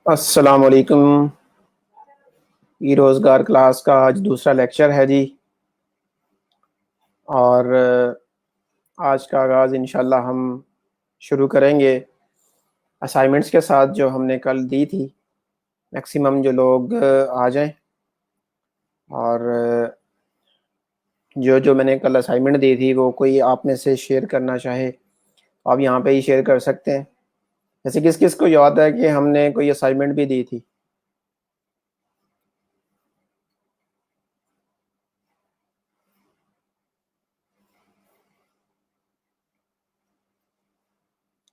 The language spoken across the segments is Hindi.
अस्सलाम वालेकुम। ई रोज़गार क्लास का आज दूसरा लेक्चर है जी। और आज का आगाज़ इंशाल्लाह हम शुरू करेंगे असाइनमेंट्स के साथ जो हमने कल दी थी। मैक्सिमम जो लोग आ जाएं। और जो जो मैंने कल असाइनमेंट दी थी वो कोई आप में से शेयर करना चाहे तो आप यहाँ पे ही शेयर कर सकते हैं। जैसे किस किस को याद है कि हमने कोई असाइनमेंट भी दी थी?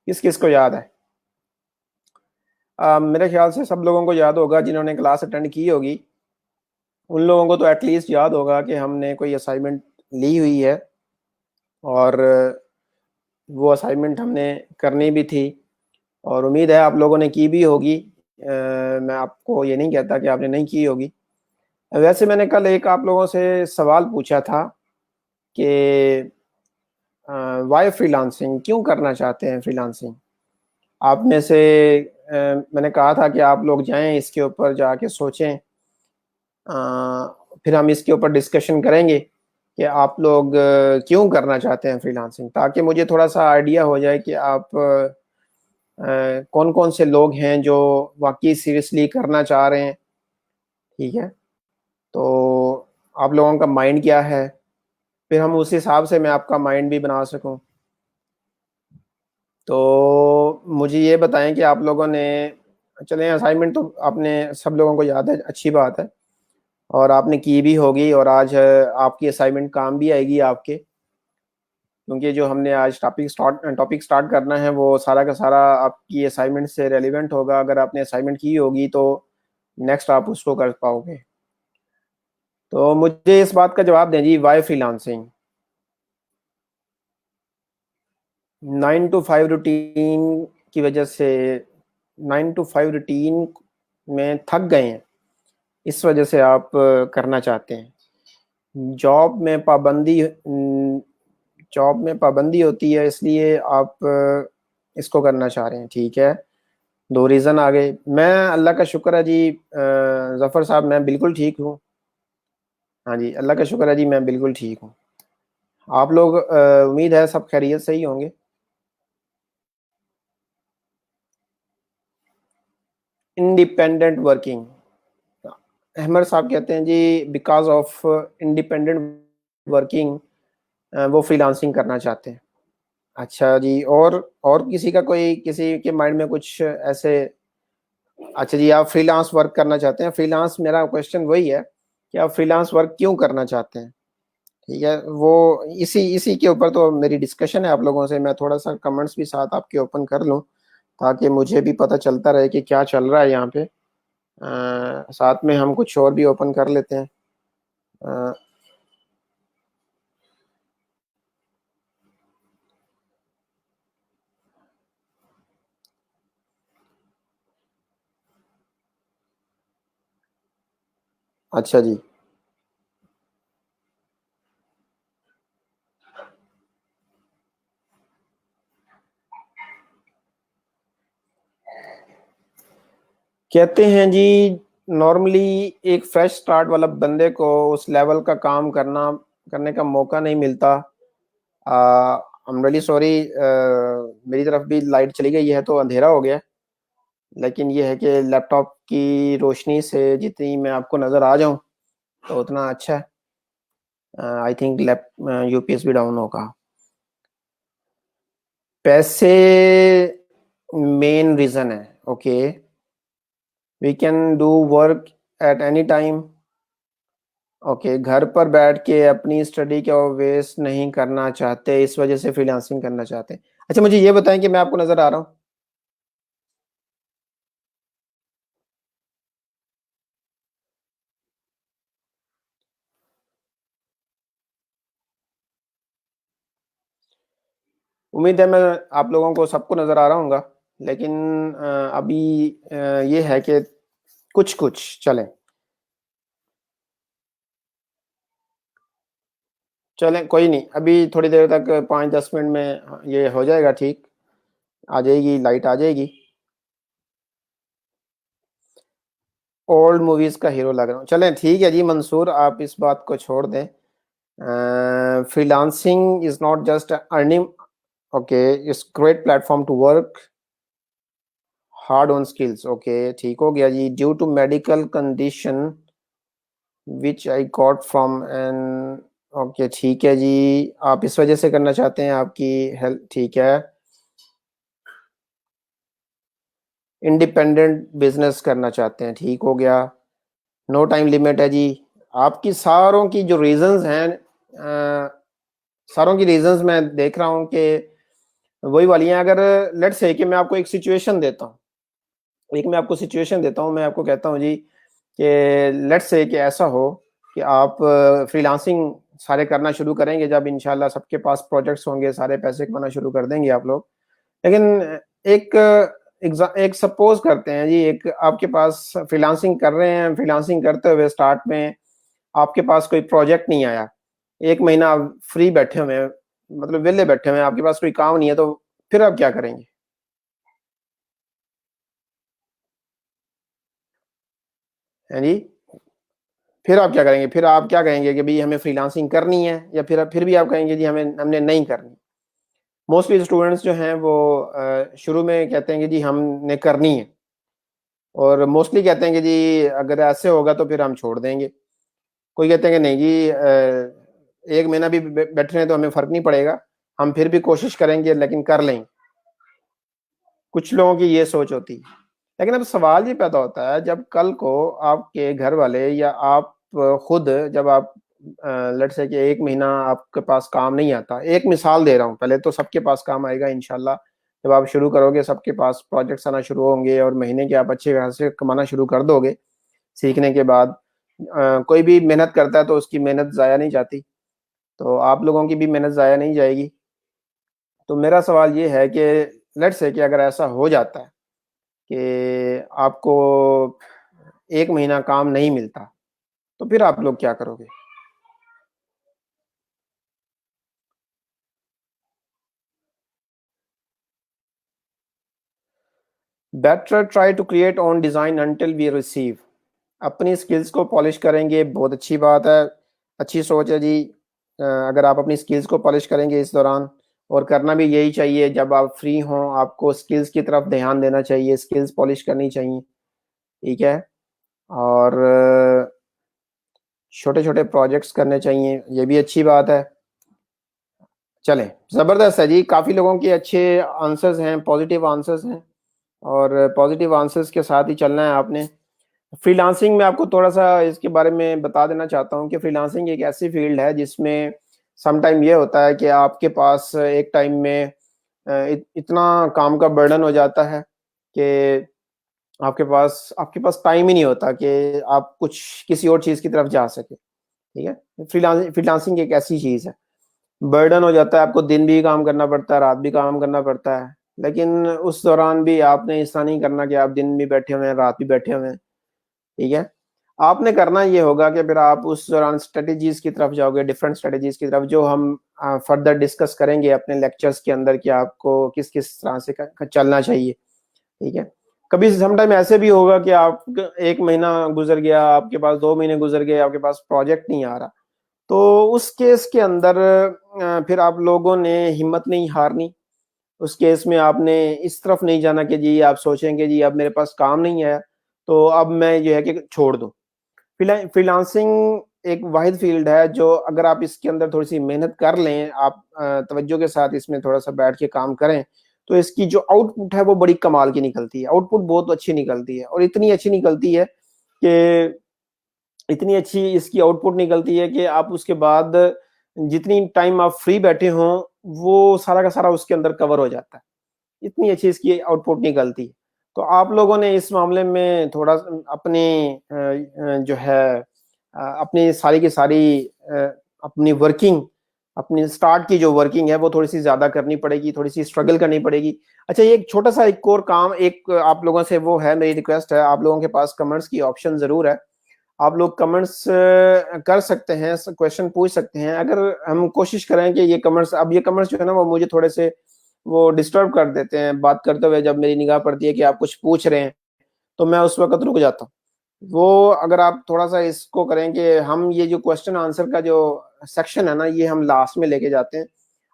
किस किस को याद है? मेरे ख्याल से सब लोगों को याद होगा जिन्होंने क्लास अटेंड की होगी। उन लोगों को तो एटलीस्ट याद होगा कि हमने कोई असाइनमेंट ली हुई है और वो असाइनमेंट हमने करनी भी थी और उम्मीद है आप लोगों ने की भी होगी। मैं आपको ये नहीं कहता कि आपने नहीं की होगी। वैसे मैंने कल एक आप लोगों से सवाल पूछा था कि वाई फ्रीलांसिंग, क्यों करना चाहते हैं फ्रीलांसिंग? आप में से मैंने कहा था कि आप लोग जाएं इसके ऊपर जाके सोचें। फिर हम इसके ऊपर डिस्कशन करेंगे कि आप लोग क्यों करना चाहते हैं फ्रीलांसिंग, ताकि मुझे थोड़ा सा आइडिया हो जाए कि आप कौन कौन से लोग हैं जो वाकई सीरियसली करना चाह रहे हैं। ठीक है, तो आप लोगों का माइंड क्या है, फिर हम उस हिसाब से मैं आपका माइंड भी बना सकूं। तो मुझे ये बताएं कि आप लोगों ने, चलें असाइनमेंट तो आपने सब लोगों को याद है, अच्छी बात है, और आपने की भी होगी और आज आपकी असाइनमेंट काम भी आएगी आपके, क्योंकि जो हमने आज टॉपिक स्टार्ट करना है वो सारा का सारा आपकी असाइनमेंट से रेलिवेंट होगा। अगर आपने असाइनमेंट की होगी तो नेक्स्ट आप उसको कर पाओगे। तो मुझे इस बात का जवाब दें जी, वाई फ्रीलांसिंग? 9 to 5 रूटीन की वजह से, 9 to 5 रूटीन में थक गए हैं, इस वजह से आप करना चाहते हैं। जॉब में पाबंदी होती है, इसलिए आप इसको करना चाह रहे हैं। ठीक है, दो रीज़न आ गए। मैं, अल्लाह का शुक्र है जी, ज़फ़र साहब मैं बिल्कुल ठीक हूँ। हाँ जी, अल्लाह का शुक्र है जी, मैं बिल्कुल ठीक हूँ। आप लोग उम्मीद है सब खैरियत से ही होंगे। इंडिपेंडेंट वर्किंग, अहमद साहब कहते हैं जी बिकॉज ऑफ इंडिपेंडेंट वर्किंग वो फ्रीलांसिंग करना चाहते हैं। अच्छा जी, और किसी का, कोई किसी के माइंड में कुछ ऐसे? अच्छा जी, आप फ्रीलांस वर्क करना चाहते हैं। फ्रीलांस, मेरा क्वेश्चन वही है कि आप फ्रीलांस वर्क क्यों करना चाहते हैं? ठीक है, वो इसी इसी के ऊपर तो मेरी डिस्कशन है आप लोगों से। मैं थोड़ा सा कमेंट्स भी साथ आपके ओपन कर लूं ताकि मुझे भी पता चलता रहे कि क्या चल रहा है यहाँ पे। साथ में हम कुछ और भी ओपन कर लेते हैं। अ, अच्छा जी, कहते हैं जी नॉर्मली एक फ्रेश स्टार्ट वाला बंदे को उस लेवल का काम करने का मौका नहीं मिलता। आई एम रियली सॉरी, मेरी तरफ भी लाइट चली गई है तो अंधेरा हो गया। लेकिन ये है कि लैपटॉप की रोशनी से जितनी मैं आपको नज़र आ जाऊं तो उतना अच्छा है। आई थिंक लैप यूपीएस भी डाउन होगा। पैसे मेन रीज़न है। Okay, we can do work at any time. Okay, घर पर बैठ के अपनी स्टडी को वेस्ट नहीं करना चाहते, इस वजह से फ्रीलांसिंग करना चाहते हैं। अच्छा, मुझे ये बताएं कि मैं आपको नज़र आ रहा हूँ? उम्मीद है मैं आप लोगों को सबको नज़र आ रहा हूँगा। लेकिन अभी ये है कि कुछ कुछ चलें। चलें, कोई नहीं, अभी थोड़ी देर तक 5-10 मिनट में ये हो जाएगा ठीक। आ जाएगी लाइट, आ जाएगी। ओल्ड मूवीज का हीरो लग रहा हूँ। चलें ठीक है जी मंसूर, आप इस बात को छोड़ दें। Freelancing is not just earning, okay, it's great platform to work hard on skills. Okay ठीक हो गया जी। Due to medical condition which I got from an, okay ठीक है जी, आप इस वजह से करना चाहते हैं, आपकी हेल्थ ठीक है। इंडिपेंडेंट बिजनेस करना चाहते हैं, ठीक हो गया। नो टाइम लिमिट है जी। आपकी सारों की जो रीजंस हैं, सारों की रीजंस मैं देख रहा हूं कि वही वाली हैं। अगर लेट्स से कि मैं आपको एक सिचुएशन देता हूं, मैं आपको सिचुएशन देता हूं, मैं आपको कहता हूं जी कि लेट्स से कि ऐसा हो कि आप फ्रीलांसिंग सारे करना शुरू करेंगे, जब इंशाल्लाह सबके पास प्रोजेक्ट्स होंगे, सारे पैसे कमाना शुरू कर देंगे आप लोग। लेकिन एक एक सपोज करते हैं जी, एक आपके पास फ्रीलांसिंग कर रहे हैं, फ्रीलांसिंग करते हुए स्टार्ट में आपके पास कोई प्रोजेक्ट नहीं आया, एक महीना आप फ्री बैठे हुए हैं, मतलब वेले बैठे हुए हैं, आपके पास कोई काम नहीं है, तो फिर आप क्या करेंगे? है जी, फिर आप क्या करेंगे? फिर आप क्या कहेंगे कि भाई हमें फ्रीलांसिंग करनी है, या फिर भी आप कहेंगे जी हमें हमने नहीं करनी? मोस्टली स्टूडेंट्स जो हैं वो शुरू में कहते हैं कि जी हमने करनी है, और मोस्टली कहते हैं कि जी अगर ऐसे होगा तो फिर हम छोड़ देंगे। कोई कहते हैं कि नहीं जी, एक महीना भी बैठे रहे तो हमें फर्क नहीं पड़ेगा, हम फिर भी कोशिश करेंगे लेकिन कर लेंगे। कुछ लोगों की ये सोच होती है। लेकिन अब सवाल ये पैदा होता है, जब कल को आपके घर वाले या आप खुद, जब आप लेट्स से कि एक महीना आपके पास काम नहीं आता, एक मिसाल दे रहा हूँ, पहले तो सबके पास काम आएगा इंशाल्लाह। जब आप शुरू करोगे सबके पास प्रोजेक्ट्स आना शुरू होंगे, और महीने के आप अच्छे खासे कमाना शुरू कर दोगे सीखने के बाद। कोई भी मेहनत करता है तो उसकी मेहनत ज़ाया नहीं जाती, तो आप लोगों की भी मेहनत ज़ाया नहीं जाएगी। तो मेरा सवाल ये है कि लेट्स से कि अगर ऐसा हो जाता है कि आपको एक महीना काम नहीं मिलता, तो फिर आप लोग क्या करोगे? Better try to create on design until we receive. अपनी स्किल्स को पॉलिश करेंगे, बहुत अच्छी बात है, अच्छी सोच है जी। अगर आप अपनी स्किल्स को पॉलिश करेंगे इस दौरान, और करना भी यही चाहिए, जब आप फ्री हों आपको स्किल्स की तरफ ध्यान देना चाहिए, स्किल्स पॉलिश करनी चाहिए, ठीक है। और छोटे छोटे प्रोजेक्ट्स करने चाहिए, ये भी अच्छी बात है। चलें, ज़बरदस्त है जी, काफ़ी लोगों के अच्छे आंसर्स हैं, पॉजिटिव आंसर्स हैं, और पॉजिटिव आंसर्स के साथ ही चलना है आपने। फ्रीलांसिंग में आपको थोड़ा-सा इसके बारे में बता देना चाहता हूँ कि फ्रीलांसिंग एक ऐसी फ़ील्ड है जिसमें सम टाइम ये होता है कि आपके पास एक टाइम में इतना काम का बर्डन हो जाता है कि आपके पास टाइम ही नहीं होता कि आप कुछ किसी और चीज़ की तरफ जा सकें, ठीक है? फ्रीलांसिंग एक ऐसी चीज़ है, बर्डन हो जाता है, आपको दिन भी काम करना पड़ता है, रात भी काम करना पड़ता है, लेकिन उस दौरान भी आपने ऐसा नहीं करना कि आप दिन भी बैठे हुए हैं, रात भी बैठे हुए हैं, ठीक है? आपने करना ये होगा कि फिर आप उस दौरान स्ट्रेटजीज़ की तरफ जाओगे, डिफरेंट स्ट्रेटजीज़ की तरफ, जो हम फर्दर डिस्कस करेंगे अपने लेक्चर्स के अंदर कि आपको किस-किस तरह से क चलना चाहिए, ठीक है? कभी सम टाइम ऐसे भी होगा कि आप 1 महीना गुज़र गया, आपके पास 2 महीने गुज़र गए, आपके पास प्रोजेक्ट नहीं आ रहा। तो उस केस के अंदर फिर आप लोगों ने हिम्मत नहीं हारनी। उस केस में आपने इस तरफ नहीं जाना कि जी आप सोचेंगे जी अब मेरे पास काम नहीं है, तो अब मैं जो है कि छोड़ दूँ। फ्रीलांसिंग एक वाहिद फ़ील्ड है जो अगर आप इसके अंदर थोड़ी-सी मेहनत कर लें, आप तवज्जो के साथ इसमें थोड़ा-सा बैठ के काम करें, तो इसकी जो आउटपुट है वो बड़ी कमाल की निकलती है। आउटपुट बहुत अच्छी निकलती है, और इतनी अच्छी निकलती है कि इतनी अच्छी इसकी आउटपुट निकलती है कि आप उसके बाद जितनी टाइम आप फ्री बैठे हों, वो सारा का सारा उसके अंदर कवर हो जाता है। इतनी अच्छी इसकी आउटपुट निकलती है। तो आप लोगों ने इस मामले में थोड़ा अपनी जो है अपनी सारी की सारी अपनी वर्किंग, अपनी स्टार्ट की जो वर्किंग है वो थोड़ी-सी ज़्यादा करनी पड़ेगी, थोड़ी-सी स्ट्रगल करनी पड़ेगी। अच्छा, ये एक छोटा-सा एक और काम, एक आप लोगों से वो है, मेरी रिक्वेस्ट है, आप लोगों के पास कमेंट्स की ऑप्शन ज़रूर है। आप लोग कमेंट्स कर सकते हैं, क्वेश्चन पूछ सकते हैं। अगर हम कोशिश करें कि ये कमेंट्स, अब ये कमेंट्स जो है ना वो मुझे थोड़े से वो डिस्टर्ब कर देते हैं बात करते हुए, जब मेरी निगाह पड़ती है कि आप कुछ पूछ रहे हैं, तो मैं उस वक़्त रुक जाता हूँ। वो अगर आप थोड़ा सा इसको करें कि हम ये जो क्वेश्चन आंसर का जो सेक्शन है ना, ये हम लास्ट में लेके जाते हैं,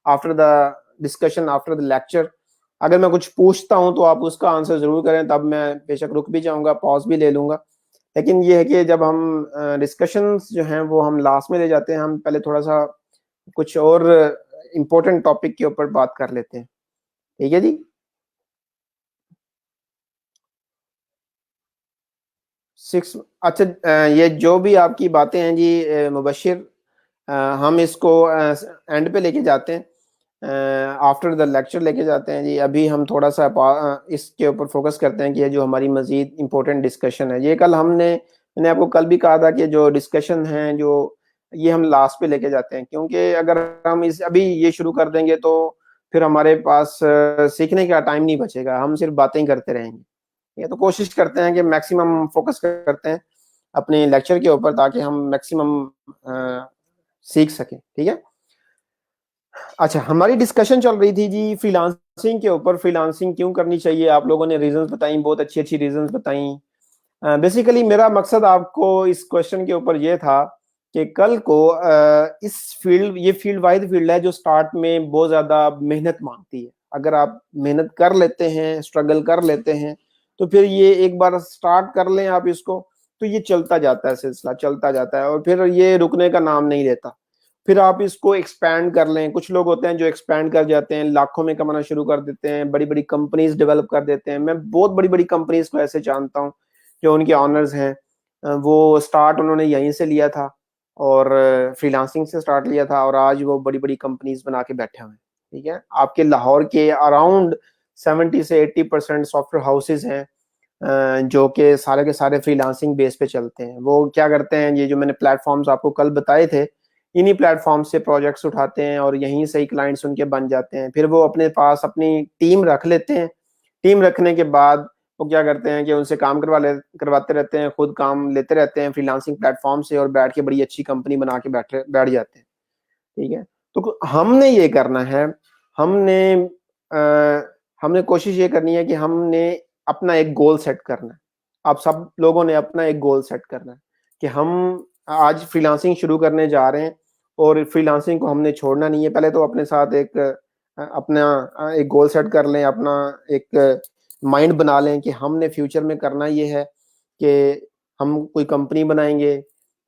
after the discussion, after the lecture. अगर मैं कुछ पूछता हूं तो आप उसका आंसर जरूर करें, तब मैं बेशक रुक भी जाऊंगा, पॉज भी ले लूंगा। लेकिन ये है कि जब हम डिस्कशंस जो हैं वो हम लास्ट में ले जाते हैं, हम पहले थोड़ा सा कुछ और इम्पोर्टेंट टॉपिक के ऊपर बात कर लेते हैं। ठीक है जी। 6, अच्छा, ये जो भी आपकी बातें हैं जी मुबशिर, हम इसको एंड पे लेके जाते हैं, आफ्टर द लेक्चर लेके जाते हैं जी। अभी हम थोड़ा सा इसके ऊपर फोकस करते हैं कि ये जो हमारी मजीद इम्पोर्टेंट डिस्कशन है, ये कल मैंने आपको कल भी कहा था कि जो डिस्कशन है जो ये हम लास्ट पे लेके जाते हैं, क्योंकि अगर हम इस अभी ये शुरू कर देंगे तो फिर हमारे पास सीखने का टाइम नहीं बचेगा, हम सिर्फ बातें ही करते रहेंगे। ये तो कोशिश करते हैं कि मैक्सिमम फोकस करते हैं अपने लेक्चर के ऊपर, ताकि हम मैक्सिमम सीख सकें। ठीक है। अच्छा, हमारी डिस्कशन चल रही थी जी फ्रीलांसिंग के ऊपर, फ्रीलांसिंग क्यों करनी चाहिए। आप लोगों ने रीजंस बताई, बहुत अच्छी अच्छी रीजंस बताई। बेसिकली मेरा मकसद आपको इस क्वेश्चन के ऊपर ये था कि कल को इस फील्ड, ये फील्ड वाहिद फील्ड है जो स्टार्ट में बहुत ज्यादा मेहनत मांगती है। अगर आप मेहनत कर लेते हैं, स्ट्रगल कर लेते हैं, तो फिर ये एक बार स्टार्ट कर लें आप इसको, तो ये चलता जाता है, सिलसिला चलता जाता है और फिर ये रुकने का नाम नहीं लेता। फिर आप इसको एक्सपैंड कर लें। कुछ लोग होते हैं जो एक्सपैंड कर जाते हैं, लाखों में कमाना शुरू कर देते हैं, बड़ी बड़ी कंपनीज डेवलप कर देते हैं। मैं बहुत बड़ी बड़ी कंपनीज को ऐसे जानता हूँ, जो उनके ऑनर्स हैं, वो स्टार्ट उन्होंने यहीं से लिया था और फ्रीलांसिंग से स्टार्ट लिया था, और आज वो बड़ी बड़ी कंपनीज बना के बैठे हुए हैं। ठीक है। आपके लाहौर के अराउंड 70 से 80% सॉफ्टवेयर हाउसेज हैं, जो कि सारे के सारे फ्रीलांसिंग बेस पे चलते हैं। वो क्या करते हैं, ये जो मैंने प्लेटफॉर्म्स आपको कल बताए थे, इन्हीं प्लेटफॉर्म से प्रोजेक्ट्स उठाते हैं और यहीं से ही क्लाइंट्स उनके बन जाते हैं। फिर वो अपने पास अपनी टीम रख लेते हैं। टीम रखने के बाद वो क्या करते हैं कि उनसे काम करवाते रहते हैं, खुद काम लेते रहते हैं फ्रीलांसिंग प्लेटफॉर्म से, और बैठ के बड़ी अच्छी कंपनी बना के बैठ जाते हैं। ठीक है। तो हमने ये करना है, हमने हमने कोशिश ये करनी है कि हमने अपना एक गोल सेट करना है। आप सब लोगों ने अपना एक गोल सेट करना है कि हम आज फ्रीलांसिंग शुरू करने जा रहे हैं, और फ्रीलांसिंग को हमने छोड़ना नहीं है। पहले तो अपने साथ एक अपना एक गोल सेट कर लें, अपना एक माइंड बना लें कि हमने फ्यूचर में करना ये है कि हम कोई कंपनी बनाएंगे,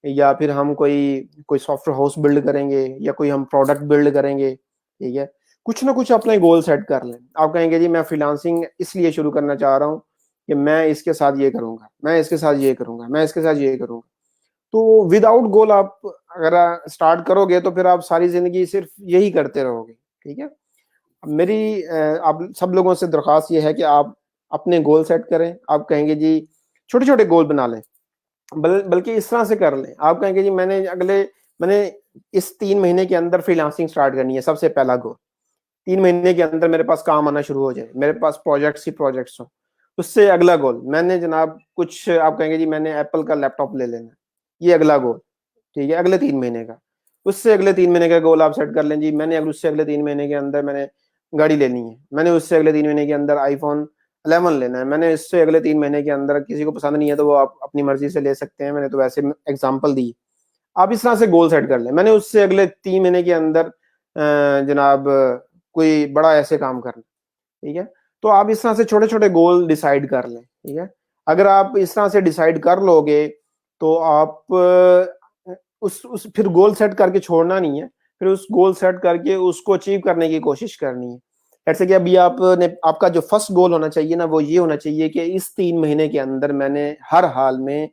या फिर हम कोई कोई सॉफ्टवेयर हाउस बिल्ड करेंगे, या कोई हम प्रोडक्ट बिल्ड करेंगे। ठीक है। कुछ ना कुछ अपने गोल सेट कर लें। आप कहेंगे जी मैं फ्रीलांसिंग इसलिए शुरू करना चाह रहा हूँ कि मैं इसके साथ ये करूंगा, मैं इसके साथ ये करूंगा, मैं इसके साथ ये करूंगा। तो विदाउट गोल आप अगर स्टार्ट करोगे तो फिर आप सारी जिंदगी सिर्फ यही करते रहोगे। ठीक है। मेरी आप सब लोगों से दरख्वास्त ये है कि आप अपने गोल सेट करें। आप कहेंगे जी छोटे छोटे गोल बना लें, बल्कि इस तरह से कर लें। आप कहेंगे जी मैंने इस 3 महीने के अंदर फ्रीलांसिंग स्टार्ट करनी है। सबसे पहला गोल, 3 महीने के अंदर मेरे पास काम आना शुरू हो जाए, मेरे पास प्रोजेक्ट्स ही प्रोजेक्ट्स हो। उससे अगला गोल, मैंने जनाब कुछ, आप कहेंगे जी मैंने एप्पल का लैपटॉप ले लेना, ये अगला गोल। ठीक है, अगले 3 महीने का। उससे अगले 3 महीने का गोल आप सेट कर लें जी, मैंने अगर उससे अगले 3 महीने के अंदर मैंने गाड़ी लेनी है, मैंने उससे अगले 3 महीने के अंदर iPhone 11 लेना है, मैंने इससे अगले 3 महीने के अंदर, किसी को पसंद नहीं है तो वो आप अपनी मर्जी से ले सकते हैं, मैंने तो वैसे एग्जाम्पल दी। आप इस तरह से गोल सेट कर लें, मैंने उससे अगले 3 महीने के अंदर जनाब कोई बड़ा ऐसे काम करना। ठीक है। तो आप इस तरह से छोटे छोटे गोल डिसाइड कर लें। ठीक है। अगर आप इस तरह से डिसाइड कर लोगे तो आप उस फिर गोल सेट करके छोड़ना नहीं है, फिर उस गोल सेट करके उसको अचीव करने की कोशिश करनी है। जैसे कि अभी आपने, आपका जो फर्स्ट गोल होना चाहिए ना, वो ये होना चाहिए कि इस 3 महीने के अंदर मैंने हर हाल में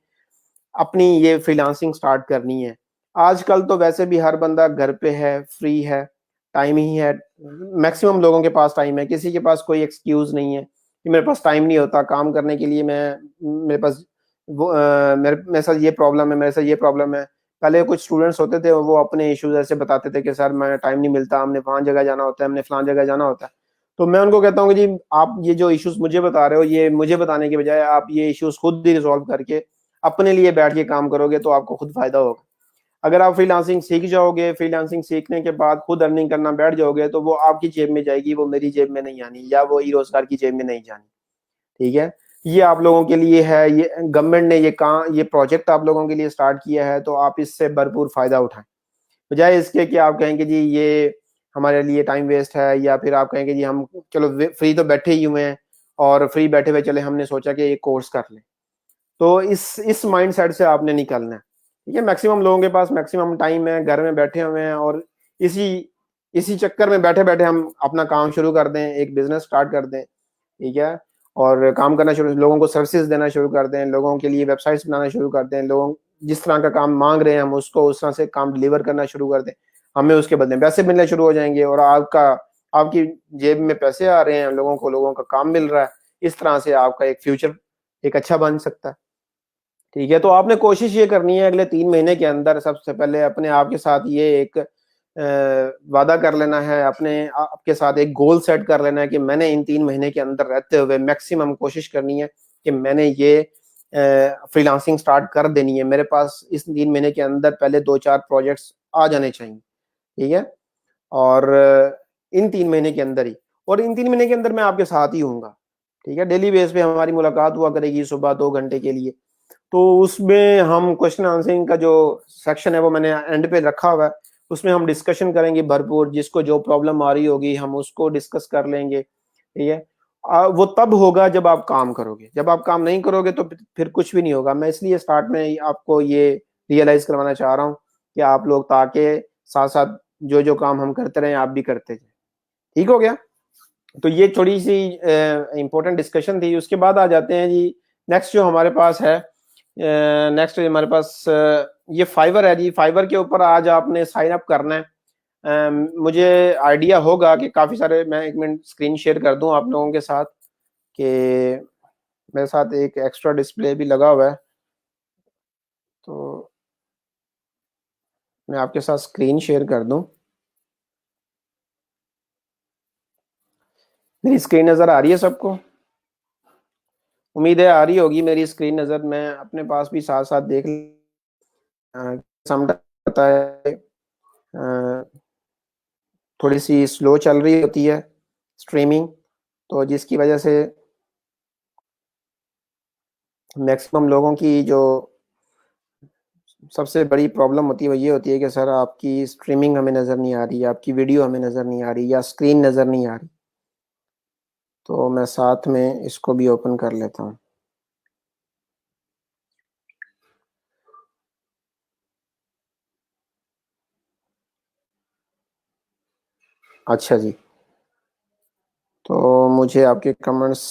अपनी ये फ्रीलांसिंग स्टार्ट करनी है। आजकल तो वैसे भी हर बंदा घर पे है, फ्री है, टाइम ही है। मैक्सिमम लोगों के पास टाइम है, किसी के पास कोई एक्सक्यूज नहीं है कि मेरे पास टाइम नहीं होता काम करने के लिए, मेरे पास मेरे साथ ये प्रॉब्लम है, मेरे साथ ये प्रॉब्लम है। पहले कुछ स्टूडेंट्स होते थे, वो अपने इश्यूज ऐसे बताते थे कि सर मैं टाइम नहीं मिलता, हमने वहां जगह जाना होता है, हमने फलां जगह जाना होता है। तो मैं उनको कहता हूँ कि जी आप ये जो इश्यूज मुझे बता रहे हो, ये मुझे बताने के बजाय आप ये इश्यूज खुद ही रिजॉल्व करके अपने लिए बैठ के काम करोगे तो आपको खुद फायदा होगा। अगर आप फ्रीलांसिंग सीख जाओगे, फ्रीलांसिंग सीखने के बाद खुद अर्निंग करना बैठ जाओगे, तो वो आपकी जेब में जाएगी, वो मेरी जेब में नहीं आनी, या वो ई रोजगार की जेब में नहीं जानी। ठीक है। ये आप लोगों के लिए है, ये गवर्नमेंट ने ये प्रोजेक्ट आप लोगों के लिए स्टार्ट किया है, तो आप इससे भरपूर फायदा उठाएं, बजाय इसके कि आप कहेंगे जी ये हमारे लिए टाइम वेस्ट है, या फिर आप कहेंगे जी हम चलो फ्री तो बैठे ही हुए हैं और फ्री बैठे हुए चले हमने सोचा कि ये कोर्स कर लें। तो इस माइंड सेट से आपने निकलना है, ठीक है। मैक्सिमम लोगों के पास मैक्सिमम टाइम है, घर में बैठे हुए हैं, और इसी इसी चक्कर में बैठे बैठे हम अपना काम शुरू कर दें, एक बिजनेस स्टार्ट कर दें, ठीक है, और काम करना शुरू, लोगों को सर्विसेज देना शुरू कर दें, लोगों के लिए वेबसाइट्स बनाना शुरू कर दें, लोगों जिस तरह का काम मांग रहे हैं हम उसको उस तरह से काम डिलीवर करना शुरू कर दें, हमें उसके बदले पैसे मिलने शुरू हो जाएंगे, और आपकी जेब में पैसे आ रहे हैं, लोगों का काम मिल रहा है। इस तरह से आपका एक फ्यूचर एक अच्छा बन सकता है, ठीक है। तो आपने कोशिश ये करनी है अगले 3 महीने के अंदर, सबसे पहले अपने आप के साथ ये एक वादा कर लेना है, अपने आपके साथ एक गोल सेट कर लेना है कि मैंने इन 3 महीने के अंदर रहते हुए मैक्सिमम कोशिश करनी है कि मैंने ये फ्रीलांसिंग स्टार्ट कर देनी है, मेरे पास इस 3 महीने के अंदर पहले 2-4 प्रोजेक्ट्स आ जाने चाहिए, ठीक है। और इन 3 महीने के अंदर ही, और इन 3 महीने के अंदर मैं आपके साथ ही हूँगा, ठीक है। डेली बेस पे हमारी मुलाकात हुआ करेगी सुबह 2 घंटे के लिए, तो उसमें हम क्वेश्चन आंसरिंग का जो सेक्शन है वो मैंने एंड पे रखा हुआ है, उसमें हम डिस्कशन करेंगे भरपूर, जिसको जो प्रॉब्लम आ रही होगी हम उसको डिस्कस कर लेंगे, ठीक है। वो तब होगा जब आप काम करोगे, जब आप काम नहीं करोगे तो फिर कुछ भी नहीं होगा। मैं इसलिए स्टार्ट में आपको ये रियलाइज करवाना चाह रहा हूँ कि आप लोग ताकि साथ साथ जो जो काम हम करते रहे आप भी करते जाए, ठीक हो गया। तो ये थोड़ी सी इंपॉर्टेंट डिस्कशन थी। उसके बाद आ जाते हैं जी नेक्स्ट जो हमारे पास है, नेक्स्ट हमारे पास ये फाइवर है जी। फाइवर के ऊपर आज आपने साइन अप करना है। मुझे आइडिया होगा कि काफ़ी सारे, मैं 1 मिनट स्क्रीन शेयर कर दूं आप लोगों के साथ कि मेरे साथ एक एक्स्ट्रा डिस्प्ले भी लगा हुआ है, तो मैं आपके साथ स्क्रीन शेयर कर दूं। मेरी स्क्रीन नज़र आ रही है सबको? उम्मीद है आ रही होगी मेरी स्क्रीन नज़र। मैं अपने पास भी साथ साथ देख समझता है, थोड़ी सी स्लो चल रही होती है स्ट्रीमिंग, तो जिसकी वजह से मैक्सिमम लोगों की जो सबसे बड़ी प्रॉब्लम होती है वो ये होती है कि सर आपकी स्ट्रीमिंग हमें नज़र नहीं आ रही, आपकी वीडियो हमें नज़र नहीं आ रही, या स्क्रीन नज़र नहीं आ रही। तो मैं साथ में इसको भी ओपन कर लेता हूँ। अच्छा जी, तो मुझे आपके कमेंट्स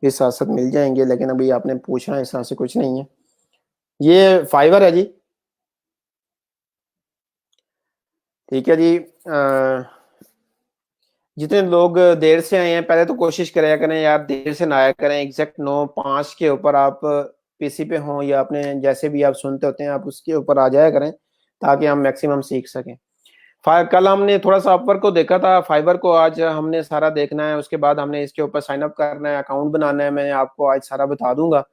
भी साथ साथ मिल जाएंगे, लेकिन अभी आपने पूछा है इस तरह से कुछ नहीं है। ये फाइवर है जी, ठीक है जी। जितने लोग देर से आए हैं पहले तो कोशिश करें यार देर से ना आया करें, एग्जैक्ट 9:05 के ऊपर आप पीसी पे हों, या अपने जैसे भी आप सुनते होते हैं आप उसके ऊपर आ जाया करें, ताकि हम मैक्सिमम सीख सकें। कल हमने थोड़ा सा अपवर्क को देखा था, फाइबर को आज हमने सारा देखना है, उसके बाद हमने इसके ऊपर साइन अप करना है, अकाउंट बनाना है। मैं आपको आज सारा बता दूंगा।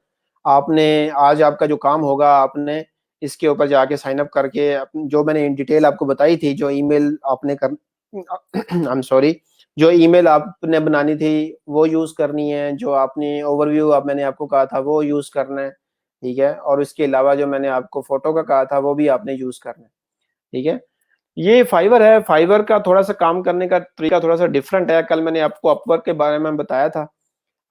आपने आज आपका जो काम होगा, आपने इसके ऊपर जाके साइन अप करके जो मैंने इन डिटेल आपको बताई थी, जो ईमेल आपने कर आई एम सॉरी, जो ईमेल आपने बनानी थी वो यूज करनी है, जो आपने ओवरव्यू मैंने आपको कहा था वो यूज करना है, ठीक है। और इसके अलावा जो मैंने आपको फोटो का कहा था वो भी आपने यूज करना है, ठीक है। ये फाइवर है, फाइवर का थोड़ा सा काम करने का तरीका थोड़ा सा डिफरेंट है। कल मैंने आपको अपवर्क के बारे में बताया था,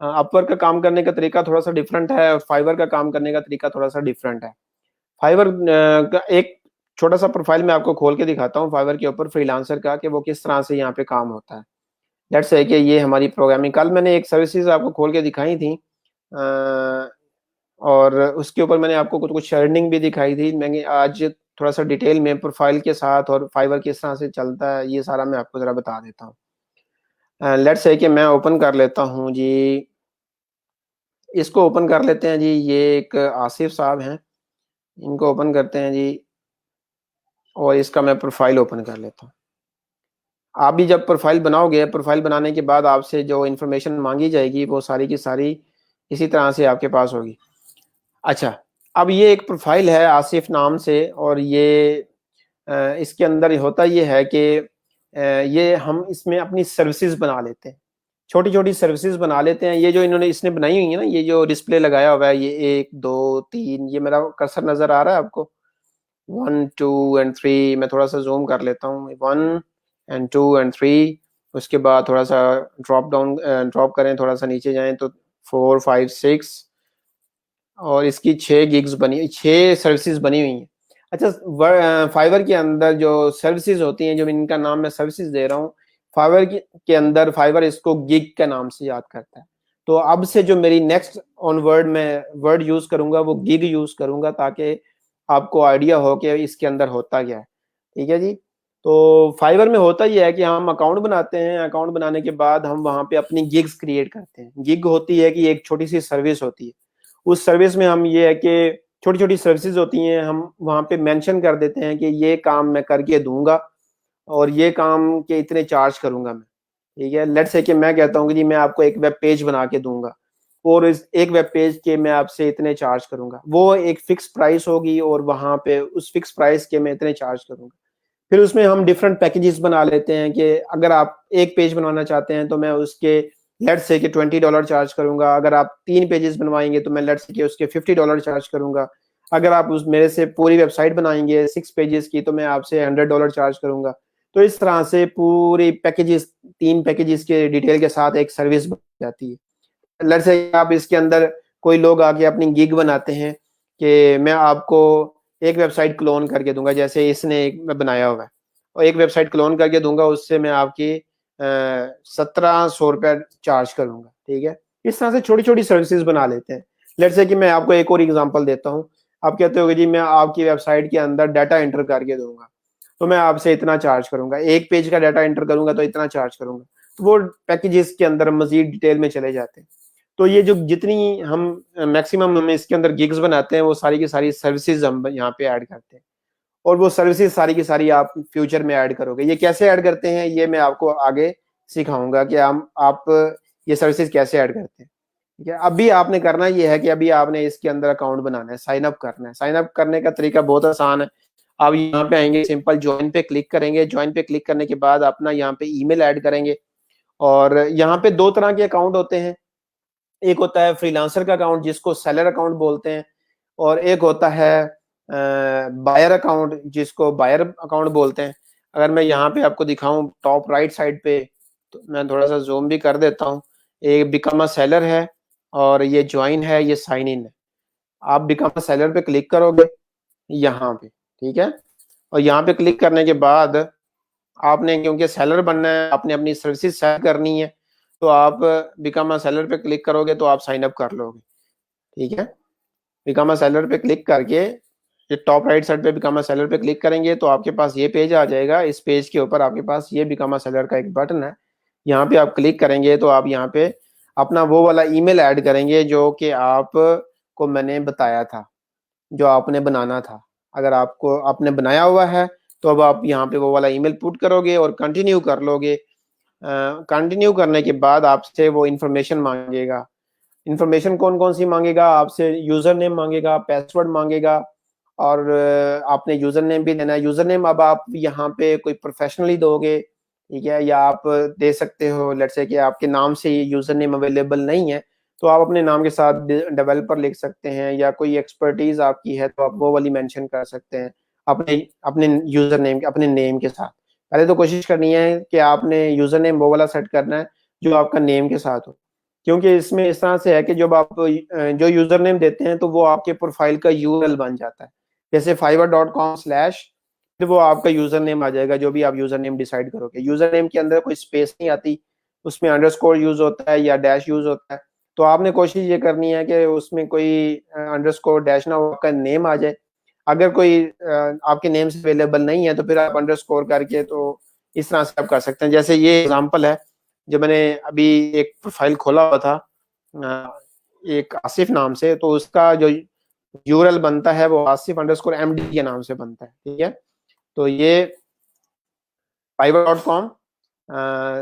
अपवर्क का काम करने का तरीका थोड़ा सा डिफरेंट है, और फाइवर का काम करने का तरीका थोड़ा सा डिफरेंट है। फाइवर का एक छोटा सा प्रोफाइल मैं आपको खोल के दिखाता हूँ फाइवर के ऊपर फ्रीलांसर का, कि वो किस तरह से यहाँ पे काम होता है। लेट्स से कि ये हमारी प्रोग्रामिंग, कल मैंने एक सर्विसेज आपको खोल के दिखाई थी, और उसके ऊपर मैंने आपको कुछ कुछ अर्निंग भी दिखाई थी। मैंने आज थोड़ा सा डिटेल में प्रोफाइल के साथ और फाइवर किस तरह से चलता है ये सारा मैं आपको ज़रा बता देता हूँ। लेट्स से कि मैं ओपन कर लेता हूँ जी, इसको ओपन कर लेते हैं जी। ये एक आसिफ साहब हैं, इनको ओपन करते हैं जी, और इसका मैं प्रोफाइल ओपन कर लेता हूँ। आप भी जब प्रोफाइल बनाओगे, प्रोफाइल बनाने के बाद आपसे जो इन्फॉर्मेशन मांगी जाएगी वो सारी की सारी इसी तरह से आपके पास होगी। अच्छा, अब ये एक प्रोफाइल है आसिफ नाम से, और ये इसके अंदर होता ये है कि ये हम इसमें अपनी सर्विसेज बना लेते हैं। छोटी छोटी सर्विसेज बना लेते हैं। ये जो इसने बनाई हुई है ना, ये जो डिस्प्ले लगाया हुआ है, ये 1 2 3, ये मेरा कर्सर नजर आ रहा है आपको, 1 2 एंड 3। मैं थोड़ा सा जूम कर लेता हूँ, 1 एंड 2 एंड 3। उसके बाद थोड़ा सा ड्रॉप करें, थोड़ा सा नीचे जाएं तो 4 5 6, और इसकी 6 गिग्स बनी, 6 सर्विसेज बनी हुई हैं। अच्छा, फाइवर के अंदर जो सर्विसेज होती हैं, जो इनका नाम मैं सर्विसेज दे रहा हूँ, फाइवर के अंदर फाइवर इसको गिग के नाम से याद करता है। तो अब से जो मेरी नेक्स्ट ऑन वर्ड में वर्ड यूज करूंगा वो गिग यूज करूंगा, ताकि आपको आइडिया हो कि इसके अंदर होता क्या है। ठीक है जी। तो फाइवर में होता ही है कि हम अकाउंट बनाते हैं, अकाउंट बनाने के बाद हम वहां पे अपनी गिग्स क्रिएट करते हैं। गिग होती है कि एक छोटी सी सर्विस होती है, उस सर्विस में हम ये है कि छोटी छोटी सर्विसेज होती हैं, हम वहां पे मेंशन कर देते हैं कि ये काम मैं करके दूंगा और ये काम के इतने चार्ज करूंगा मैं। ठीक है, लेट्स से कि मैं कहता हूँ कि जी मैं आपको एक वेब पेज बना के दूंगा और इस एक वेब पेज के मैं आपसे इतने चार्ज करूंगा, वो एक फिक्स प्राइस होगी और वहां पे उस फिक्स प्राइस के मैं इतने चार्ज करूंगा। फिर उसमें हम डिफरेंट पैकेजेस बना लेते हैं कि अगर आप एक पेज बनवाना चाहते हैं तो मैं उसके लेट्स से कि $20 चार्ज करूंगा। अगर आप 3 पेजेस बनवाएंगे तो मैं लेट्स से कि उसके $50 चार्ज करूंगा। अगर आप उस मेरे से पूरी वेबसाइट बनाएंगे 6 पेजेस की तो मैं आपसे $100 चार्ज करूंगा। तो इस तरह से पूरी पैकेजेस, 3 पैकेजेस के डिटेल के साथ एक सर्विस बन जाती है। लेट्स से आप इसके अंदर कोई लोग आके अपनी गिग बनाते हैं कि मैं आपको एक वेबसाइट क्लोन करके दूंगा, जैसे इसने एक बनाया हुआ है, और एक वेबसाइट क्लोन करके दूंगा, उससे मैं आपकी 1700 रुपया चार्ज करूंगा। ठीक है, इस तरह से छोटी छोटी सर्विसेज बना लेते हैं। लेट्स से कि मैं आपको एक और एग्जांपल देता हूँ। आप कहते हो कि जी मैं आपकी वेबसाइट के अंदर डाटा एंटर करके दूंगा तो मैं आपसे इतना चार्ज करूंगा, एक पेज का डाटा एंटर करूंगा तो इतना चार्ज करूंगा। तो वो पैकेजेस के अंदर मजीद डिटेल में चले जाते हैं। तो ये जो जितनी हम मैक्सिमम हम इसके अंदर गिग्स बनाते हैं, वो सारी की सारी सर्विसेज हम यहाँ पे ऐड करते हैं, और वो सर्विसेज सारी की सारी आप फ्यूचर में ऐड करोगे। ये कैसे ऐड करते हैं ये मैं आपको आगे सिखाऊंगा कि हम आप ये सर्विसेज कैसे ऐड करते हैं। ठीक है, अभी आपने करना ये है कि अभी आपने इसके अंदर अकाउंट बनाना है, साइन अप करना है। साइन अप करने का तरीका बहुत आसान है। आप यहाँ पे आएंगे, सिंपल ज्वाइन पे क्लिक करेंगे। ज्वाइन पे क्लिक करने के बाद अपना यहाँ पे ईमेल ऐड करेंगे, और यहाँ पे 2 तरह के अकाउंट होते हैं। एक होता है फ्रीलांसर का अकाउंट जिसको सेलर अकाउंट बोलते हैं, और एक होता है बायर अकाउंट जिसको बायर अकाउंट बोलते हैं। अगर मैं यहाँ पे आपको दिखाऊं टॉप राइट साइड पे, तो मैं थोड़ा सा जूम भी कर देता हूँ। एक बिकम अ सेलर है और ये ज्वाइन है, ये साइन इन है। आप बिकम अ सेलर पे क्लिक करोगे यहाँ पे, ठीक है, और यहाँ पे क्लिक करने के बाद आपने, क्योंकि सेलर बनना है, आपने अपनी सर्विसेज सेल करनी है, तो आप बिकम अ सेलर पे क्लिक करोगे तो आप साइन अप कर लोगे। ठीक है, बिकम अ सेलर पे क्लिक करके ये टॉप राइट साइड पे बिकम अ सेलर पे क्लिक करेंगे तो आपके पास ये पेज आ जाएगा। इस पेज के ऊपर आपके पास ये बिकम अ सेलर का एक बटन है, यहाँ पे आप क्लिक करेंगे तो आप यहाँ पे अपना वो वाला ईमेल ऐड करेंगे जो कि आप को मैंने बताया था, जो आपने बनाना था। अगर आपको आपने बनाया हुआ है तो अब आप यहाँ पे वो वाला ईमेल पुट करोगे और कंटिन्यू कर लोगे। कंटिन्यू करने के बाद आपसे वो इंफॉर्मेशन मांगेगा। इंफॉर्मेशन कौन कौन सी मांगेगा? आपसे यूजर नेम मांगेगा, पासवर्ड मांगेगा, और आपने यूजर नेम भी देना है। यूजर नेम अब आप यहाँ पे कोई प्रोफेशनली दोगे, ठीक है, या आप दे सकते हो लेट्स से कि आपके नाम से यूजर नेम अवेलेबल नहीं है तो आप अपने नाम के साथ डेवलपर लिख सकते हैं, या कोई एक्सपर्टीज आपकी है तो आप वो वाली मेंशन कर सकते हैं अपने अपने यूजर नेम अपने नेम के साथ। पहले तो कोशिश करनी है कि आपने यूजर नेम वो वाला सेट करना है जो आपका नेम के साथ हो, क्योंकि इसमें इस तरह से है कि जब आप जो यूजर नेम देते हैं तो वो आपके प्रोफाइल का यूआरएल बन जाता है। जैसे fiverr.com/ फिर वो आपका यूजर नेम आ जाएगा, जो भी आप यूजर नेम डिसाइड करोगे। यूजर नेम के अंदर कोई स्पेस नहीं आती, उसमें अंडरस्कोर यूज होता है या डैश यूज होता है। तो आपने कोशिश ये करनी है कि उसमें कोई अंडरस्कोर डैश ना हो, आपका नेम आ जाए। अगर कोई आपके नेम से अवेलेबल नहीं है तो फिर आप अंडरस्कोर करके तो इस तरह से आप कर सकते हैं। जैसे ये एग्जांपल है, जो मैंने अभी एक प्रोफाइल खोला हुआ था एक आसिफ नाम से, तो उसका जो यूआरएल बनता है वो आसिफ_md के नाम से बनता है। ठीक है, तो ये fiverr.com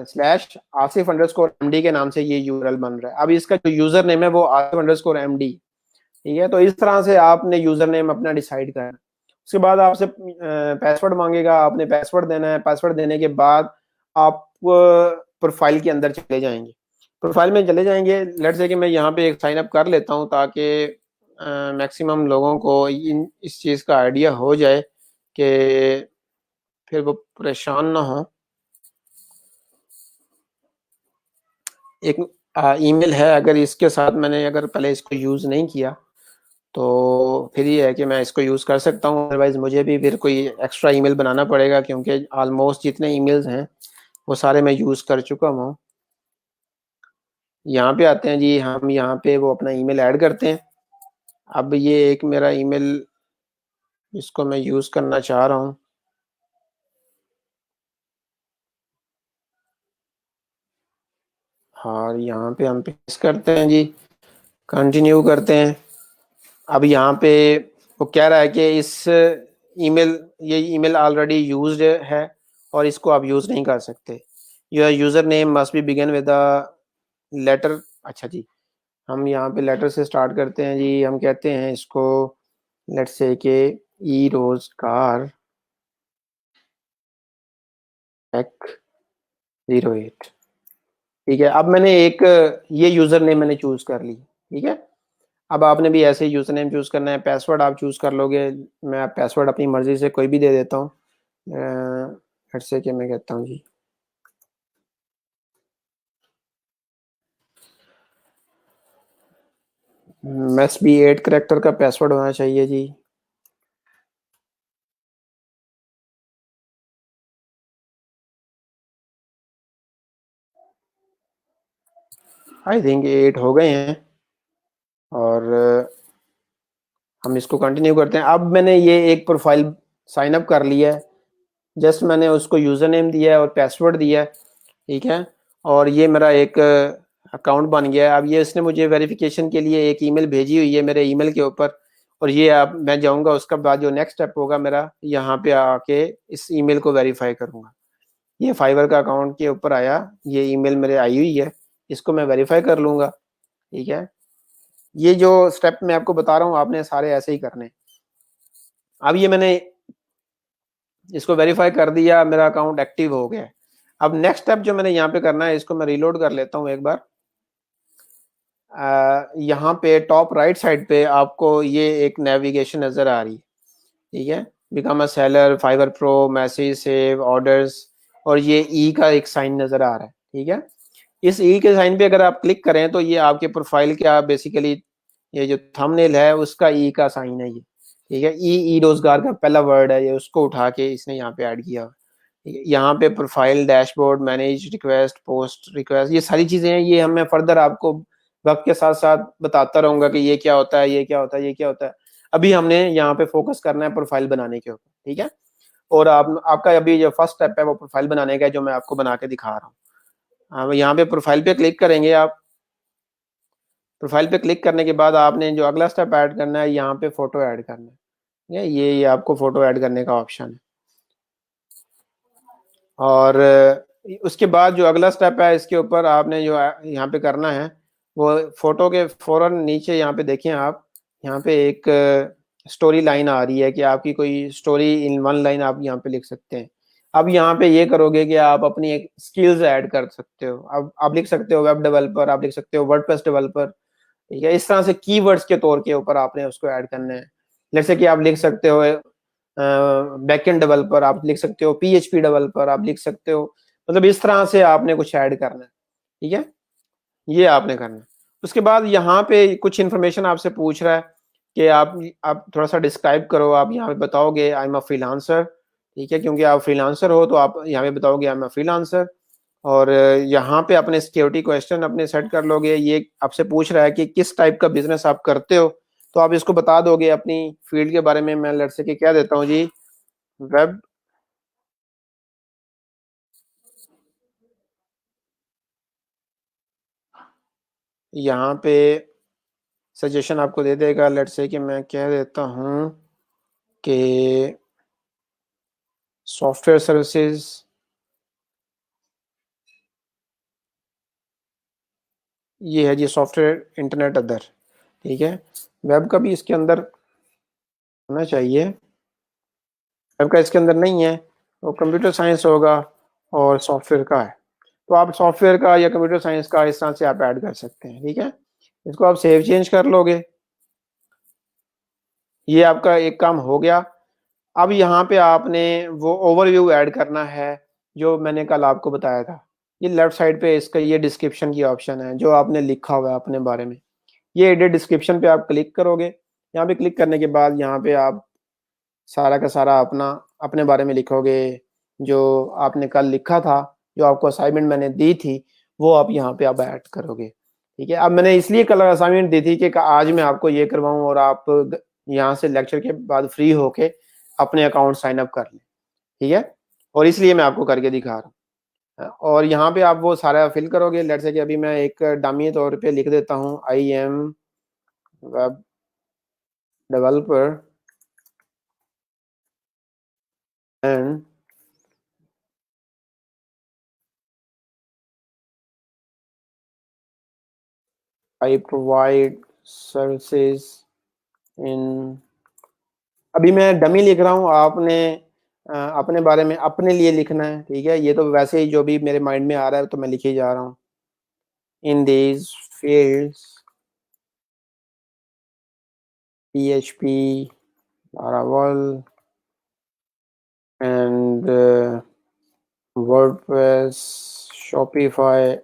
स्लैश आसिफ_md के नाम से ये यूआरएल बन रहा है। अब इसका जो यूजर नेम है वो आसिफ_md। ठीक है, तो इस तरह से आपने यूजर नेम अपना डिसाइड करना। उसके बाद आपसे पासवर्ड मांगेगा, आपने पासवर्ड देना है। पासवर्ड देने के बाद आप प्रोफाइल के अंदर चले जाएंगे। प्रोफाइल में चले जाएंगे, लेट्स से कि मैं यहाँ पे एक साइन अप कर लेता हूँ ताकि मैक्सिमम लोगों को इस चीज़ का आइडिया हो जाए कि फिर वो परेशान ना हो। एक ईमेल है, अगर इसके साथ मैंने अगर पहले इसको यूज़ नहीं किया तो फिर ये है कि मैं इसको यूज़ कर सकता हूँ, अदरवाइज़ मुझे भी फिर कोई एक्स्ट्रा ईमेल बनाना पड़ेगा क्योंकि ऑलमोस्ट जितने ईमेल्स हैं वो सारे मैं यूज़ कर चुका हूँ। यहाँ पे आते हैं जी, हम यहाँ पे वो अपना ईमेल ऐड करते हैं। अब ये एक मेरा ईमेल इसको मैं यूज़ करना चाह रहा हूँ। और यहाँ पे हम पेस्ट करते हैं जी, कंटिन्यू करते हैं। अब यहाँ पे वो कह रहा है कि इस ईमेल ये ईमेल ऑलरेडी यूज्ड है और इसको आप यूज़ नहीं कर सकते। Your user name must be begin with a letter. अच्छा जी, हम यहाँ पे लेटर से स्टार्ट करते हैं जी। हम कहते हैं इसको, लेट्स से कि ई रोजगार टेक 08। ठीक है, अब मैंने एक ये यूज़र नेम मैंने चूज़ कर ली। ठीक है, अब आपने भी ऐसे यूज़र नेम चूज़ करना है, पैसवर्ड आप चूज़ कर लोगे। मैं पैसवर्ड अपनी मर्ज़ी से कोई भी दे देता हूँ। लेट्स से कि मैं कहता हूँ जी मस्ट बी 8 करेक्टर का पासवर्ड होना चाहिए जी। आई थिंक 8 हो गए हैं और हम इसको कंटिन्यू करते हैं। अब मैंने ये एक प्रोफाइल साइन अप कर लिया है, जस्ट मैंने उसको यूज़र नेम दिया है और पासवर्ड दिया है। ठीक है, और ये मेरा एक अकाउंट बन गया है। अब ये इसने मुझे वेरिफिकेशन के लिए एक ईमेल भेजी हुई है मेरे ईमेल के ऊपर, और ये अब मैं जाऊंगा, उसका बाद जो नेक्स्ट स्टेप होगा मेरा, यहाँ पे आके इस ईमेल को वेरीफाई करूंगा। ये फाइवर का अकाउंट के ऊपर आया, ये ईमेल मेरे आई हुई है, इसको मैं वेरीफाई कर लूंगा। ठीक है, ये जो स्टेप मैं आपको बता रहा हूँ आपने सारे ऐसे ही करने। अब ये मैंने इसको वेरीफाई कर दिया, मेरा अकाउंट एक्टिव हो गया है। अब नेक्स्ट स्टेप जो मैंने यहाँ पे करना है, इसको मैं रीलोड कर लेता हूँ एक बार। यहाँ पे टॉप राइट साइड पे आपको ये एक नेविगेशन नज़र आ रही है। ठीक है, become a seller, Fiverr pro, message, save, orders, और ये ई का एक साइन नज़र आ रहा है। ठीक है, इस ई के साइन पे अगर आप क्लिक करें तो ये आपके प्रोफाइल का बेसिकली ये जो थंबनेल है उसका ई का साइन है ये। ठीक है, ई ई रोजगार का पहला वर्ड है ये, उसको उठा के इसने यहाँ पे ऐड किया। यहाँ पे profile, dashboard, manage, request, post request, ये सारी चीजें हैं। ये हम मैं फर्दर आपको वक्त के साथ साथ बताता रहूंगा कि ये क्या होता है, ये क्या होता है, ये क्या होता है। अभी हमने यहाँ पे फोकस करना है प्रोफाइल बनाने के ऊपर। ठीक है, और आप आपका अभी जो फर्स्ट स्टेप है वो प्रोफाइल बनाने का है, जो मैं आपको बना के दिखा रहा हूँ। अब यहाँ पे प्रोफाइल पे क्लिक करेंगे आप। प्रोफाइल पे क्लिक करने के बाद आपने जो अगला स्टेप ऐड करना है, यहाँ पे फोटो ऐड करना है। ठीक है, ये आपको फोटो ऐड करने का ऑप्शन है। और उसके बाद जो अगला स्टेप है, इसके ऊपर आपने जो यहाँ पे करना है, वो फोटो के फौरन नीचे यहाँ पे देखें आप, यहाँ पे एक स्टोरी लाइन आ रही है कि आपकी कोई स्टोरी इन वन लाइन आप यहाँ पे लिख सकते हैं। अब यहाँ पे ये करोगे कि आप अपनी एक स्किल्स ऐड कर सकते हो। अब आप लिख सकते हो वेब डेवलपर, आप लिख सकते हो वर्डप्रेस डेवलपर। ठीक है, इस तरह से कीवर्ड्स के तौर के ऊपर आपने उसको ऐड करना है। जैसे कि आप लिख सकते हो बैकएंड डेवलपर, आप लिख सकते हो पीएचपी डेवलपर, आप लिख सकते हो, मतलब इस तरह से आपने कुछ ऐड करना है। ठीक है, ये आपने करना है। उसके बाद यहाँ पे कुछ इन्फॉर्मेशन आपसे पूछ रहा है कि आप थोड़ा सा डिस्क्राइब करो। आप यहाँ पे बताओगे आई एम अ फ्रीलांसर। ठीक है, क्योंकि आप फ्रीलांसर हो तो आप यहाँ पे बताओगे आई एम अ फ्रीलांसर। और यहाँ पे अपने सिक्योरिटी क्वेश्चन अपने सेट कर लोगे। ये आपसे पूछ रहा है कि किस टाइप का बिजनेस आप करते हो, तो आप इसको बता दोगे अपनी फील्ड के बारे में। मैं लेट्स से कि क्या देता हूँ जी, वेब, यहाँ पे सजेशन आपको दे देगा। लेट्स से कि मैं कह देता हूँ कि सॉफ्टवेयर सर्विसेज, ये है जी सॉफ्टवेयर इंटरनेट अदर। ठीक है, वेब का भी इसके अंदर होना चाहिए, वेब का इसके अंदर नहीं है, वो कंप्यूटर साइंस होगा और सॉफ्टवेयर का है। तो आप सॉफ्टवेयर का या कंप्यूटर साइंस का इस तरह से आप ऐड कर सकते हैं। ठीक है, इसको आप सेव चेंज कर लोगे। ये आपका एक काम हो गया। अब यहाँ पे आपने वो ओवरव्यू ऐड करना है जो मैंने कल आपको बताया था। ये लेफ्ट साइड पे इसका ये डिस्क्रिप्शन की ऑप्शन है जो आपने लिखा हुआ है अपने बारे में। ये एडिट डिस्क्रिप्शन पे आप क्लिक करोगे। यहाँ पे क्लिक करने के बाद यहाँ पे आप सारा का सारा अपना अपने बारे में लिखोगे, जो आपने कल लिखा था, जो आपको असाइनमेंट मैंने दी थी, वो आप यहाँ पे अब ऐड करोगे। ठीक है, अब मैंने इसलिए कल असाइनमेंट दी थी कि आज मैं आपको ये करवाऊँ और आप यहाँ से लेक्चर के बाद फ्री होके अपने अकाउंट साइन अप कर लें। ठीक है, और इसलिए मैं आपको करके दिखा रहा हूँ। और यहाँ पे आप वो सारा फिल करोगे। लेट्स से कि अभी मैं एक डमी तौर पे लिख देता हूँ, I am web developer and I provide services in, अभी मैं डमी लिख रहा हूँ, आपने अपने बारे में अपने लिए लिखना है। ठीक है, ये तो वैसे ही जो भी मेरे माइंड में आ रहा है तो मैं लिखे जा रहा हूँ। In these fields PHP, Laravel and WordPress, Shopify,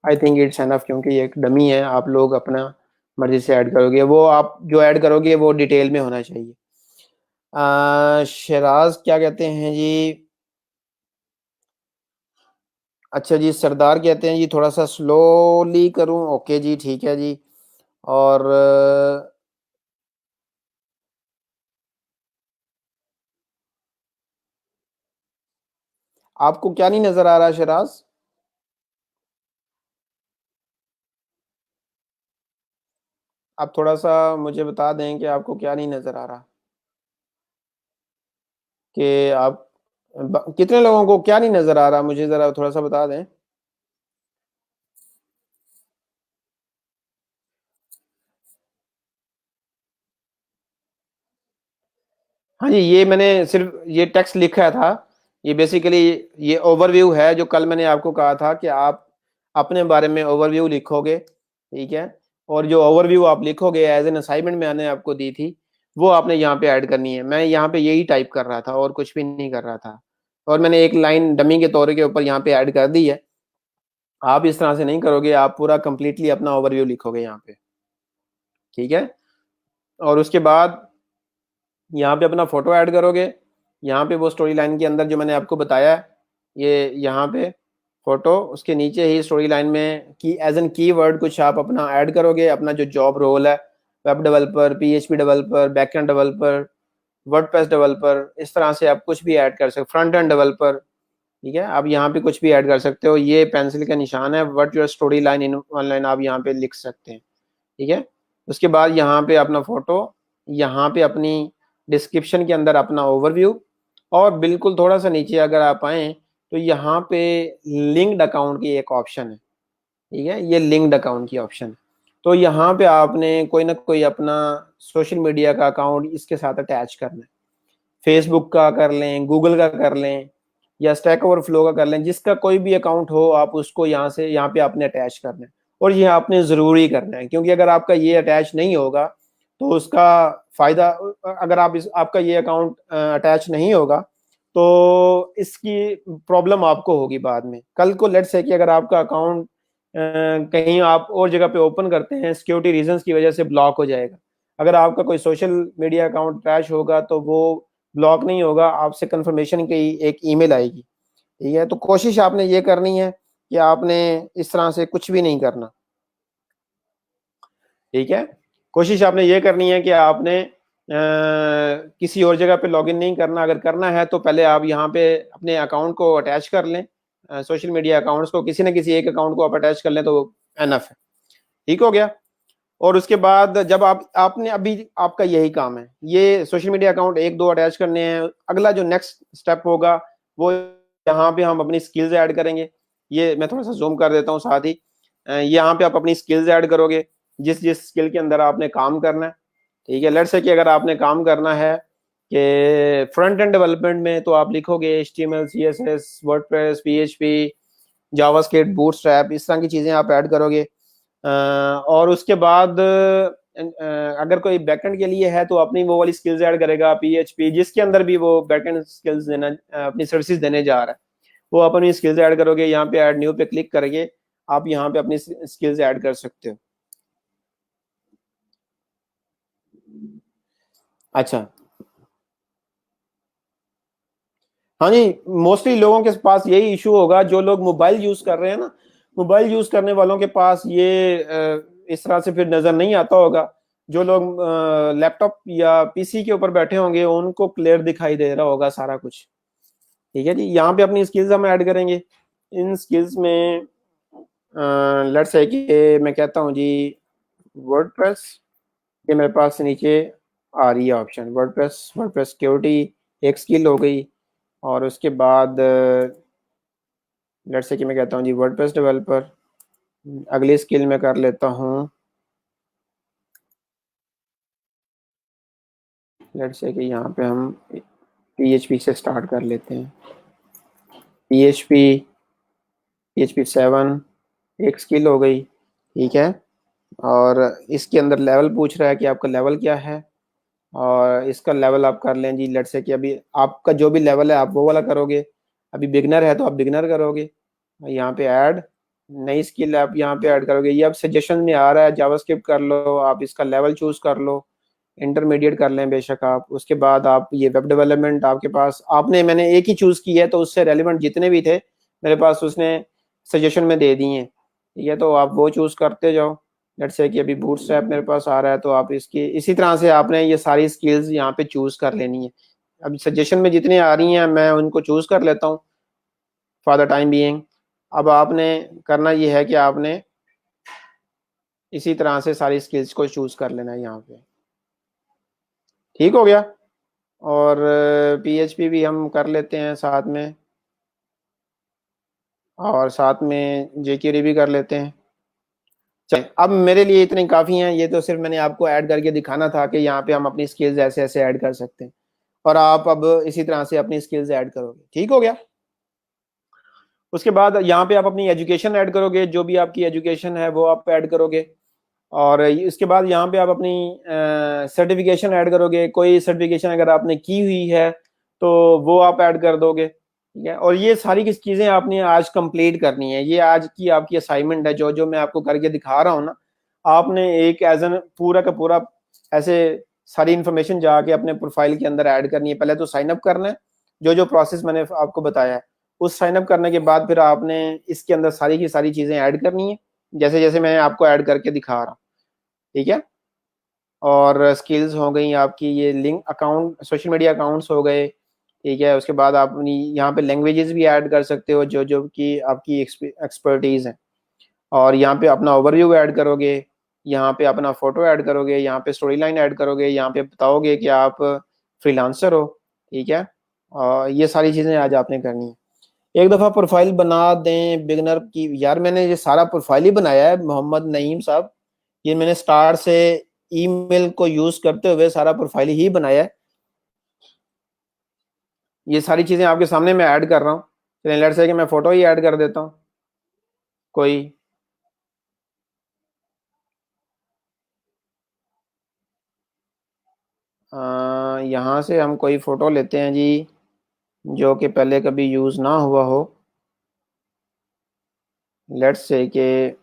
I think it's enough, क्योंकि ये एक डमी है। आप लोग अपना मर्जी से ऐड करोगे, वो आप जो ऐड करोगे वो डिटेल में होना चाहिए। शराज क्या कहते हैं जी? अच्छा जी, सरदार कहते हैं जी थोड़ा सा स्लोली करूं। ओके जी, ठीक है जी। और आपको क्या नहीं नजर आ रहा शराज? आप थोड़ा सा मुझे बता दें कि आपको क्या नहीं नजर आ रहा, कि आप कितने लोगों को क्या नहीं नजर आ रहा, मुझे जरा थोड़ा सा बता दें। हाँ जी, ये मैंने सिर्फ ये टेक्स्ट लिखा था। ये बेसिकली ये ओवरव्यू है जो कल मैंने आपको कहा था कि आप अपने बारे में ओवरव्यू लिखोगे। ठीक है, और जो ओवरव्यू आप लिखोगे एज एन असाइनमेंट मैंने आपको दी थी, वो आपने यहाँ पे ऐड करनी है। मैं यहाँ पे यही टाइप कर रहा था और कुछ भी नहीं कर रहा था, और मैंने एक लाइन डमी के तौर के ऊपर यहाँ पे ऐड कर दी है। आप इस तरह से नहीं करोगे, आप पूरा कंप्लीटली अपना ओवरव्यू लिखोगे यहाँ पे। ठीक है, और उसके बाद यहाँ पे अपना फोटो ऐड करोगे। यहाँ पे वो स्टोरी लाइन के अंदर जो मैंने आपको बताया है, ये यहाँ पे फोटो, उसके नीचे ही स्टोरी लाइन में की एज एन कीवर्ड कुछ आप अपना ऐड करोगे, अपना जो जॉब रोल है, web developer, PHP developer, backend developer, WordPress developer, इस तरह से आप कुछ भी ऐड कर सकते, फ्रंट एंड डेवलपर। ठीक है, आप यहाँ पे कुछ भी ऐड कर सकते हो। ये पेंसिल का निशान है, what your story line in online, आप यहाँ पे लिख सकते हैं। ठीक है, उसके बाद यहाँ पे अपना फोटो, यहाँ पे अपनी डिस्क्रिप्शन के अंदर अपना ओवरव्यू, और बिल्कुल थोड़ा सा नीचे अगर आप आए तो यहाँ पे लिंक्ड अकाउंट की एक ऑप्शन है। ठीक है, ये लिंक्ड अकाउंट की ऑप्शन है। तो यहाँ पे आपने कोई ना कोई अपना सोशल मीडिया का अकाउंट इसके साथ अटैच करना है। फेसबुक का कर लें, गूगल का कर लें, या स्टैक ओवरफ्लो का कर लें, जिसका कोई भी अकाउंट हो आप उसको यहाँ से यहाँ पे आपने अटैच करना है। और ये आपने ज़रूरी करना है, क्योंकि अगर आपका ये अटैच नहीं होगा तो उसका फ़ायदा, अगर आप आपका ये अकाउंट अटैच नहीं होगा तो इसकी प्रॉब्लम आपको होगी बाद में। कल को लेट्स से कि अगर आपका अकाउंट कहीं आप और जगह पे ओपन करते हैं, सिक्योरिटी रीजंस की वजह से ब्लॉक हो जाएगा। अगर आपका कोई सोशल मीडिया अकाउंट अटैच होगा तो वो ब्लॉक नहीं होगा, आपसे कंफर्मेशन की एक ईमेल आएगी। ठीक है, तो कोशिश आपने ये करनी है कि आपने इस तरह से कुछ भी नहीं करना। ठीक है, कोशिश आपने ये करनी है कि आपने किसी और जगह पे लॉगिन नहीं करना। अगर करना है तो पहले आप यहाँ पे अपने अकाउंट को अटैच कर लें, सोशल मीडिया अकाउंट्स को किसी न किसी एक अकाउंट को आप अटैच कर लें तो एनफ है। ठीक हो गया। और उसके बाद जब आप आपने अभी आपका यही काम है, ये सोशल मीडिया अकाउंट एक दो अटैच करने हैं। अगला जो नेक्स्ट स्टेप होगा वो यहाँ पे हम अपनी स्किल्स ऐड करेंगे। ये मैं थोड़ा सा जूम कर देता हूँ साथ ही। यहाँ पे आप अपनी स्किल्स ऐड करोगे, जिस जिस स्किल के अंदर आपने काम करना है। ठीक है, लेट्स से कि अगर आपने काम करना है कि फ्रंट एंड डेवलपमेंट में, तो आप लिखोगे HTML, CSS, WordPress, PHP, JavaScript, bootstrap, इस तरह की चीज़ें आप ऐड करोगे। और उसके बाद अगर कोई बैकएंड के लिए है तो अपनी वो वाली स्किल्स ऐड करेगा, पीएचपी जिसके अंदर भी वो बैकएंड स्किल्स देना, अपनी सर्विसेज देने जा रहा है, वो अपनी स्किल्स ऐड करोगे। यहाँ पे ऐड न्यू पे क्लिक करके आप यहाँ पे अपनी स्किल्स ऐड कर सकते हो। अच्छा, हाँ जी, मोस्टली लोगों के पास यही इशू होगा, जो लोग मोबाइल यूज कर रहे हैं ना, मोबाइल यूज करने वालों के पास ये इस तरह से फिर नजर नहीं आता होगा। जो लोग लैपटॉप या पीसी के ऊपर बैठे होंगे उनको क्लियर दिखाई दे रहा होगा सारा कुछ। ठीक है जी, यहाँ पे अपनी स्किल्स हम ऐड करेंगे। इन स्किल्स में लेट्स से कि मैं कहता हूँ जी वर्डप्रेस, ये मेरे पास नीचे आ रही है ऑप्शन, वर्डप्रेस, वर्डप्रेस सिक्योरिटी एक स्किल हो गई। और उसके बाद लेट्स से कि मैं कहता हूँ जी वर्डप्रेस डेवलपर, अगली स्किल में कर लेता हूँ, लेट्स से कि यहाँ पे हम पीएचपी से स्टार्ट कर लेते हैं। पीएचपी, पीएचपी 7 एक स्किल हो गई। ठीक है, और इसके अंदर लेवल पूछ रहा है कि आपका लेवल क्या है, और इसका लेवल आप कर लें जी, लेट्स से कि अभी आपका जो भी लेवल है आप वो वाला करोगे। अभी बिगनर है तो आप बिगनर करोगे। यहाँ पे ऐड नई स्किल आप यहाँ पे ऐड करोगे। ये अब सजेशन में आ रहा है, जावास्क्रिप्ट कर लो, आप इसका लेवल चूज कर लो, इंटरमीडिएट कर लें बेशक आप। उसके बाद आप ये वेब डेवलपमेंट आपके पास, आपने, मैंने एक ही चूज की है तो उससे रेलिवेंट जितने भी थे मेरे पास उसने सजेशन में दे दिए हैं। ठीक है, तो आप वो चूज करते जाओ। लेट्स से कि अभी बूटस्ट्रैप मेरे पास आ रहा है तो आप इसकी इसी तरह से आपने ये सारी स्किल्स यहाँ पे चूज कर लेनी है। अभी सजेशन में जितनी आ रही हैं मैं उनको चूज कर लेता हूँ फॉर द टाइम बीइंग। अब आपने करना ये है कि आपने इसी तरह से सारी स्किल्स को चूज कर लेना है यहाँ पे। ठीक हो गया, और पीएचपी भी हम कर लेते हैं साथ में, और साथ में जेक्यूरी भी कर लेते हैं। चलिए, अब मेरे लिए इतने काफ़ी हैं, ये तो सिर्फ मैंने आपको ऐड करके दिखाना था कि यहाँ पे हम अपनी स्किल्स ऐसे ऐसे ऐड कर सकते हैं, और आप अब इसी तरह से अपनी स्किल्स ऐड करोगे। ठीक हो गया, उसके बाद यहाँ पे आप अपनी एजुकेशन ऐड करोगे, जो भी आपकी एजुकेशन है वो आप ऐड करोगे। और इसके बाद यहाँ पे आप अपनी सर्टिफिकेशन ऐड करोगे, कोई सर्टिफिकेशन अगर आपने की हुई है तो वो आप ऐड कर दोगे। ठीक है, और ये सारी की चीज़ें आपने आज कंप्लीट करनी है, ये आज की आपकी असाइनमेंट है, जो जो मैं आपको करके दिखा रहा हूँ ना, आपने एक एज एन पूरा का पूरा ऐसे सारी इन्फॉर्मेशन जाके अपने प्रोफाइल के अंदर ऐड करनी है। पहले तो साइन अप करना है, जो जो प्रोसेस मैंने आपको बताया है, उस साइन अप करने के बाद फिर आपने इसके अंदर सारी की सारी चीज़ें ऐड करनी है, जैसे जैसे मैं आपको ऐड करके दिखा रहा हूँ। ठीक है, और स्किल्स हो गई आपकी, ये link account, social media accounts हो गए। ठीक है, उसके बाद आप अपनी यहाँ पे लैंग्वेजेस भी ऐड कर सकते हो, जो जो कि आपकी एक्सपर्टीज है। और यहाँ पे अपना ओवरव्यू ऐड करोगे, यहाँ पे अपना फोटो ऐड करोगे, यहाँ पे स्टोरी लाइन ऐड करोगे, यहाँ पे बताओगे कि आप फ्रीलांसर हो। ठीक है, और ये सारी चीज़ें आज आपने करनी है। एक दफ़ा प्रोफाइल बना दें बिगनर की, यार मैंने ये सारा प्रोफाइल ही बनाया है मोहम्मद नईम साहब, ये मैंने स्टार से ईमेल को यूज करते हुए सारा प्रोफाइल ही बनाया है। ये सारी चीजें आपके सामने मैं ऐड कर रहा हूँ। चलिए लेट्स से कि मैं फोटो ही ऐड कर देता हूँ कोई। यहाँ से हम कोई फोटो लेते हैं जी, जो कि पहले कभी यूज ना हुआ हो। लेट्स से कि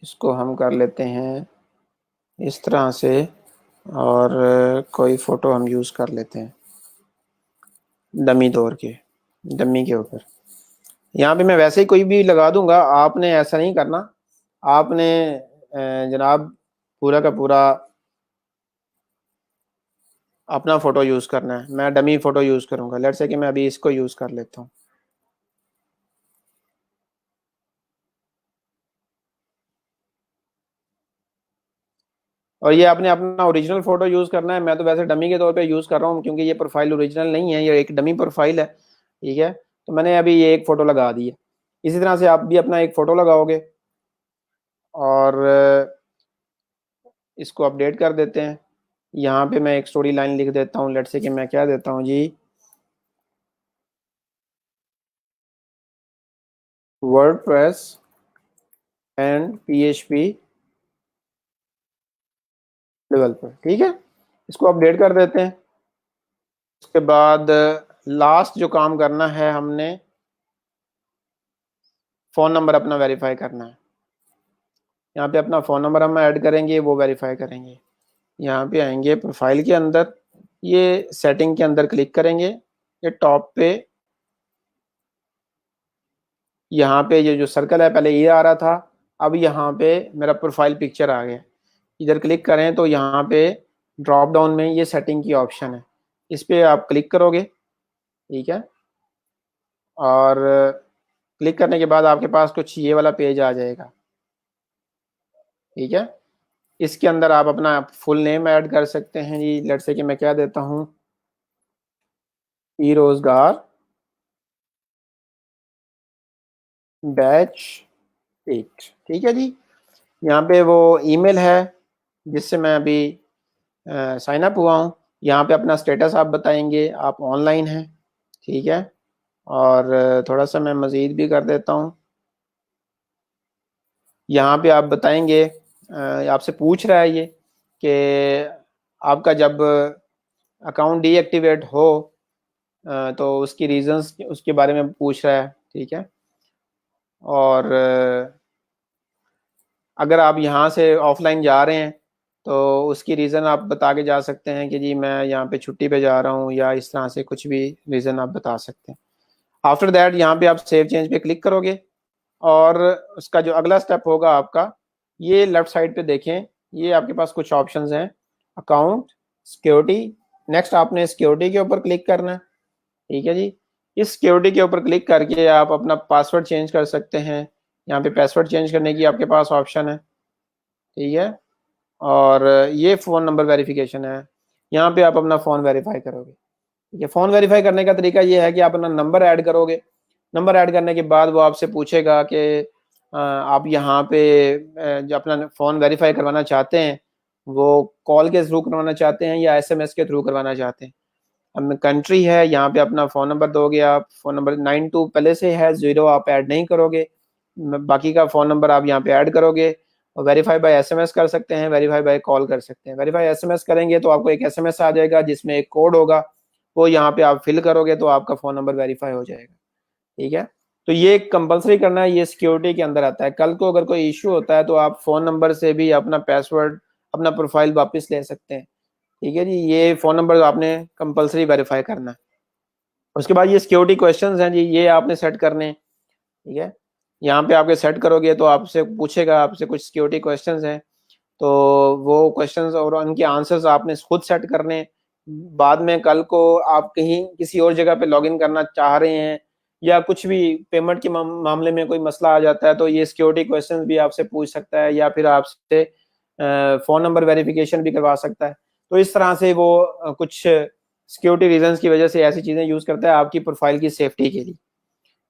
इसको हम कर लेते हैं इस तरह से, और कोई फोटो हम यूज कर लेते हैं डमी तौर के, डमी के ऊपर। यहाँ पे मैं वैसे ही कोई भी लगा दूंगा, आपने ऐसा नहीं करना। आपने जनाब पूरा का पूरा अपना फोटो यूज करना है। मैं डमी फोटो यूज करूंगा, लेट्स से कि मैं अभी इसको यूज कर लेता हूँ। और ये आपने अपना ओरिजिनल फोटो यूज करना है। मैं तो वैसे डमी के तौर पे यूज कर रहा हूँ, क्योंकि ये प्रोफाइल ओरिजिनल नहीं है, ये एक डमी प्रोफाइल है। ठीक है, तो मैंने अभी ये एक फोटो लगा दी है। इसी तरह से आप भी अपना एक फोटो लगाओगे, और इसको अपडेट कर देते हैं। यहाँ पे मैं एक स्टोरी लाइन लिख देता हूँ, लेट्स से कि मैं क्या देता हूँ जी, वर्डप्रेस एंड पीएचपी डेवलपर, ठीक है, इसको अपडेट कर देते हैं। उसके बाद लास्ट जो काम करना है, हमने फ़ोन नंबर अपना वेरीफाई करना है। यहाँ पे अपना फ़ोन नंबर हम ऐड करेंगे, वो वेरीफाई करेंगे। यहाँ पे आएंगे प्रोफाइल के अंदर, ये सेटिंग के अंदर क्लिक करेंगे, ये टॉप पे यहाँ पे ये जो सर्कल है, पहले ये आ रहा था, अब यहाँ पे मेरा प्रोफाइल पिक्चर आ गया। इधर क्लिक करें तो यहाँ पे ड्रॉप डाउन में ये सेटिंग की ऑप्शन है, इस पर आप क्लिक करोगे, ठीक है। और क्लिक करने के बाद आपके पास कुछ ये वाला पेज आ जाएगा, ठीक है। इसके अंदर आप अपना फुल नेम ऐड कर सकते हैं जी, लेट्स से कि मैं क्या देता हूँ, ई रोजगार बैच 8, ठीक है जी। यहाँ पे वो ईमेल है जिससे मैं अभी साइन अप हुआ हूँ। यहाँ पे अपना स्टेटस आप बताएंगे, आप ऑनलाइन हैं, ठीक है। और थोड़ा सा मैं मज़ीद भी कर देता हूँ। यहाँ पे आप बताएंगे, आपसे पूछ रहा है ये कि आपका जब अकाउंट डीएक्टिवेट हो तो उसकी रीजंस उसके बारे में पूछ रहा है, ठीक है। और अगर आप यहाँ से ऑफलाइन जा रहे हैं तो उसकी रीज़न आप बता के जा सकते हैं कि जी मैं यहाँ पे छुट्टी पे जा रहा हूँ, या इस तरह से कुछ भी रीज़न आप बता सकते हैं। आफ्टर दैट यहाँ पे आप सेव चेंज पे क्लिक करोगे, और उसका जो अगला स्टेप होगा आपका, ये लेफ्ट साइड पे देखें, ये आपके पास कुछ ऑप्शंस हैं, अकाउंट, सिक्योरिटी। नेक्स्ट आपने सिक्योरिटी के ऊपर क्लिक करना है, ठीक है जी। इस सिक्योरिटी के ऊपर क्लिक करके आप अपना पासवर्ड चेंज कर सकते हैं। यहाँ पे पासवर्ड चेंज करने की आपके पास ऑप्शन है, ठीक है। और ये फ़ोन नंबर वेरिफिकेशन है, यहाँ पे आप अपना फ़ोन वेरीफाई करोगे, ठीक है। फ़ोन वेरीफाई करने का तरीका ये है कि आप अपना नंबर ऐड करोगे। नंबर ऐड करने के बाद वो आपसे पूछेगा कि आप यहाँ पे जो अपना फ़ोन वेरीफाई करवाना चाहते हैं, वो कॉल के थ्रू करवाना चाहते हैं या एसएमएस के थ्रू करवाना चाहते हैं। अब कंट्री है, यहाँ पे अपना फ़ोन नंबर दोगे आप, फ़ोन नंबर 92 पहले से है, 0 आप ऐड नहीं करोगे, बाकी का फ़ोन नंबर आप यहाँ पे ऐड करोगे। और वेरीफाई बाय एसएमएस कर सकते हैं, वेरीफाई बाय कॉल कर सकते हैं। वेरीफाई एसएमएस करेंगे तो आपको एक एसएमएस आ जाएगा जिसमें एक कोड होगा, वो यहाँ पे आप फिल करोगे तो आपका फ़ोन नंबर वेरीफाई हो जाएगा, ठीक है। तो ये कंपलसरी करना है, ये सिक्योरिटी के अंदर आता है। कल को अगर कोई इशू होता है तो आप फ़ोन नंबर से भी अपना पासवर्ड, अपना प्रोफाइल वापस ले सकते हैं, ठीक है जी। ये फ़ोन नंबर आपने कंपलसरी वेरीफाई करना है। उसके बाद ये सिक्योरिटी क्वेश्चंस हैं जी, ये आपने सेट करने हैं, ठीक है। यहाँ पे आपके सेट करोगे तो आपसे पूछेगा, आपसे कुछ सिक्योरिटी क्वेश्चंस हैं, तो वो क्वेश्चंस और उनके आंसर्स आपने खुद सेट करने। बाद में कल को आप कहीं किसी और जगह पे लॉगिन करना चाह रहे हैं, या कुछ भी पेमेंट के मामले में कोई मसला आ जाता है, तो ये सिक्योरिटी क्वेश्चंस भी आपसे पूछ सकता है, या फिर आपसे फ़ोन नंबर वेरिफिकेशन भी करवा सकता है। तो इस तरह से वो कुछ सिक्योरिटी रीजंस की वजह से ऐसी चीज़ें यूज़ करता है आपकी प्रोफाइल की सेफ्टी के लिए,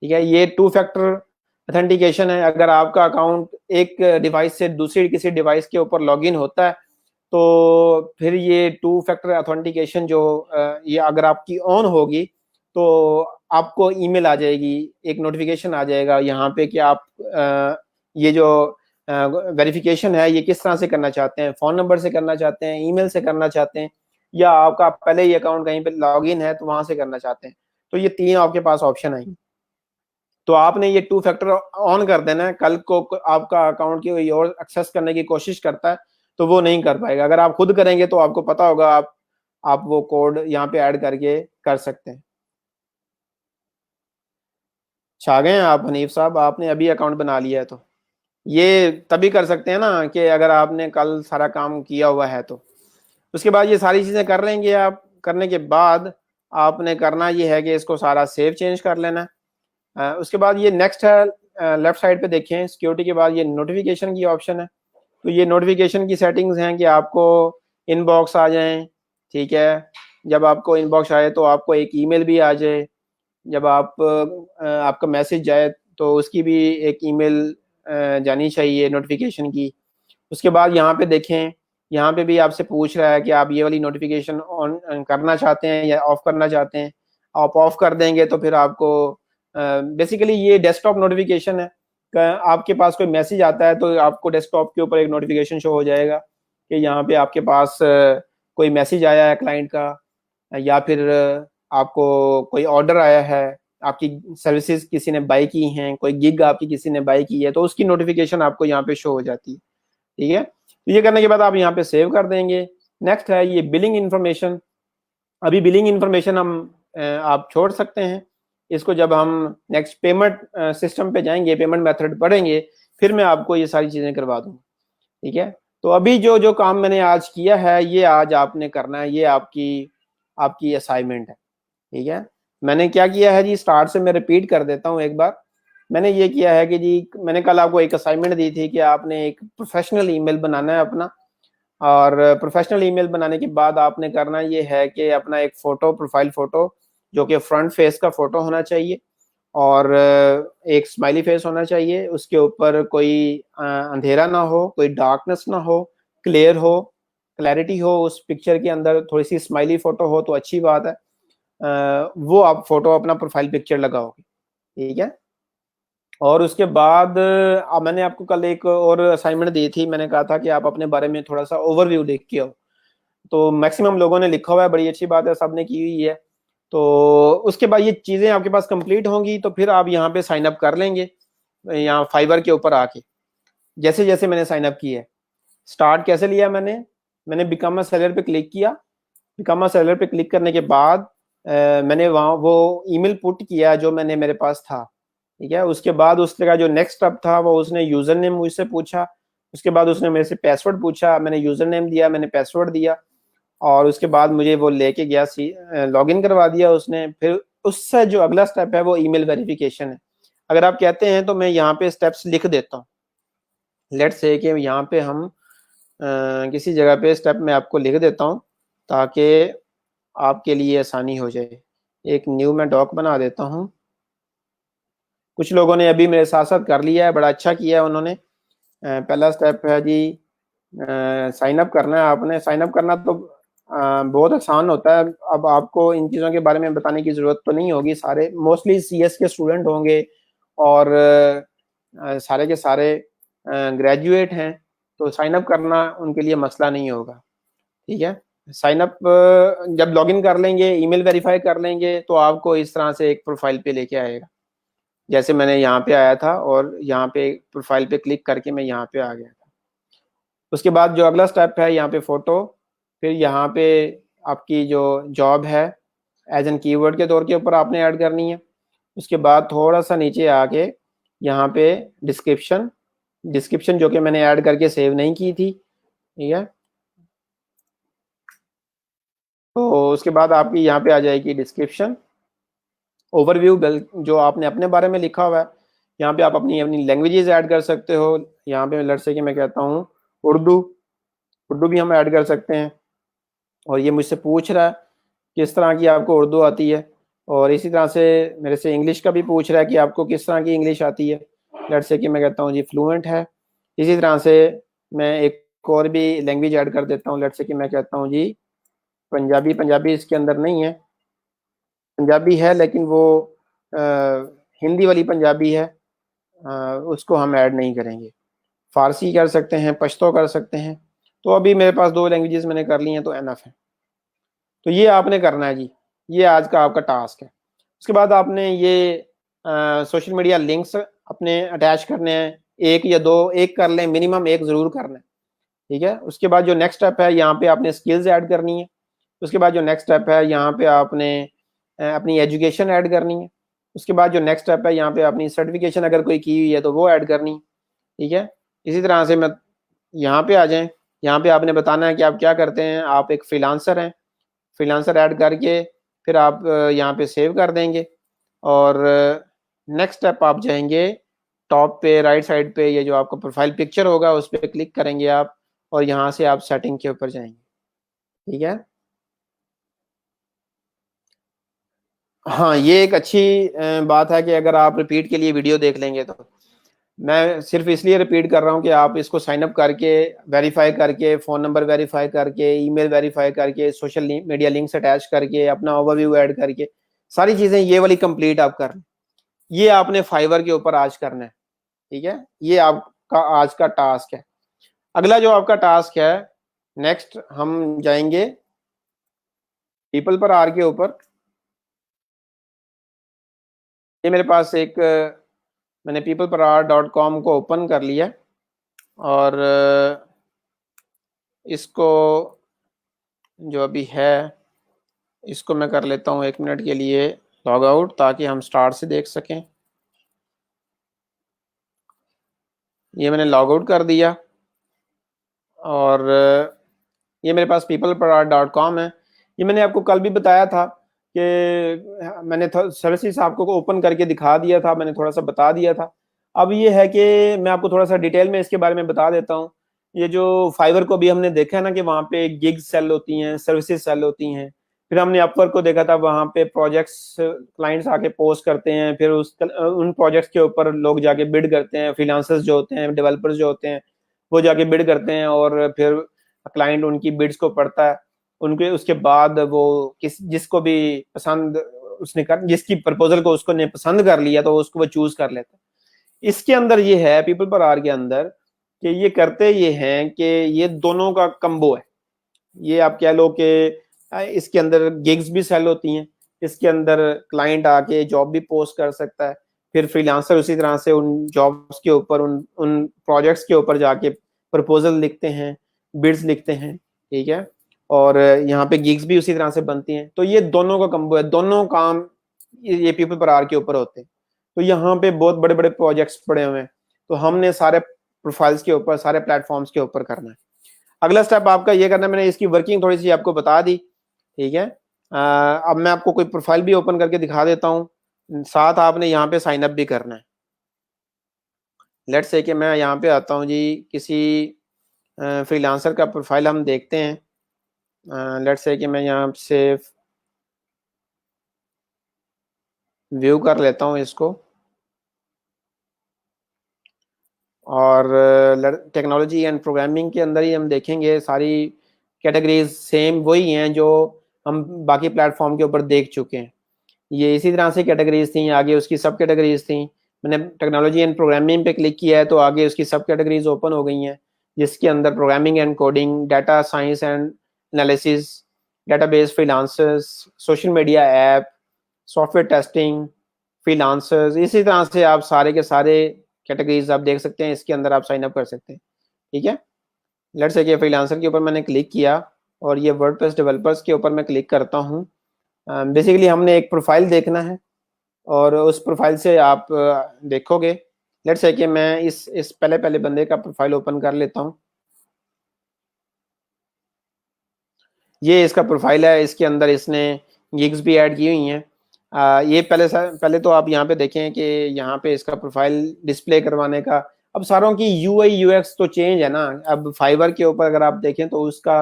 ठीक है। ये 2 फैक्टर ऑथेंटिकेशन है। अगर आपका अकाउंट एक डिवाइस से दूसरी किसी डिवाइस के ऊपर लॉगिन होता है तो फिर ये 2 फैक्टर ऑथेंटिकेशन जो ये अगर आपकी ऑन होगी तो आपको ईमेल आ जाएगी, एक नोटिफिकेशन आ जाएगा यहाँ पे कि आप ये जो वेरिफिकेशन है ये किस तरह से करना चाहते हैं, फ़ोन नंबर से करना चाहते हैं, ईमेल से करना चाहते हैं, या आपका पहले ही अकाउंट कहीं पे लॉगिन है तो वहाँ से करना चाहते हैं। तो ये 3 आपके पास ऑप्शन आएंगे। तो आपने ये 2 फैक्टर ऑन कर देना है। कल को आपका अकाउंट की कोई और एक्सेस करने की कोशिश करता है तो वो नहीं कर पाएगा। अगर आप खुद करेंगे तो आपको पता होगा, आप वो कोड यहाँ पे ऐड करके कर सकते हैं। छा गए हैं आप हनीफ साहब, आपने अभी अकाउंट बना लिया है तो ये तभी कर सकते हैं ना कि अगर आपने कल सारा काम किया हुआ है तो। उसके बाद ये सारी चीज़ें कर लेंगे आप, करने के बाद आपने करना ये है कि इसको सारा सेव चेंज कर लेना है। उसके बाद ये नेक्स्ट है, लेफ्ट साइड पे देखें, सिक्योरिटी के बाद ये नोटिफिकेशन की ऑप्शन है। तो ये नोटिफिकेशन की सेटिंग्स हैं कि आपको इनबॉक्स आ जाएं, ठीक है। जब आपको इनबॉक्स आए तो आपको एक ईमेल भी आ जाए, जब आपका मैसेज जाए तो उसकी भी एक ईमेल जानी चाहिए नोटिफिकेशन की। उसके बाद यहाँ पे देखें यहाँ पे भी आपसे पूछ रहा है कि आप ये वाली नोटिफिकेशन ऑन करना चाहते हैं या ऑफ करना चाहते हैं। आप ऑफ कर देंगे तो फिर आपको बेसिकली ये डेस्कटॉप नोटिफिकेशन है। आपके पास कोई मैसेज आता है तो आपको डेस्कटॉप के ऊपर एक नोटिफिकेशन शो हो जाएगा कि यहाँ पे आपके पास कोई मैसेज आया है क्लाइंट का, या फिर आपको कोई ऑर्डर आया है, आपकी सर्विसेज किसी ने बाई की हैं, कोई गिग आपकी किसी ने बाई की है, तो उसकी नोटिफिकेशन आपको यहाँ पे शो हो जाती है। ठीक है, तो ये करने के बाद आप यहाँ पे सेव कर देंगे। नेक्स्ट है ये बिलिंग इन्फॉर्मेशन। अभी बिलिंग इन्फॉर्मेशन हम आप छोड़ सकते हैं इसको, जब हम नेक्स्ट पेमेंट सिस्टम पे जाएंगे, पेमेंट मेथड पढ़ेंगे, फिर मैं आपको ये सारी चीजें करवा दूंगा। ठीक है, तो अभी जो जो काम मैंने आज किया है ये आज आपने करना है, ये आपकी आपकी असाइनमेंट है। ठीक है, मैंने क्या किया है जी, स्टार्ट से मैं रिपीट कर देता हूँ एक बार। मैंने ये किया है कि जी मैंने कल आपको एक असाइनमेंट दी थी कि आपने एक प्रोफेशनल ईमेल बनाना है अपना, और प्रोफेशनल ईमेल बनाने के बाद आपने करना ये है कि अपना एक फोटो, प्रोफाइल फोटो जो कि फ्रंट फेस का फोटो होना चाहिए, और एक स्माइली फेस होना चाहिए, उसके ऊपर कोई अंधेरा ना हो, कोई डार्कनेस ना हो, क्लियर हो, क्लैरिटी हो उस पिक्चर के अंदर, थोड़ी सी स्माइली फोटो हो तो अच्छी बात है। वो आप फोटो अपना प्रोफाइल पिक्चर लगाओगे। ठीक है, और उसके बाद मैंने आपको कल एक और असाइनमेंट दी थी, मैंने कहा था कि आप अपने बारे में थोड़ा सा ओवरव्यू लिख के आओ। तो मैक्सिमम लोगों ने लिखा हुआ है, बड़ी अच्छी बात है, सबने की हुई है। तो उसके बाद ये चीजें आपके पास कंप्लीट होंगी तो फिर आप यहाँ पे साइन अप कर लेंगे, यहाँ फाइवर के ऊपर आके। जैसे जैसे मैंने साइन अप किया है, स्टार्ट कैसे लिया मैंने बिकम अ सेलर पे क्लिक किया। बिकम अ सेलर पे क्लिक करने के बाद मैंने वहाँ वो ईमेल पुट किया जो मैंने मेरे पास था। ठीक है, उसके बाद उसका जो नेक्स्ट स्टेप था वो उसने यूजर नेम मुझसे पूछा, उसके बाद उसने मेरे से पासवर्ड पूछा, मैंने यूजर नेम दिया, मैंने पासवर्ड दिया, और उसके बाद मुझे वो लेके गया, लॉगिन करवा दिया उसने। फिर उससे जो अगला स्टेप है वो ईमेल वेरिफिकेशन है। अगर आप कहते हैं तो मैं यहाँ पे स्टेप्स लिख देता हूँ। लेट्स से कि यहाँ पे हम किसी जगह पे स्टेप में आपको लिख देता हूँ ताकि आपके लिए आसानी हो जाए। एक न्यू मैं डॉक बना देता हूँ। कुछ लोगों ने अभी मेरे साथ साथ कर लिया है, बड़ा अच्छा किया है उन्होंने। पहला स्टेप है जी, साइन अप करना है आपने। साइन अप करना तो बहुत आसान होता है, अब आपको इन चीज़ों के बारे में बताने की ज़रूरत तो नहीं होगी। सारे मोस्टली सीएस के स्टूडेंट होंगे और सारे के सारे ग्रेजुएट हैं, तो साइन अप करना उनके लिए मसला नहीं होगा। ठीक है, साइन अप जब लॉगिन कर लेंगे, ईमेल वेरीफाई कर लेंगे, तो आपको इस तरह से एक प्रोफाइल पे लेके आएगा, जैसे मैंने यहाँ पे आया था और यहाँ पे प्रोफाइल पे क्लिक करके मैं यहाँ पे आ गया था। उसके बाद जो अगला स्टेप है, यहाँ पे फोटो, फिर यहाँ पे आपकी जो जॉब है एज एन कीवर्ड के तौर के ऊपर आपने ऐड करनी है। उसके बाद थोड़ा सा नीचे आके यहाँ पे डिस्क्रिप्शन, डिस्क्रिप्शन जो कि मैंने ऐड करके सेव नहीं की थी। ठीक है, तो उसके बाद आपकी यहाँ पे आ जाएगी डिस्क्रिप्शन, ओवरव्यू जो आपने अपने बारे में लिखा हुआ है। यहाँ पे आप अपनी अपनी लैंग्वेजेस ऐड कर सकते हो। यहाँ पे लेट्स से कि मैं कहता हूँ उर्दू, उर्दू भी हम ऐड कर सकते हैं। और ये मुझसे पूछ रहा है किस तरह की आपको उर्दू आती है, और इसी तरह से मेरे से इंग्लिश का भी पूछ रहा है कि आपको किस तरह की इंग्लिश आती है। लेट्स से कि मैं कहता हूँ जी फ्लुएंट है। इसी तरह से मैं एक और भी लैंग्वेज ऐड कर देता हूँ। लेट्स से कि मैं कहता हूँ जी पंजाबी। पंजाबी इसके अंदर नहीं है, पंजाबी है लेकिन वो आ, हिंदी वाली पंजाबी है, उसको हम ऐड नहीं करेंगे। फारसी कर सकते हैं, पश्तो कर सकते हैं। तो अभी मेरे पास 2 लैंग्वेजेस मैंने कर ली हैं तो एनफ है। तो ये आपने करना है जी, ये आज का आपका टास्क है। उसके बाद आपने ये सोशल मीडिया लिंक्स अपने अटैच करने हैं, एक या दो, एक कर लें, मिनिमम एक ज़रूर करना है। ठीक है, उसके बाद जो नेक्स्ट स्टेप है, यहाँ पे आपने स्किल्स ऐड करनी है। उसके बाद जो नेक्स्ट स्टेप है, यहाँ पे आपने अपनी एजुकेशन ऐड करनी है। उसके बाद जो नेक्स्ट स्टेप है, यहाँ पे अपनी सर्टिफिकेशन अगर कोई की हुई है तो वो ऐड करनी है। ठीक है, इसी तरह से मैं यहाँ पे आ जाएं। यहाँ पे आपने बताना है कि आप क्या करते हैं, आप एक फ्रीलांसर हैं। फ्रीलांसर ऐड करके फिर आप यहाँ पे सेव कर देंगे, और नेक्स्ट स्टेप आप जाएंगे टॉप पे राइट साइड पे, ये जो आपका प्रोफाइल पिक्चर होगा उस पर क्लिक करेंगे आप, और यहाँ से आप सेटिंग के ऊपर जाएंगे। ठीक है, हाँ ये एक अच्छी बात है कि अगर आप रिपीट के लिए वीडियो देख लेंगे तो मैं सिर्फ इसलिए रिपीट कर रहा हूँ कि आप इसको साइन अप करके, वेरीफाई करके, फ़ोन नंबर वेरीफाई करके, ईमेल वेरीफाई करके, सोशल मीडिया लिंक्स अटैच करके, अपना ओवरव्यू ऐड करके, सारी चीज़ें ये वाली कंप्लीट आप कर लें। ये आपने फाइवर के ऊपर आज करना है, ठीक है? ये आपका आज का टास्क है। अगला जो आपका टास्क है, नेक्स्ट हम जाएंगे पीपल पर आर के ऊपर। ये मेरे पास एक मैंने peopleparar.com को ओपन कर लिया और इसको जो अभी है इसको मैं कर लेता हूँ 1 मिनट के लिए लॉग आउट, ताकि हम स्टार्ट से देख सकें। ये मैंने लॉग आउट कर दिया और ये मेरे पास peopleparar.com है। ये मैंने आपको कल भी बताया था कि मैंने सर्विसेज आपको ओपन करके दिखा दिया था, मैंने थोड़ा सा बता दिया था। अब ये है कि मैं आपको थोड़ा सा डिटेल में इसके बारे में बता देता हूँ। ये जो फाइवर को भी हमने देखा है ना कि वहाँ पे गिग्स सेल होती हैं, सर्विसेज सेल होती हैं। फिर हमने अपवर्क को देखा था, वहाँ पे प्रोजेक्ट्स क्लाइंट्स आके पोस्ट करते हैं, फिर उन प्रोजेक्ट्स के ऊपर लोग जाके बिड करते हैं, फ्रीलांसर्स जो होते हैं, डेवलपर्स जो होते हैं, वो जाके बिड करते हैं और फिर क्लाइंट उनकी बिड्स को पढ़ता है। उनके उसके बाद वो जिसको भी पसंद उसने कर, जिसकी प्रपोजल को उसको ने पसंद कर लिया तो उसको वो चूज कर लेता है। इसके अंदर ये है पीपल पर आर के अंदर कि ये करते ये हैं कि ये दोनों का कम्बो है। ये आप कह लो कि इसके अंदर गिग्स भी सेल होती हैं, इसके अंदर क्लाइंट आके जॉब भी पोस्ट कर सकता है, फिर फ्रीलांसर उसी तरह से उन जॉब्स के ऊपर, उन उन प्रोजेक्ट्स के ऊपर जाके प्रपोजल लिखते हैं, बिड्स लिखते हैं, ठीक है? और यहाँ पे गिग्स भी उसी तरह से बनती हैं। तो ये दोनों का कम्बो है, दोनों काम ये पीपल पर आर के ऊपर होते हैं। तो यहाँ पे बहुत बड़े बड़े प्रोजेक्ट्स पड़े हुए हैं, तो हमने सारे प्रोफाइल्स के ऊपर, सारे प्लेटफॉर्म्स के ऊपर करना है। अगला स्टेप आपका ये करना है, मैंने इसकी वर्किंग थोड़ी सी आपको बता दी, ठीक है? अब मैं आपको कोई प्रोफाइल भी ओपन करके दिखा देता हूँ, साथ आपने यहाँ पे साइन अप भी करना है। लेट्स से कि मैं यहाँ पे आता हूँ जी, किसी फ्रीलांसर का प्रोफाइल हम देखते हैं। लेट्स से कि मैं यहाँ से व्यू कर लेता हूँ इसको, और टेक्नोलॉजी एंड प्रोग्रामिंग के अंदर ही हम देखेंगे सारी कैटेगरीज सेम वही हैं जो हम बाकी प्लेटफॉर्म के ऊपर देख चुके हैं। ये इसी तरह से कैटेगरीज थी, आगे उसकी सब कैटेगरीज थी। मैंने टेक्नोलॉजी एंड प्रोग्रामिंग पे क्लिक किया है तो आगे उसकी सब कैटेगरीज ओपन हो गई हैं, जिसके अंदर programming and coding, data science and analysis, database freelancers, social media app, software testing, freelancers, इसी तरह से आप सारे के सारे कैटेगरीज आप देख सकते हैं, इसके अंदर आप साइन अप कर सकते हैं, ठीक है? लेट्स से कि फ्रीलांसर के ऊपर मैंने क्लिक किया और ये वर्डप्रेस डेवलपर्स के ऊपर मैं क्लिक करता हूँ। बेसिकली हमने एक प्रोफाइल देखना है और उस प्रोफाइल से आप देखोगे। लेट्स से कि मैं इस पहले पहले बंदे का प्रोफाइल ओपन कर लेता हूँ। ये इसका प्रोफाइल है, इसके अंदर इसने गिग्स भी ऐड की हुई हैं। ये पहले तो आप यहाँ पे देखें कि यहाँ पे इसका प्रोफाइल डिस्प्ले करवाने का, अब सारों की यूआई यूएक्स तो चेंज है ना। अब फाइवर के ऊपर अगर आप देखें तो उसका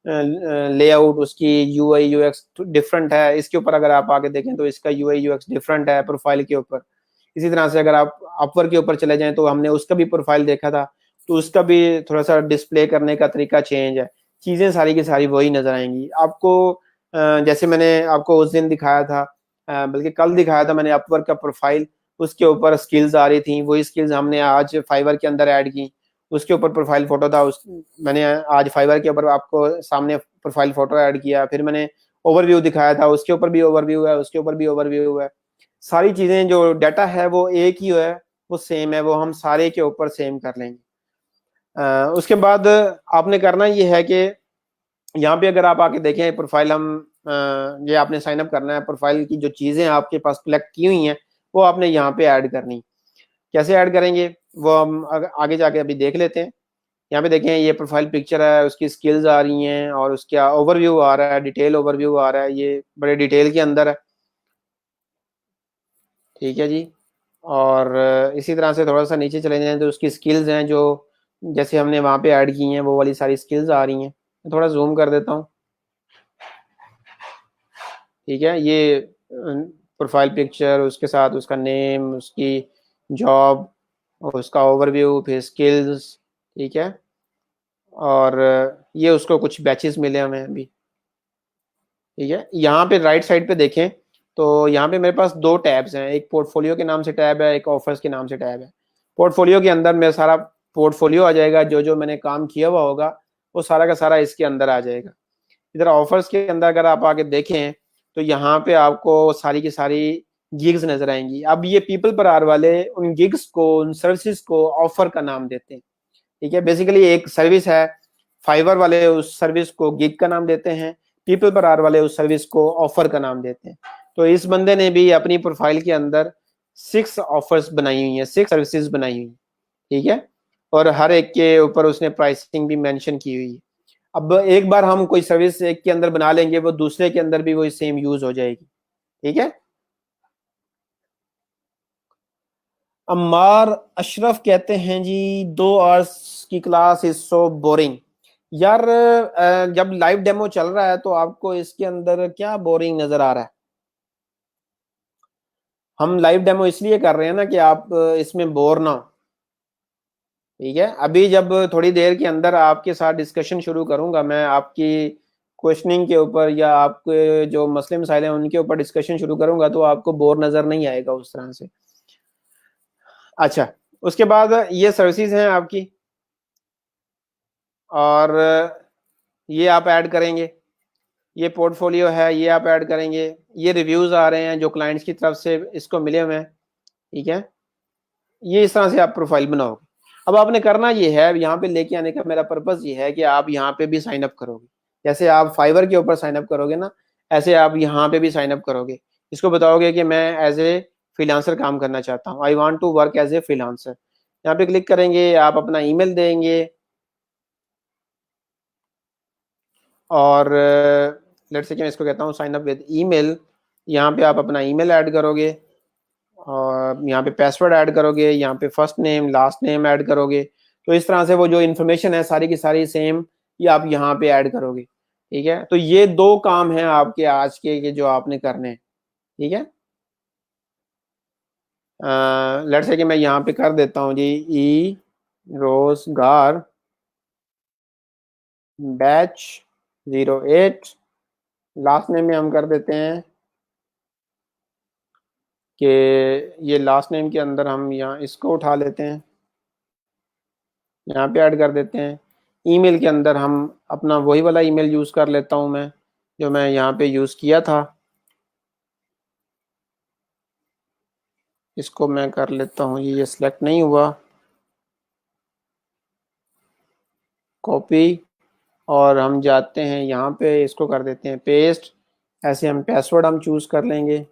लेआउट, उसकी यूआई यूएक्स डिफरेंट है। इसके ऊपर अगर आप आके देखें तो इसका यूआई यूएक्स डिफरेंट है प्रोफाइल के ऊपर। इसी तरह से अगर आप अपवर के ऊपर चले जाएं तो हमने उसका भी प्रोफाइल देखा था, तो उसका भी थोड़ा सा डिस्प्ले करने का तरीका चेंज है। चीजें सारी की सारी वही नजर आएंगी आपको। जैसे मैंने आपको उस दिन दिखाया था, बल्कि कल दिखाया था मैंने अपवर्क का प्रोफाइल, उसके ऊपर स्किल्स आ रही थी, वही स्किल्स हमने आज फाइवर के अंदर ऐड की। उसके ऊपर प्रोफाइल फोटो था, उस मैंने आज फाइवर के ऊपर आपको सामने प्रोफाइल फोटो ऐड किया। फिर मैंने ओवरव्यू दिखाया था, उसके ऊपर भी ओवरव्यू है, उसके ऊपर भी ओवरव्यू है। सारी चीजें जो डाटा है वो एक ही है, वो सेम है, वो हम सारे के ऊपर सेम कर लेंगे। उसके बाद आपने करना ये है कि यहाँ पे अगर आप आके देखें प्रोफाइल, हम ये आपने साइन अप करना है, प्रोफाइल की जो चीजें आपके पास कलेक्ट की हुई हैं वो आपने यहाँ पे ऐड करनी। कैसे ऐड करेंगे वो हम आगे जाके अभी देख लेते हैं। यहाँ पे देखें ये प्रोफाइल पिक्चर है, उसकी स्किल्स आ रही हैं और उसका ओवरव्यू आ रहा है, डिटेल ओवरव्यू आ रहा है, ये बड़े डिटेल के अंदर है, ठीक है जी। और इसी तरह से थोड़ा सा नीचे चले जाएं तो उसकी स्किल्स हैं जो जैसे हमने वहाँ पे ऐड की हैं, वो वाली सारी स्किल्स आ रही हैं। मैं थोड़ा जूम कर देता हूँ, ठीक है? ये प्रोफाइल पिक्चर, उसके साथ उसका नेम, उसकी जॉब, और उसका ओवरव्यू, फिर स्किल्स, ठीक है। और ये उसको कुछ बैचेस मिले हमें अभी, ठीक है। यहाँ पे राइट साइड पे देखें तो यहाँ पे मेरे पास दो टैब्स हैं, एक पोर्टफोलियो के नाम से टैब है, एक ऑफर्स के नाम से टैब है। पोर्टफोलियो के अंदर मेरा सारा पोर्टफोलियो आ जाएगा, जो जो मैंने काम किया हुआ होगा वो सारा का सारा इसके अंदर आ जाएगा। इधर ऑफर्स के अंदर अगर आप आगे देखें तो यहाँ पे आपको सारी की सारी गिग्स नजर आएंगी। अब ये पीपल पर आर वाले उन गिग्स को, उन सर्विसेज को ऑफर का नाम देते हैं, ठीक है। बेसिकली एक सर्विस है, फाइवर वाले उस सर्विस को गिग का नाम देते हैं, पीपल पर आर वाले उस सर्विस को ऑफर का नाम देते हैं। तो इस बंदे ने भी अपनी प्रोफाइल के अंदर 6 ऑफर्स बनाई हुई हैं, 6 सर्विसेज बनाई हुई हैं, ठीक है। और हर एक के ऊपर उसने प्राइसिंग भी मेंशन की हुई है। अब एक बार हम कोई सर्विस एक के अंदर बना लेंगे, वो दूसरे के अंदर भी वही सेम यूज हो जाएगी, ठीक है। अम्मार अशरफ कहते हैं जी 2 आवर्स की क्लास इज सो बोरिंग। यार जब लाइव डेमो चल रहा है तो आपको इसके अंदर क्या बोरिंग नजर आ रहा है? हम लाइव डेमो इसलिए कर रहे हैं ना कि आप इसमें बोर ना हो, ठीक है। अभी जब थोड़ी देर के अंदर आपके साथ डिस्कशन शुरू करूंगा, मैं आपकी क्वेश्चनिंग के ऊपर या आपके जो मसले मसाइल हैं उनके ऊपर डिस्कशन शुरू करूंगा, तो आपको बोर नजर नहीं आएगा उस तरह से। अच्छा, उसके बाद ये सर्विसेज हैं आपकी, और ये आप ऐड करेंगे, ये पोर्टफोलियो है, ये आप ऐड करेंगे, ये रिव्यूज आ रहे हैं जो क्लाइंट्स की तरफ से इसको मिले हुए हैं, ठीक है। ये इस तरह से आप प्रोफाइल बनाओगे। अब आपने करना ये है, यहाँ पे लेके आने का मेरा पर्पस ये है कि आप यहाँ पे भी साइन अप करोगे। जैसे आप फाइवर के ऊपर साइन अप करोगे ना, ऐसे आप यहाँ पे भी साइन अप करोगे। इसको बताओगे कि मैं एज ए फ्रीलांसर काम करना चाहता हूँ, I want to work as a freelancer. यहाँ पे क्लिक करेंगे, आप अपना ईमेल देंगे, और लेट्स से कि मैं इसको कहता हूँ साइन अप विद ईमेल। यहाँ पे आप अपना ईमेल ऐड करोगे, और यहाँ पे पासवर्ड ऐड करोगे, यहाँ पे first name last name add करोगे। तो इस तरह से वो जो इन्फॉर्मेशन है सारी की सारी सेम ये आप यहाँ पे ऐड करोगे, ठीक है। तो ये दो काम हैं आपके आज के जो आपने करने हैं, ठीक है। लेट्स से कि मैं यहाँ पे कर देता हूँ जी, ई रोजगार बैच 08, लास्ट नेम में हम कर देते हैं कि ये लास्ट नेम के अंदर हम यहाँ इसको उठा लेते हैं, यहाँ पे ऐड कर देते हैं। ईमेल के अंदर हम अपना वही वाला ईमेल यूज़ कर लेता हूँ मैं, जो मैं यहाँ पे यूज़ किया था। इसको मैं कर लेता हूँ, ये सिलेक्ट नहीं हुआ, कॉपी, और हम जाते हैं यहाँ पे, इसको कर देते हैं पेस्ट। ऐसे हम पासवर्ड हम चूज़ कर लेंगे।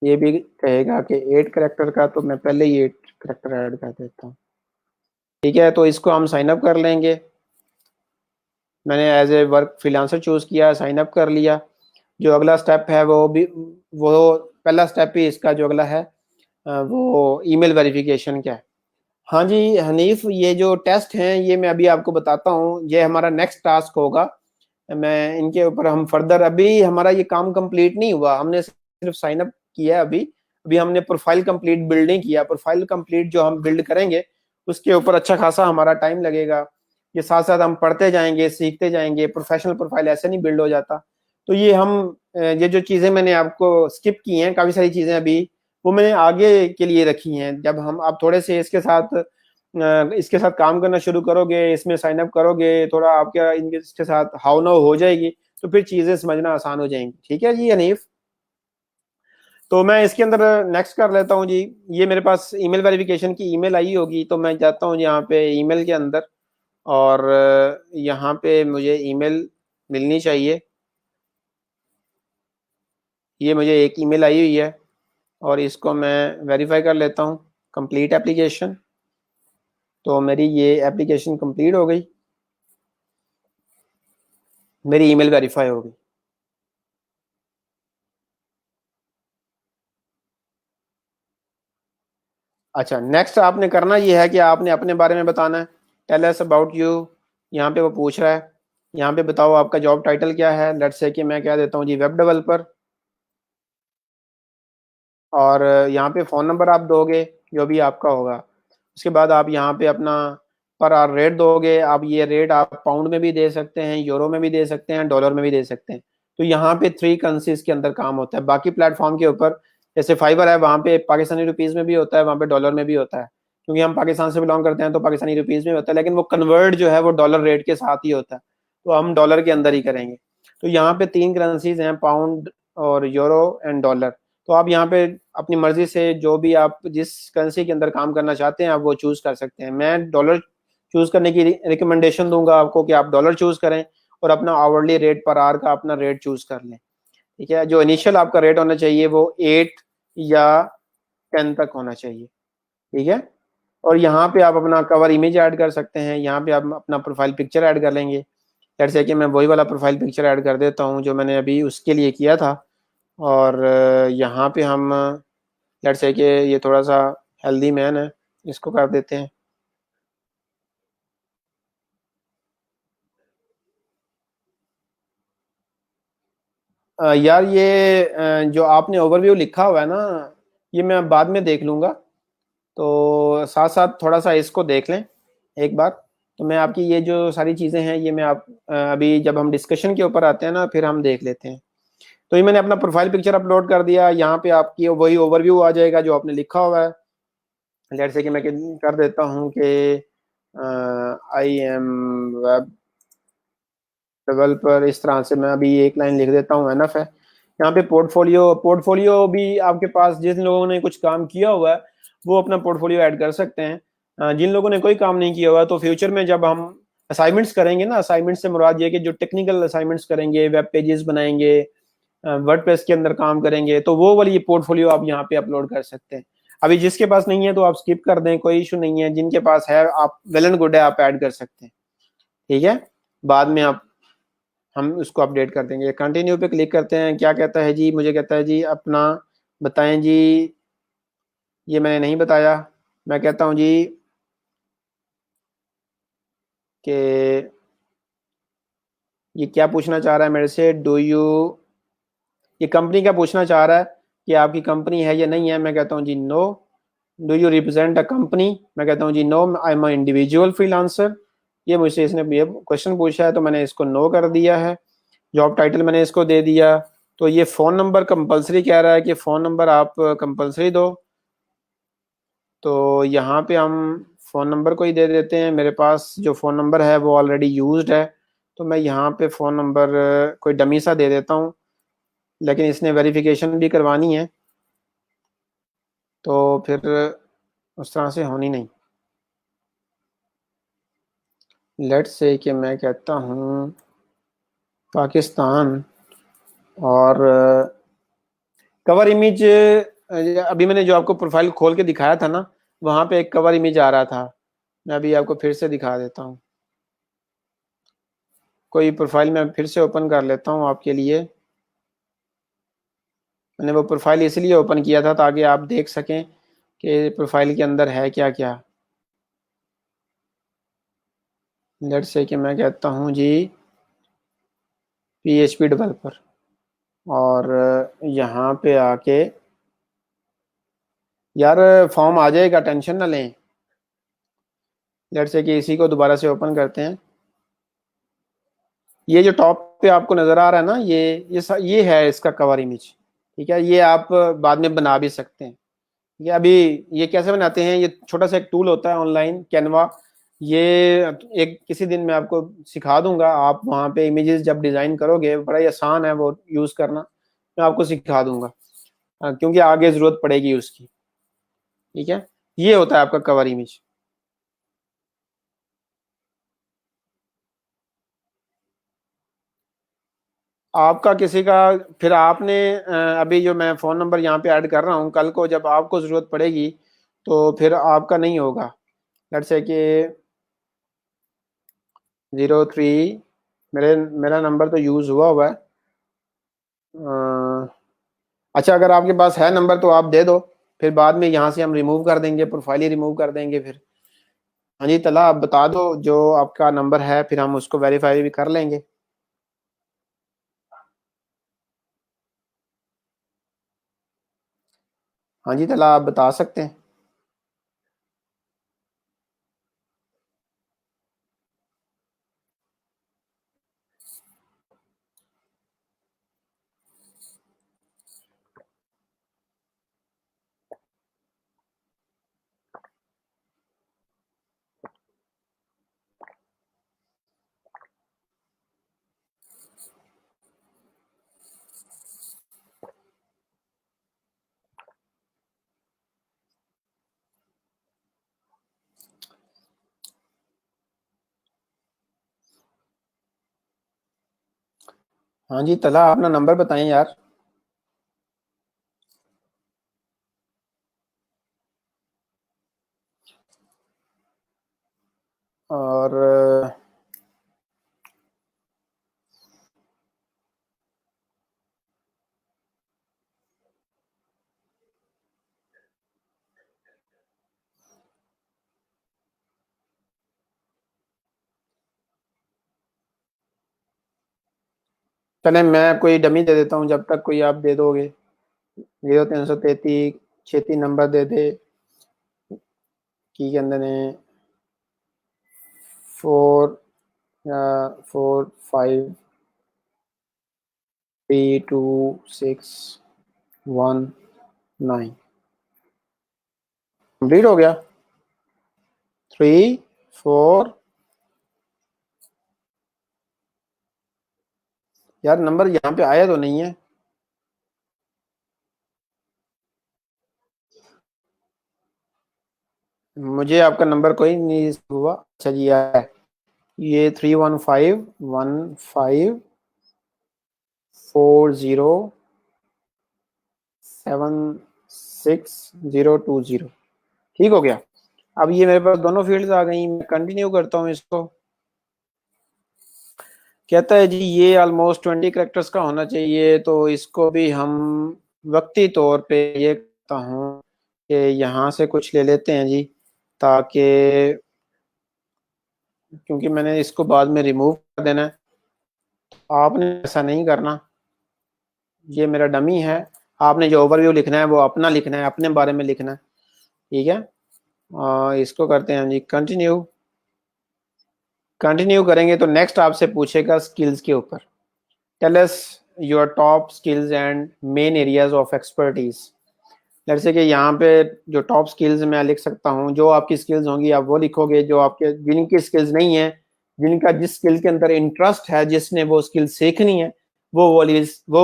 ये भी कहेगा कि 8 करेक्टर का, तो मैं पहले ही 8 करेक्टर ऐड कर देता हूँ, ठीक है। तो इसको हम साइन अप कर लेंगे। मैंने as a work freelancer choose किया, साइन अप कर लिया। जो अगला स्टेप है वो भी, वो पहला स्टेप ही इसका जो अगला है वो ईमेल वेरिफिकेशन क्या है। हाँ जी हनीफ, ये जो टेस्ट हैं ये मैं अभी आपको बताता हूँ, ये हमारा नेक्स्ट टास्क होगा। मैं इनके ऊपर हम फर्दर, अभी हमारा ये काम कंप्लीट नहीं हुआ, हमने सिर्फ साइन अप किया है अभी। अभी हमने प्रोफाइल कंप्लीट बिल्ड नहीं किया। प्रोफाइल कंप्लीट जो हम बिल्ड करेंगे उसके ऊपर अच्छा खासा हमारा टाइम लगेगा। ये साथ साथ हम पढ़ते जाएंगे, सीखते जाएंगे। प्रोफेशनल प्रोफाइल ऐसे नहीं बिल्ड हो जाता। तो ये हम ये जो चीज़ें मैंने आपको स्किप की हैं, काफ़ी सारी चीज़ें अभी, वो मैंने आगे के लिए रखी हैं। जब हम आप थोड़े से इसके साथ काम करना शुरू करोगे, इसमें साइन अप करोगे, थोड़ा आपके इसके साथ हाउ नाउ हो जाएगी, तो फिर चीज़ें समझना आसान हो जाएंगी, ठीक है जी हनीफ। तो मैं इसके अंदर नेक्स्ट कर लेता हूँ जी। ये मेरे पास ईमेल वेरिफिकेशन की ईमेल आई होगी, तो मैं जाता हूँ यहाँ पे ईमेल के अंदर, और यहाँ पे मुझे ईमेल मिलनी चाहिए। ये मुझे एक ईमेल आई हुई है, और इसको मैं वेरीफाई कर लेता हूँ, कंप्लीट एप्लीकेशन। तो मेरी ये एप्लीकेशन कंप्लीट हो गई, मेरी ईमेल वेरीफाई हो गई। अच्छा, नेक्स्ट आपने करना ये है कि आपने अपने बारे में बताना है। Tell us about you. यहाँ पे वो पूछ रहा है, यहाँ पे बताओ आपका जॉब टाइटल क्या है। लेट्स से कि मैं कह देता हूँ जी वेब डेवलपर, और यहाँ पे फ़ोन नंबर आप दोगे, जो भी आपका होगा। उसके बाद आप यहाँ पे अपना पर आवर रेट दोगे। आप ये रेट आप पाउंड में भी दे सकते हैं, यूरो में भी दे सकते हैं, डॉलर में भी दे सकते हैं। तो यहाँ पे 3 करेंसीज के अंदर काम होता है। बाकी प्लेटफॉर्म के ऊपर जैसे फाइबर है, वहाँ पे पाकिस्तानी रुपीज़ में भी होता है, वहाँ पे डॉलर में भी होता है। क्योंकि हम पाकिस्तान से बिलोंग करते हैं तो पाकिस्तानी रुपीज़ में होता है, लेकिन वो कन्वर्ट जो है वो डॉलर रेट के साथ ही होता है, तो हम डॉलर के अंदर ही करेंगे। तो यहाँ पे 3 करेंसीज हैं, पाउंड और यूरो एंड डॉलर। तो आप यहाँ पे अपनी मर्जी से जो भी आप जिस करेंसी के अंदर काम करना चाहते हैं आप वो चूज कर सकते हैं। मैं डॉलर चूज करने की रिकमेंडेशन दूंगा आपको कि आप डॉलर चूज करें और अपना आवरली रेट पर आवर का अपना रेट चूज कर लें। ठीक है, जो इनिशियल आपका रेट होना चाहिए वो 8 या 10 तक होना चाहिए। ठीक है, और यहाँ पे आप अपना कवर इमेज ऐड कर सकते हैं। यहाँ पे आप अपना प्रोफाइल पिक्चर ऐड कर लेंगे। जैसे कि मैं वही वाला प्रोफाइल पिक्चर ऐड कर देता हूँ जो मैंने अभी उसके लिए किया था। और यहाँ पे हम लेट्स से कि ये थोड़ा सा हेल्दी मैन है, इसको कर देते हैं। यार ये जो आपने ओवरव्यू लिखा हुआ है ना, ये मैं बाद में देख लूँगा। तो साथ साथ थोड़ा सा इसको देख लें एक बार। तो मैं आपकी ये जो सारी चीज़ें हैं ये मैं आप अभी जब हम डिस्कशन के ऊपर आते हैं ना फिर हम देख लेते हैं। तो ये मैंने अपना प्रोफाइल पिक्चर अपलोड कर दिया। यहाँ पे आपकी वही ओवरव्यू आ जाएगा जो आपने लिखा हुआ है। लेट्स से कि मैं कर देता हूँ कि आई एम वेब डेवलपर, इस तरह से मैं अभी एक लाइन लिख देता हूँ, एनफ है। यहाँ पे पोर्टफोलियो, पोर्टफोलियो भी आपके पास जिन लोगों ने कुछ काम किया हुआ है वो अपना पोर्टफोलियो ऐड कर सकते हैं। जिन लोगों ने कोई काम नहीं किया हुआ तो फ्यूचर में जब हम असाइनमेंट्स करेंगे ना, असाइनमेंट से मुराद ये कि जो टेक्निकल असाइनमेंट्स करेंगे, वेब पेजेस बनाएंगे, वर्डप्रेस के अंदर काम करेंगे, तो वो वाली पोर्टफोलियो आप यहाँ पे अपलोड कर सकते हैं। अभी जिसके पास नहीं है तो आप स्किप कर दें, कोई इशू नहीं है। जिनके पास है आप वेल एंड गुड है, आप ऐड कर सकते हैं। ठीक है, बाद में आप हम उसको अपडेट कर देंगे। कंटिन्यू पे क्लिक करते हैं। क्या कहता है जी, मुझे कहता है जी अपना बताएं जी। ये मैंने नहीं बताया। मैं कहता हूँ जी कि ये क्या पूछना चाह रहा है मेरे से, डू यू, ये कंपनी का पूछना चाह रहा है कि आपकी कंपनी है या नहीं है। मैं कहता हूँ जी no. Do you represent a company, मैं कहता हूँ जी no, I am individual freelancer. ये मुझसे इसने ये क्वेश्चन पूछा है तो मैंने इसको नो कर दिया है। जॉब टाइटल मैंने इसको दे दिया। तो ये फ़ोन नंबर कंपलसरी कह रहा है कि फ़ोन नंबर आप कंपलसरी दो। तो यहाँ पे हम फ़ोन नंबर को ही दे देते हैं। मेरे पास जो फ़ोन नंबर है वो ऑलरेडी यूज्ड है, तो मैं यहाँ पे फ़ोन नंबर कोई डमी सा दे देता हूँ। लेकिन इसने वेरिफिकेशन भी करवानी है तो फिर उस तरह से होनी नहीं। लेट्स से कि मैं कहता हूँ पाकिस्तान, और कवर इमेज अभी मैंने जो आपको प्रोफाइल खोल के दिखाया था ना, वहाँ पे एक कवर इमेज आ रहा था। मैं अभी आपको फिर से दिखा देता हूँ। कोई प्रोफाइल मैं फिर से ओपन कर लेता हूँ आपके लिए। मैंने वो प्रोफाइल इसलिए ओपन किया था ताकि आप देख सकें कि प्रोफाइल के अंदर है क्या क्या। लेट्स से कि मैं कहता हूँ जी PHP डेवलपर, और यहाँ पे आके यार फॉर्म आ जाएगा, टेंशन ना लें। लेट्स से कि इसी को दोबारा से ओपन करते हैं। ये जो टॉप पे आपको नजर आ रहा है ना, ये है इसका कवर इमेज। ठीक है, ये आप बाद में बना भी सकते हैं। ये अभी ये कैसे बनाते हैं, ये छोटा सा एक टूल होता है ऑनलाइन, कैनवा। ये एक किसी दिन मैं आपको सिखा दूंगा। आप वहाँ पे इमेजेस जब डिजाइन करोगे, बड़ा ही आसान है वो यूज करना। मैं आपको सिखा दूंगा क्योंकि आगे जरूरत पड़ेगी उसकी। ठीक है, ये होता है आपका कवर इमेज। आपका किसी का, फिर आपने अभी जो मैं फ़ोन नंबर यहाँ पे ऐड कर रहा हूँ, कल को जब आपको ज़रूरत पड़ेगी तो फिर आपका नहीं होगा। लेट्स से कि 03, मेरा नंबर तो यूज़ हुआ हुआ है। अच्छा, अगर आपके पास है नंबर तो आप दे दो, फिर बाद में यहाँ से हम रिमूव कर देंगे, प्रोफाइल ही रिमूव कर देंगे फिर। हाँ जी तला, आप बता दो जो आपका नंबर है, फिर हम उसको वेरीफाई भी कर लेंगे। हाँ जी तला, आप बता सकते हैं। हाँ जी तला, अपना नंबर बताएं यार। और चले मैं कोई डमी दे देता हूँ जब तक कोई आप दे दोगे। 0333 छेती नंबर दे दे की कहते ने 4 4 5 3 2 6 1 9 कंप्लीट हो गया। 3 4 यार नंबर यहाँ पे आया तो नहीं है। मुझे आपका नंबर कोई नहीं हुआ। अच्छा जी आया है। ये 315154076 020 ठीक हो गया। अब ये मेरे पास दोनों फील्ड्स आ गई, मैं कंटिन्यू करता हूँ इसको। कहता है जी ये ऑलमोस्ट 20 करेक्टर्स का होना चाहिए, तो इसको भी हम वक्ती तौर पे ये कहता हूँ कि यहाँ से कुछ ले लेते हैं जी, ताकि क्योंकि मैंने इसको बाद में रिमूव कर देना है। आपने ऐसा नहीं करना, ये मेरा डमी है। आपने जो ओवरव्यू लिखना है वो अपना लिखना है, अपने बारे में लिखना है, ठीक है। इसको करते हैं जी कंटिन्यू। कंटिन्यू करेंगे तो नेक्स्ट आपसे पूछेगा स्किल्स के ऊपर। Tell us your top skills and main areas of expertise. जैसे कि यहाँ पे जो टॉप स्किल्स मैं लिख सकता हूँ, जो आपकी स्किल्स होंगी आप वो लिखोगे, जो आपके जिनकी स्किल्स नहीं है, जिनका जिस स्किल के अंदर इंटरेस्ट है, जिसने वो स्किल सीखनी है, वो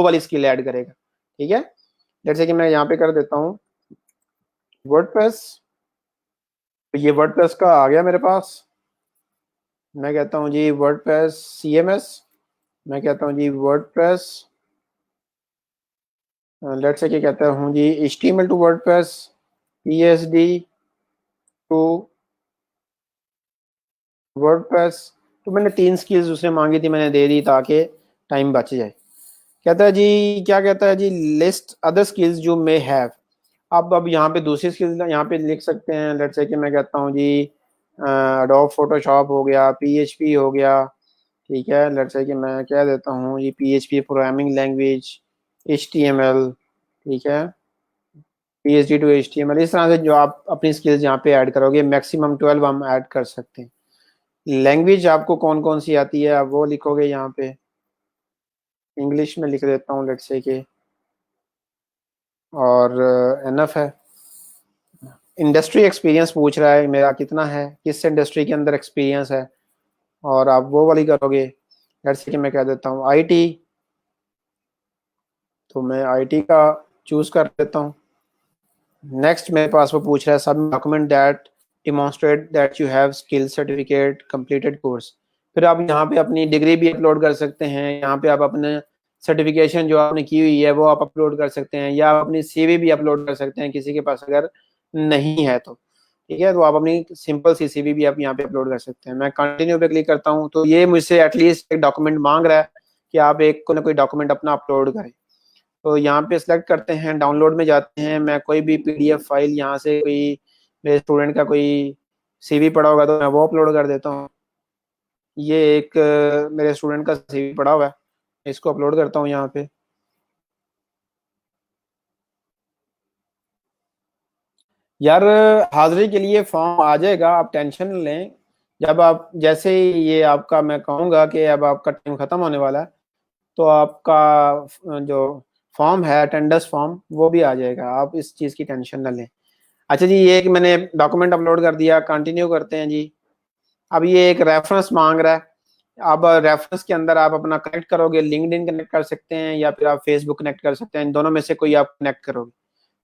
वाली स्किल ऐड करेगा, ठीक है। जैसे कि मैं यहाँ पे कर देता हूँ वर्डप्रेस। तो ये वर्डप्रेस का आ गया मेरे पास। मैं कहता हूँ जी वर्डप्रेस CMS। मैं कहता हूँ जी वर्डप्रेस लेट्स से क्या कहता हूँ जी HTML to WordPress, PSD to WordPress. तो मैंने 3 स्किल्स उसने मांगी थी, मैंने दे दी ताकि टाइम बच जाए। कहता है जी, क्या कहता है जी, लिस्ट अदर स्किल्स जो मे हैव। अब यहाँ पे दूसरी स्किल्स यहाँ पे लिख सकते हैं। लेट्स से कि मैं कहता हूँ जी एडोब फोटोशॉप हो गया, PHP हो गया, ठीक है। लेट्स से कि मैं कह देता हूँ जी PHP प्रोग्रामिंग लैंग्वेज, HTML, ठीक है, PSD टू HTML। इस तरह से जो आप अपनी स्किल्स यहाँ पे ऐड करोगे, मैक्सिमम 12 हम ऐड कर सकते हैं। लैंग्वेज आपको कौन कौन सी आती है आप वो लिखोगे यहाँ पे। इंग्लिश में लिख देता हूँ लेट्स से कि, और एनफ है। इंडस्ट्री एक्सपीरियंस पूछ रहा है मेरा कितना है, किस इंडस्ट्री के अंदर एक्सपीरियंस है, और आप वो वाली करोगे। लेट्स से कि मैं कह देता हूँ IT, तो मैं IT का चूज कर देता हूँ। नेक्स्ट मेरे पास वो पूछ रहा है सब document that demonstrate that you have skill certificate completed course. फिर आप यहाँ पे अपनी डिग्री भी अपलोड कर सकते हैं, यहाँ पे आप अपने सर्टिफिकेशन जो आपने की हुई है वो आप अपलोड कर सकते हैं, या आप अपनी CV भी अपलोड कर सकते हैं किसी के पास अगर नहीं है तो, ठीक है। तो आप अपनी सिंपल सी CV भी आप यहाँ पे अपलोड कर सकते हैं। मैं कंटिन्यू पे क्लिक करता हूँ, तो ये मुझसे एटलीस्ट एक डॉक्यूमेंट मांग रहा है कि आप एक को ना कोई डॉक्यूमेंट अपना अपलोड करें। तो यहाँ पे सिलेक्ट करते हैं, डाउनलोड में जाते हैं, मैं कोई भी PDF फाइल यहाँ से कोई मेरे स्टूडेंट का कोई CV पड़ा होगा तो मैं वो अपलोड कर देता हूँ। ये एक मेरे स्टूडेंट का CV पड़ा हुआ है, इसको अपलोड करता हूँ यहाँ पे। यार हाजिरी के लिए फॉर्म आ जाएगा, आप टेंशन न लें। जब आप जैसे ही ये आपका मैं कहूँगा कि अब आपका टाइम ख़त्म होने वाला है, तो आपका जो फॉर्म है अटेंडेंस फॉर्म वो भी आ जाएगा, आप इस चीज़ की टेंशन न लें। अच्छा जी, ये कि मैंने डॉक्यूमेंट अपलोड कर दिया, कंटिन्यू करते हैं जी। अब ये एक रेफरेंस मांग रहा है। अब रेफरेंस के अंदर आप अपना कनेक्ट करोगे, लिंक्डइन कनेक्ट कर सकते हैं या फिर आप फेसबुक कनेक्ट कर सकते हैं, इन दोनों में से कोई आप कनेक्ट करोगे,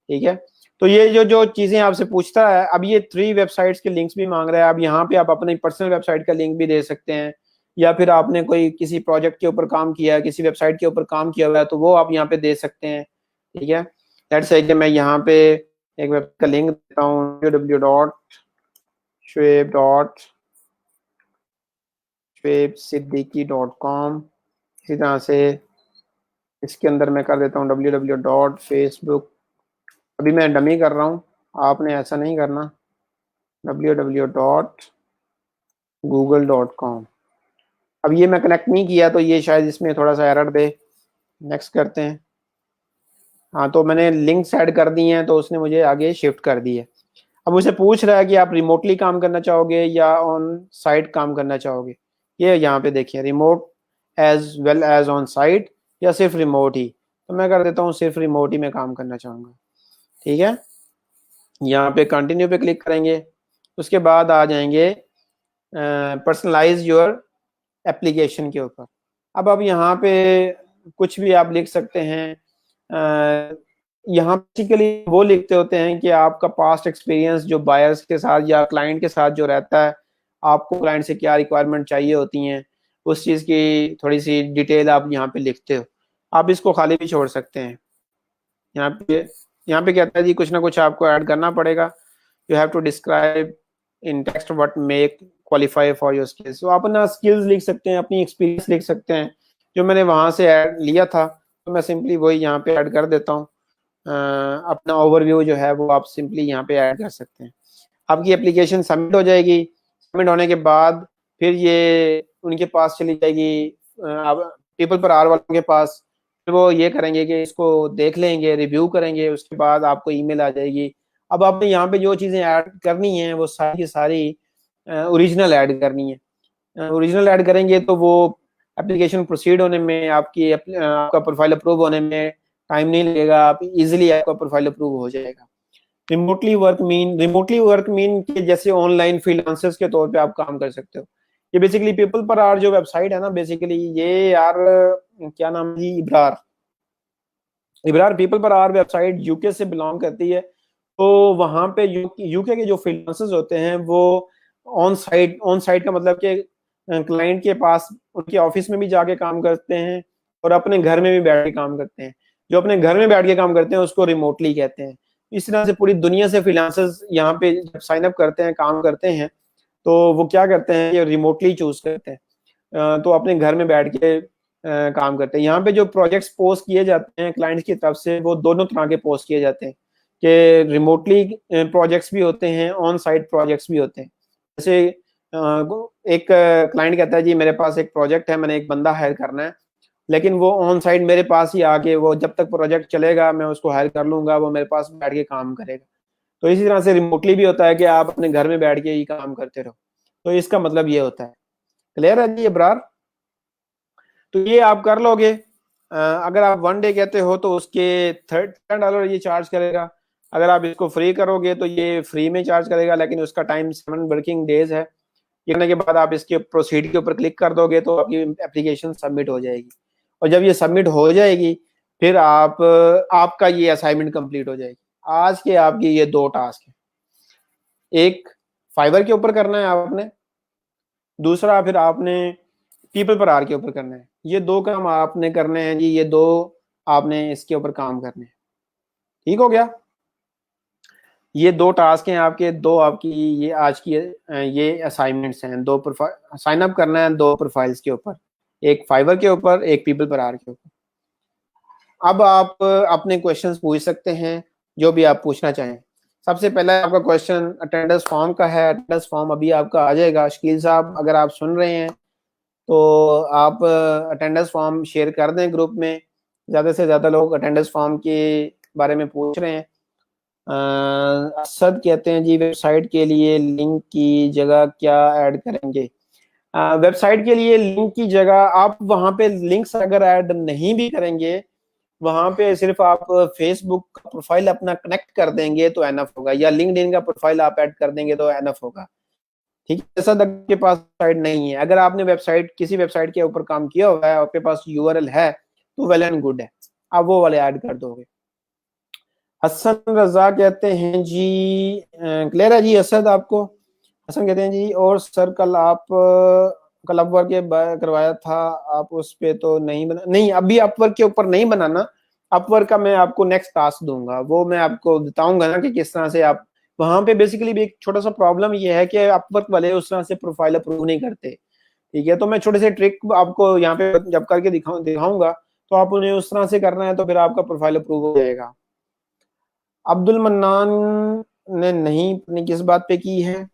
ठीक है। तो ये जो जो चीजें आपसे पूछता है, अब ये 3 वेबसाइट्स के लिंक्स भी मांग रहा है। अब यहाँ पे आप अपनी पर्सनल वेबसाइट का लिंक भी दे सकते हैं, या फिर आपने कोई किसी प्रोजेक्ट के ऊपर काम किया है, किसी वेबसाइट के ऊपर काम किया हुआ है, तो वो आप यहाँ पे दे सकते हैं। ठीक है, लेट्स से कि मैं यहाँ पे एक वेब का लिंक देता हूँ www.shoaibsiddiqui.com। इसी तरह से इसके अंदर मैं कर देता हूँ www.facebook। अभी मैं डमी कर रहा हूँ, आपने ऐसा नहीं करना, www.google.com। अब ये मैं कनेक्ट नहीं किया तो ये शायद इसमें थोड़ा सा एरर दे। नेक्स्ट करते हैं। हाँ, तो मैंने लिंक्स ऐड कर दी हैं तो उसने मुझे आगे शिफ्ट कर दी है। अब मुझसे पूछ रहा है कि आप रिमोटली काम करना चाहोगे या ऑन साइट काम करना चाहोगे। ये यहाँ पे देखिए, remote as well as on site या सिर्फ रिमोट ही। तो मैं कर देता हूँ सिर्फ रिमोट ही मैं काम करना चाहूँगा। ठीक है, यहाँ पे कंटिन्यू पे क्लिक करेंगे। उसके बाद आ जाएंगे पर्सनलाइज योर एप्लीकेशन के ऊपर। अब यहाँ पे कुछ भी आप लिख सकते हैं। यहाँ बेसिकली वो लिखते होते हैं कि आपका पास्ट एक्सपीरियंस जो बायर्स के साथ या क्लाइंट के साथ जो रहता है, आपको क्लाइंट से क्या रिक्वायरमेंट चाहिए होती हैं, उस चीज़ की थोड़ी सी डिटेल आप यहाँ पे लिखते हो। आप इसको खाली भी छोड़ सकते हैं। यहाँ पे कहता है जी कुछ ना कुछ आपको ऐड करना पड़ेगा। You have to describe in text what make qualify for your skills. तो आप अपना स्किल्स लिख सकते हैं, अपनी एक्सपीरियंस लिख सकते हैं, जो मैंने वहां से ऐड लिया था तो मैं सिंपली वही यहाँ पे ऐड कर देता हूँ। अपना ओवरव्यू जो है वो आप सिंपली यहाँ पे ऐड कर सकते हैं। आपकी एप्लीकेशन सबमिट हो जाएगी। सबमिट होने के बाद फिर ये उनके पास चली जाएगी, पीपल पर आर वालों के पास। फिर वो ये करेंगे कि इसको देख लेंगे, रिव्यू करेंगे, उसके बाद आपको ईमेल आ जाएगी। अब आपने यहाँ पे जो चीज़ें ऐड करनी है वो सारी की सारी ओरिजिनल ऐड करनी है। ओरिजिनल ऐड करेंगे तो वो एप्लीकेशन प्रोसीड होने में, आपका प्रोफाइल अप्रूव होने में टाइम नहीं लगेगा। आप इजीली आपका प्रोफाइल अप्रूव हो जाएगा। रिमोटली वर्क मीन कि जैसे ऑनलाइन फ्रीलांसर्स के तौर पे आप काम कर सकते हो। ये बेसिकली पीपल पर आर जो वेबसाइट है ना, बेसिकली ये यार क्या नाम है, इब्रार इब्रार पीपल पर आर वेबसाइट यूके से बिलोंग करती है। तो वहां पे यूके के जो फ्रीलांसर्स होते हैं वो ऑन साइट का मतलब कि क्लाइंट के पास उनके ऑफिस में भी जाके काम करते हैं और अपने घर में भी बैठ के काम करते हैं। जो अपने घर में बैठ के काम करते हैं उसको रिमोटली कहते हैं। इस तरह से पूरी दुनिया से फ्रीलांसर्स यहाँ पे जब साइन अप करते हैं, काम करते हैं, तो वो क्या करते हैं, ये रिमोटली चूज करते हैं। तो अपने घर में बैठ के काम करते हैं। यहाँ पे जो प्रोजेक्ट्स पोस्ट किए जाते हैं क्लाइंट्स की तरफ से, वो दोनों तरह के पोस्ट किए जाते हैं कि रिमोटली प्रोजेक्ट्स भी होते हैं, ऑन साइट प्रोजेक्ट्स भी होते हैं। जैसे एक क्लाइंट कहता है जी मेरे पास एक प्रोजेक्ट है, मैंने एक बंदा हायर करना है, लेकिन वो ऑन साइट मेरे पास ही आके, वो जब तक प्रोजेक्ट चलेगा मैं उसको हायर कर लूंगा, वो मेरे पास बैठ के काम करेगा। तो इसी तरह से रिमोटली भी होता है कि आप अपने घर में बैठ के ही काम करते रहो। तो इसका मतलब ये होता है। क्लियर है जी इब्रार? तो ये आप कर लोगे। अगर आप वन डे कहते हो तो उसके $13 ये चार्ज करेगा। अगर आप इसको फ्री करोगे तो ये फ्री में चार्ज करेगा, लेकिन उसका टाइम 7 वर्किंग डेज है। ये करने के बाद आप इसके प्रोसीड के ऊपर क्लिक कर दोगे तो आपकी एप्लीकेशन सबमिट हो जाएगी। और जब ये सबमिट हो जाएगी फिर आपका ये असाइनमेंट कंप्लीट हो जाएगी। आज के आपकी ये 2 टास्क है। एक फाइवर के ऊपर करना है आपने, दूसरा फिर आपने पीपल पर आर के ऊपर करना है। ये 2 काम आपने करने हैं जी, ये 2 आपने इसके ऊपर काम करने हैं। ठीक हो गया? ये 2 टास्क हैं आपके, 2 आपकी ये आज की ये असाइनमेंट्स हैं। 2 प्रोफाइल साइन अप करना है 2 प्रोफाइल्स के ऊपर, एक फाइवर के ऊपर, एक पीपल पर आर के ऊपर। अब आप अपने क्वेश्चंस पूछ सकते हैं, जो भी आप पूछना चाहें। सबसे पहला आपका क्वेश्चन अटेंडेंस फॉर्म का है। अटेंडेंस फॉर्म अभी आपका आ जाएगा। शकील साहब अगर आप सुन रहे हैं तो आप अटेंडेंस फॉर्म शेयर कर दें ग्रुप में। ज़्यादा से ज़्यादा लोग अटेंडेंस फॉर्म के बारे में पूछ रहे हैं। असद कहते हैं जी वेबसाइट के लिए लिंक की जगह क्या ऐड करेंगे? वेबसाइट के लिए लिंक की जगह आप वहाँ पे लिंक्स अगर ऐड नहीं भी करेंगे, वहाँ पे सिर्फ आप फेसबुक का प्रोफाइल अपना कनेक्ट कर देंगे तो एनफ होगा, या लिंक्डइन का प्रोफाइल आप ऐड कर देंगे तो एनफ होगा। ठीक है, ऐसा आपके पास वेबसाइट नहीं है। अगर आपने किसी वेबसाइट के ऊपर काम किया हुआ है, आपके पास यूआरएल है, तो वेल एंड गुड है, आप वो वाले ऐड कर दोगे। हसन रजा कहते हैं जी क्लियर है जी असद आपको? हसन कहते हैं जी और सर कल आप कल अपवर्क करवाया था आप, उस पे तो नहीं बना, नहीं अभी अपवर्क के ऊपर नहीं बनाना। अपवर्क का मैं आपको नेक्स्ट टास्क दूंगा, वो मैं आपको बताऊंगा ना कि किस तरह से आप वहां पे। बेसिकली भी एक छोटा सा प्रॉब्लम ये है कि अपवर्क वाले उस तरह से प्रोफाइल अप्रूव नहीं करते। ठीक है, तो मैं छोटे से ट्रिक आपको यहाँ पे जब करके दिखाऊंगा, तो आप उन्हें उस तरह से करना है, तो फिर आपका प्रोफाइल अप्रूव हो जाएगा। अब्दुल मन्नान ने नहीं अपनी किस बात पे की है?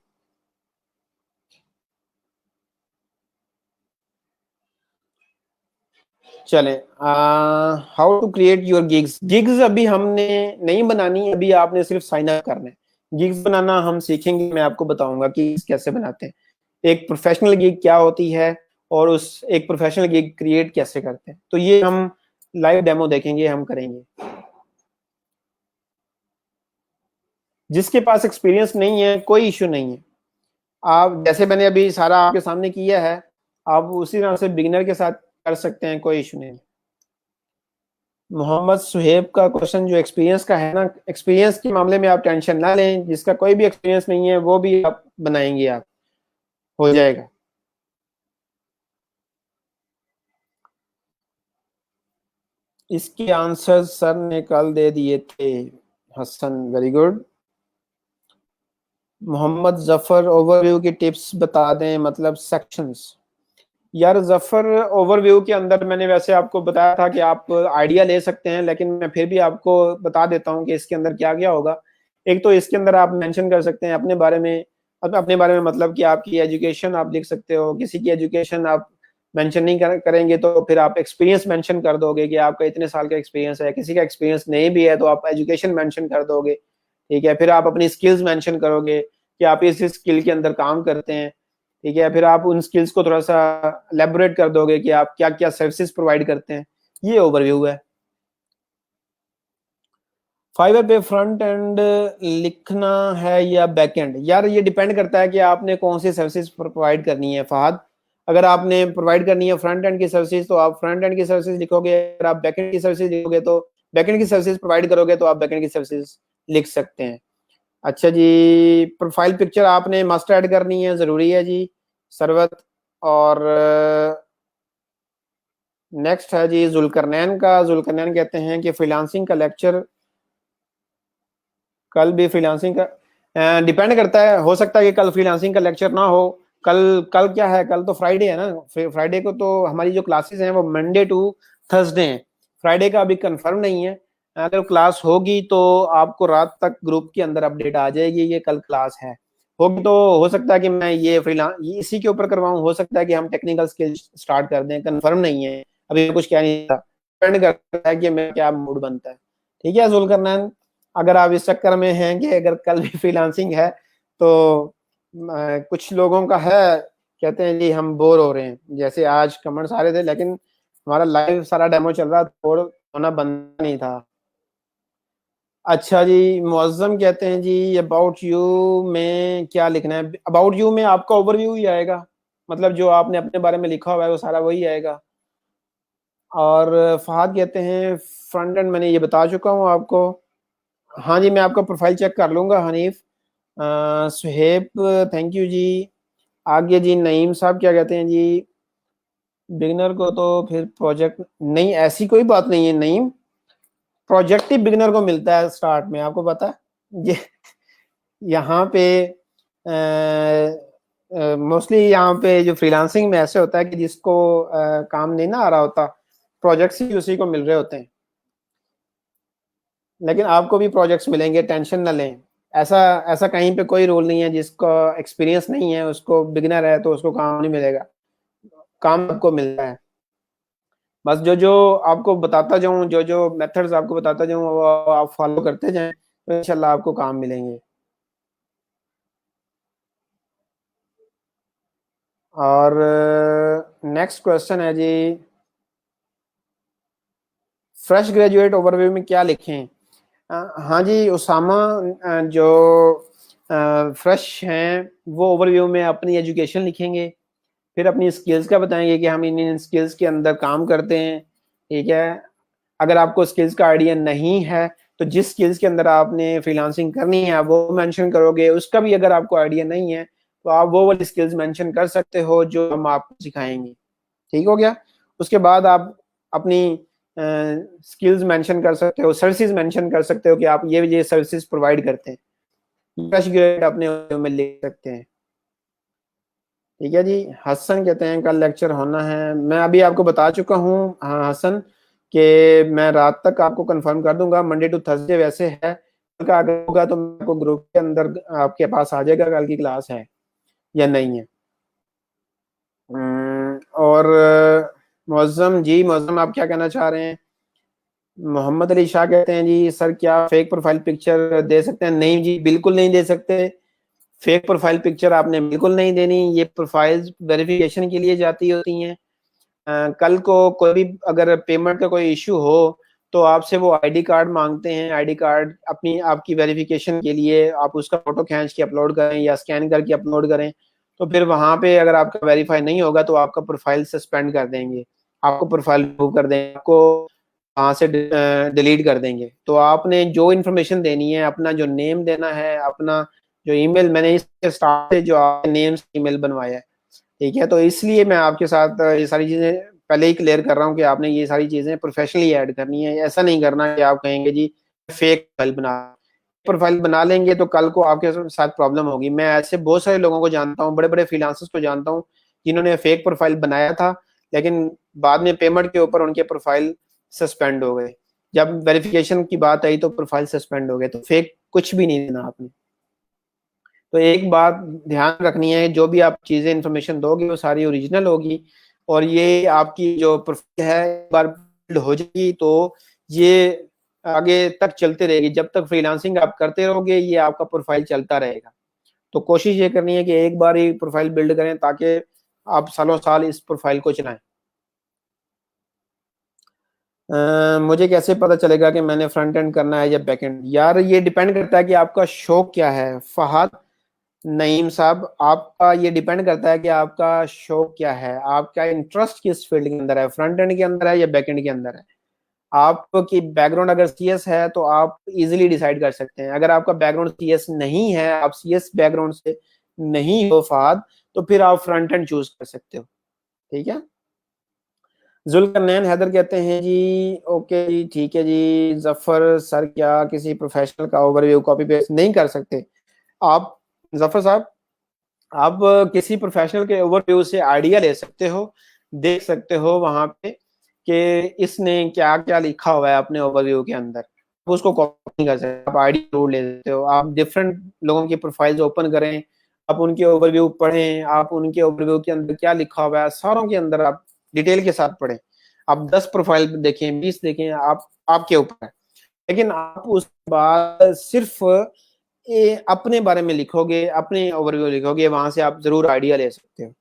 चले, how to create your gigs. Gigs अभी हमने नहीं बनानी, अभी आपने सिर्फ साइन अप करना है। गिग्स बनाना हम सीखेंगे, मैं आपको बताऊंगा कि कैसे बनाते हैं, एक प्रोफेशनल गिग क्या होती है, और उस एक प्रोफेशनल गिग क्रिएट कैसे करते हैं, तो ये हम लाइव डेमो देखेंगे, हम करेंगे। जिसके पास एक्सपीरियंस नहीं है कोई इश्यू नहीं है, आप जैसे मैंने अभी सारा आपके सामने किया है, आप उसी तरह से बिगिनर के साथ कर सकते हैं, कोई इश्यू नहीं। मोहम्मद सुहेब का क्वेश्चन जो एक्सपीरियंस का है ना, एक्सपीरियंस के मामले में आप टेंशन ना लें, जिसका कोई भी एक्सपीरियंस नहीं है वो भी आप बनाएंगे, आप हो जाएगा। इसके आंसर सर ने कल दे दिए थे। Hasan, very good. Mohammad Zafar, overview की टिप्स बता दें, मतलब सेक्शंस। यार जफर, ओवरव्यू के अंदर मैंने वैसे आपको बताया था कि आप आइडिया ले सकते हैं, लेकिन मैं फिर भी आपको बता देता हूँ कि इसके अंदर क्या क्या होगा। एक तो इसके अंदर आप मेंशन कर सकते हैं अपने बारे में, अपने बारे में मतलब कि आपकी एजुकेशन आप लिख सकते हो। किसी की एजुकेशन आप मेंशन नहीं करेंगे तो फिर आप एक्सपीरियंस मेंशन कर दोगे कि आपका इतने साल का एक्सपीरियंस है। किसी का एक्सपीरियंस नहीं भी है तो आप एजुकेशन मेंशन कर दोगे। ठीक है, फिर आप अपनी स्किल्स मेंशन करोगे कि आप इस स्किल के अंदर काम करते हैं। ठीक है, फिर आप उन स्किल्स को थोड़ा सा एलेबोरेट कर दोगे कि आप क्या क्या सर्विसेज प्रोवाइड करते हैं। ये ओवरव्यू है। फाइवर पे फ्रंट एंड लिखना है या बैक एंड? यार ये डिपेंड करता है कि आपने कौन सी सर्विसेज प्रोवाइड करनी है फहद। अगर आपने प्रोवाइड करनी है फ्रंट एंड की सर्विसेज तो आप फ्रंट एंड की सर्विसेज लिखोगे, अगर आप बैक एंड की सर्विसेज लिखोगे तो बैक एंड की सर्विसेज प्रोवाइड करोगे तो आप बैक एंड की सर्विसेज लिख सकते हैं। अच्छा जी, प्रोफाइल पिक्चर आपने मस्ट ऐड करनी है, जरूरी है जी सरवत। और नेक्स्ट है जी जुलकरनैन का। जुलकरनैन कहते हैं कि फ्रीलांसिंग का लेक्चर कल भी फ्रीलांसिंग का डिपेंड करता है, हो सकता है कि कल फ्रीलांसिंग का लेक्चर ना हो। कल कल क्या है, कल तो फ्राइडे है ना। फ्राइडे को तो हमारी जो क्लासेस हैं वो मंडे टू थर्सडे हैं। फ्राइडे का अभी कंफर्म नहीं है। अगर क्लास होगी तो आपको रात तक ग्रुप के अंदर अपडेट आ जाएगी ये कल क्लास है। होगी तो हो सकता है कि मैं ये इसी के ऊपर करवाऊं, हो सकता है कि हम टेक्निकल स्किल स्टार्ट कर दें, कंफर्म नहीं है अभी, कुछ कह नहीं था। डिपेंड करता है कि मैं क्या मूड बनता है। ठीक है जुलकरनैन, अगर आप इस चक्कर में हैं कि अगर कल भी फ्रीलांसिंग है तो कुछ लोगों का है, कहते हैं जी हम बोर हो रहे हैं, जैसे आज कमेंट्स आ रहे थे, लेकिन हमारा लाइव सारा डेमो चल रहा, बोर होना बंद नहीं था। अच्छा जी, मुअज्जम कहते हैं जी अबाउट यू में क्या लिखना है? अबाउट यू में आपका ओवरव्यू ही आएगा, मतलब जो आपने अपने बारे में लिखा हुआ है वो सारा वही आएगा। और फहद कहते हैं फ्रंट एंड मैंने ये बता चुका हूँ आपको। हाँ जी, मैं आपका प्रोफाइल चेक कर लूंगा हनीफ। सुहेब, थैंक यू जी। आगे जी नईम साहब क्या कहते हैं जी, बिगनर को तो फिर प्रोजेक्ट नहीं, ऐसी कोई बात नहीं है नईम। प्रोजेक्ट ही बिगनर को मिलता है स्टार्ट में, आपको पता है ये। यहाँ पे मोस्टली यहाँ पे जो फ्रीलांसिंग में ऐसे होता है कि जिसको काम नहीं ना आ रहा होता, प्रोजेक्ट्स ही उसी को मिल रहे होते हैं। लेकिन आपको भी प्रोजेक्ट्स मिलेंगे, टेंशन ना लें। ऐसा ऐसा कहीं पे कोई रूल नहीं है जिसको एक्सपीरियंस नहीं है उसको, बिगिनर है तो उसको काम नहीं मिलेगा, काम आपको मिलता है। बस जो जो आपको बताता जाऊं, जो जो मेथड्स आपको बताता जाऊं वो आप फॉलो करते जाएं, तो इंशाल्लाह आपको काम मिलेंगे। और नेक्स्ट क्वेश्चन है जी, फ्रेश ग्रेजुएट ओवरव्यू में क्या लिखें? हाँ जी उसामा, जो फ्रेश हैं वो ओवरव्यू में अपनी एजुकेशन लिखेंगे, फिर अपनी स्किल्स का बताएंगे कि हम इन इन स्किल्स के अंदर काम करते हैं। ठीक है, अगर आपको स्किल्स का आइडिया नहीं है तो जिस स्किल्स के अंदर आपने फ्रीलांसिंग करनी है वो मेंशन करोगे, उसका भी अगर आपको आइडिया नहीं है तो आप वो वाली स्किल्स मेंशन कर सकते हो जो हम आपको सिखाएंगे। ठीक हो गया। उसके बाद आप अपनी स्किल्स मेंशन कर सकते हो, सर्विसेज मेंशन कर सकते हो कि आप ये सर्विसेज प्रोवाइड करते हैं, फ्रेश ग्रेड अपने में लिख सकते हैं। ठीक है जी। हसन कहते हैं कल लेक्चर होना है, मैं अभी आपको बता चुका हूँ हाँ हसन, कि मैं रात तक आपको कंफर्म कर दूंगा। मंडे टू थर्सडे वैसे है, कल का अगर होगा तो मैं आपको ग्रुप के अंदर आपके पास आ जाएगा कल की क्लास है या नहीं है। और मौजम जी, मौजम आप क्या कहना चाह रहे हैं? मोहम्मद अली शाह कहते हैं जी सर क्या फेक प्रोफाइल पिक्चर दे सकते हैं? नहीं जी, बिल्कुल नहीं दे सकते। फेक प्रोफाइल पिक्चर आपने बिल्कुल नहीं देनी, ये प्रोफाइल्स वेरिफिकेशन के लिए जाती होती हैं। कल को कोई भी अगर पेमेंट का कोई इशू हो तो आपसे वो आईडी कार्ड मांगते हैं, आईडी कार्ड अपनी आपकी वेरिफिकेशन के लिए आप उसका फोटो खींच के अपलोड करें या स्कैन करके अपलोड करें। तो फिर वहां पे अगर आपका वेरीफाई नहीं होगा तो आपका प्रोफाइल सस्पेंड कर देंगे, आपको प्रोफाइल रिमूव कर देंगे, आपको वहां से डिलीट कर देंगे। तो आपने जो इन्फॉर्मेशन देनी है, अपना जो नेम देना है, अपना जो ईमेल, मैंने इसके स्टार्ट से जो आपने नेम से ईमेल बनवाया है, ठीक है, तो इसलिए मैं आपके साथ ये सारी चीजें पहले ही क्लियर कर रहा हूँ कि आपने ये सारी चीजें प्रोफेशनली ऐड करनी है। ऐसा नहीं करना कि आप कहेंगे जी फेक प्रोफाइल बना लेंगे तो कल को आपके साथ प्रॉब्लम होगी। मैं ऐसे बहुत सारे लोगों को जानता हूँ, बड़े बड़े फ्रीलांसर्स को जानता हूँ जिन्होंने फेक प्रोफाइल बनाया था, लेकिन बाद में पेमेंट के ऊपर उनके प्रोफाइल सस्पेंड हो गए। जब वेरिफिकेशन की बात आई तो प्रोफाइल सस्पेंड हो गए। तो फेक कुछ भी नहीं देना आपने। तो एक बात ध्यान रखनी है, जो भी आप चीजें इंफॉर्मेशन दोगे वो सारी ओरिजिनल होगी। और ये आपकी जो प्रोफाइल है एक बार बिल्ड हो जाएगी तो ये आगे तक चलते रहेगी। जब तक फ्रीलांसिंग आप करते रहोगे ये आपका प्रोफाइल चलता रहेगा। तो कोशिश ये करनी है कि एक बार ही प्रोफाइल बिल्ड करें ताकि आप सालों साल इस प्रोफाइल को चलाएं। मुझे कैसे पता चलेगा कि मैंने फ्रंट एंड करना है या बैक एंड? यार ये डिपेंड करता है कि आपका शौक क्या है फहद नईम साहब। आपका ये डिपेंड करता है कि आपका शौक क्या है, आपका इंटरेस्ट किस फील्ड के अंदर है, फ्रंट एंड के अंदर है या बैक एंड के अंदर है। आपकी बैकग्राउंड अगर सीएस है तो आप इजीली डिसाइड कर सकते हैं। अगर आपका बैकग्राउंड सीएस नहीं है, आप सीएस बैकग्राउंड से नहीं हो फहद, तो फिर आप फ्रंट एंड चूज कर सकते हो। ठीक है। जुल्करनैन हैदर कहते हैं जी ओके जी ठीक है जी। जफर सर क्या किसी प्रोफेशनल का ओवरव्यू कॉपी पेस्ट नहीं कर सकते आप? जफर साहब, आप किसी प्रोफेशनल के ओवरव्यू से आइडिया ले सकते हो, देख सकते हो वहां पे कि इसने क्या क्या लिखा हुआ है अपने ओवरव्यू के अंदर। आप उसको कॉपी नहीं कर सकते, आप आइडिया जरूर ले सकते हो। आप डिफरेंट लोगों की प्रोफाइल्स ओपन करें, आप उनके ओवरव्यू पढ़ें, आप उनके ओवरव्यू के अंदर क्या लिखा हुआ है सारों के अंदर आप डिटेल के साथ पढ़ें। आप 10 प्रोफाइल देखें, 20 देखें, आप आपके ऊपर है। लेकिन आप उस बाद सिर्फ ये अपने बारे में लिखोगे, अपने ओवरव्यू लिखोगे, वहां से आप जरूर आइडिया ले सकते हो।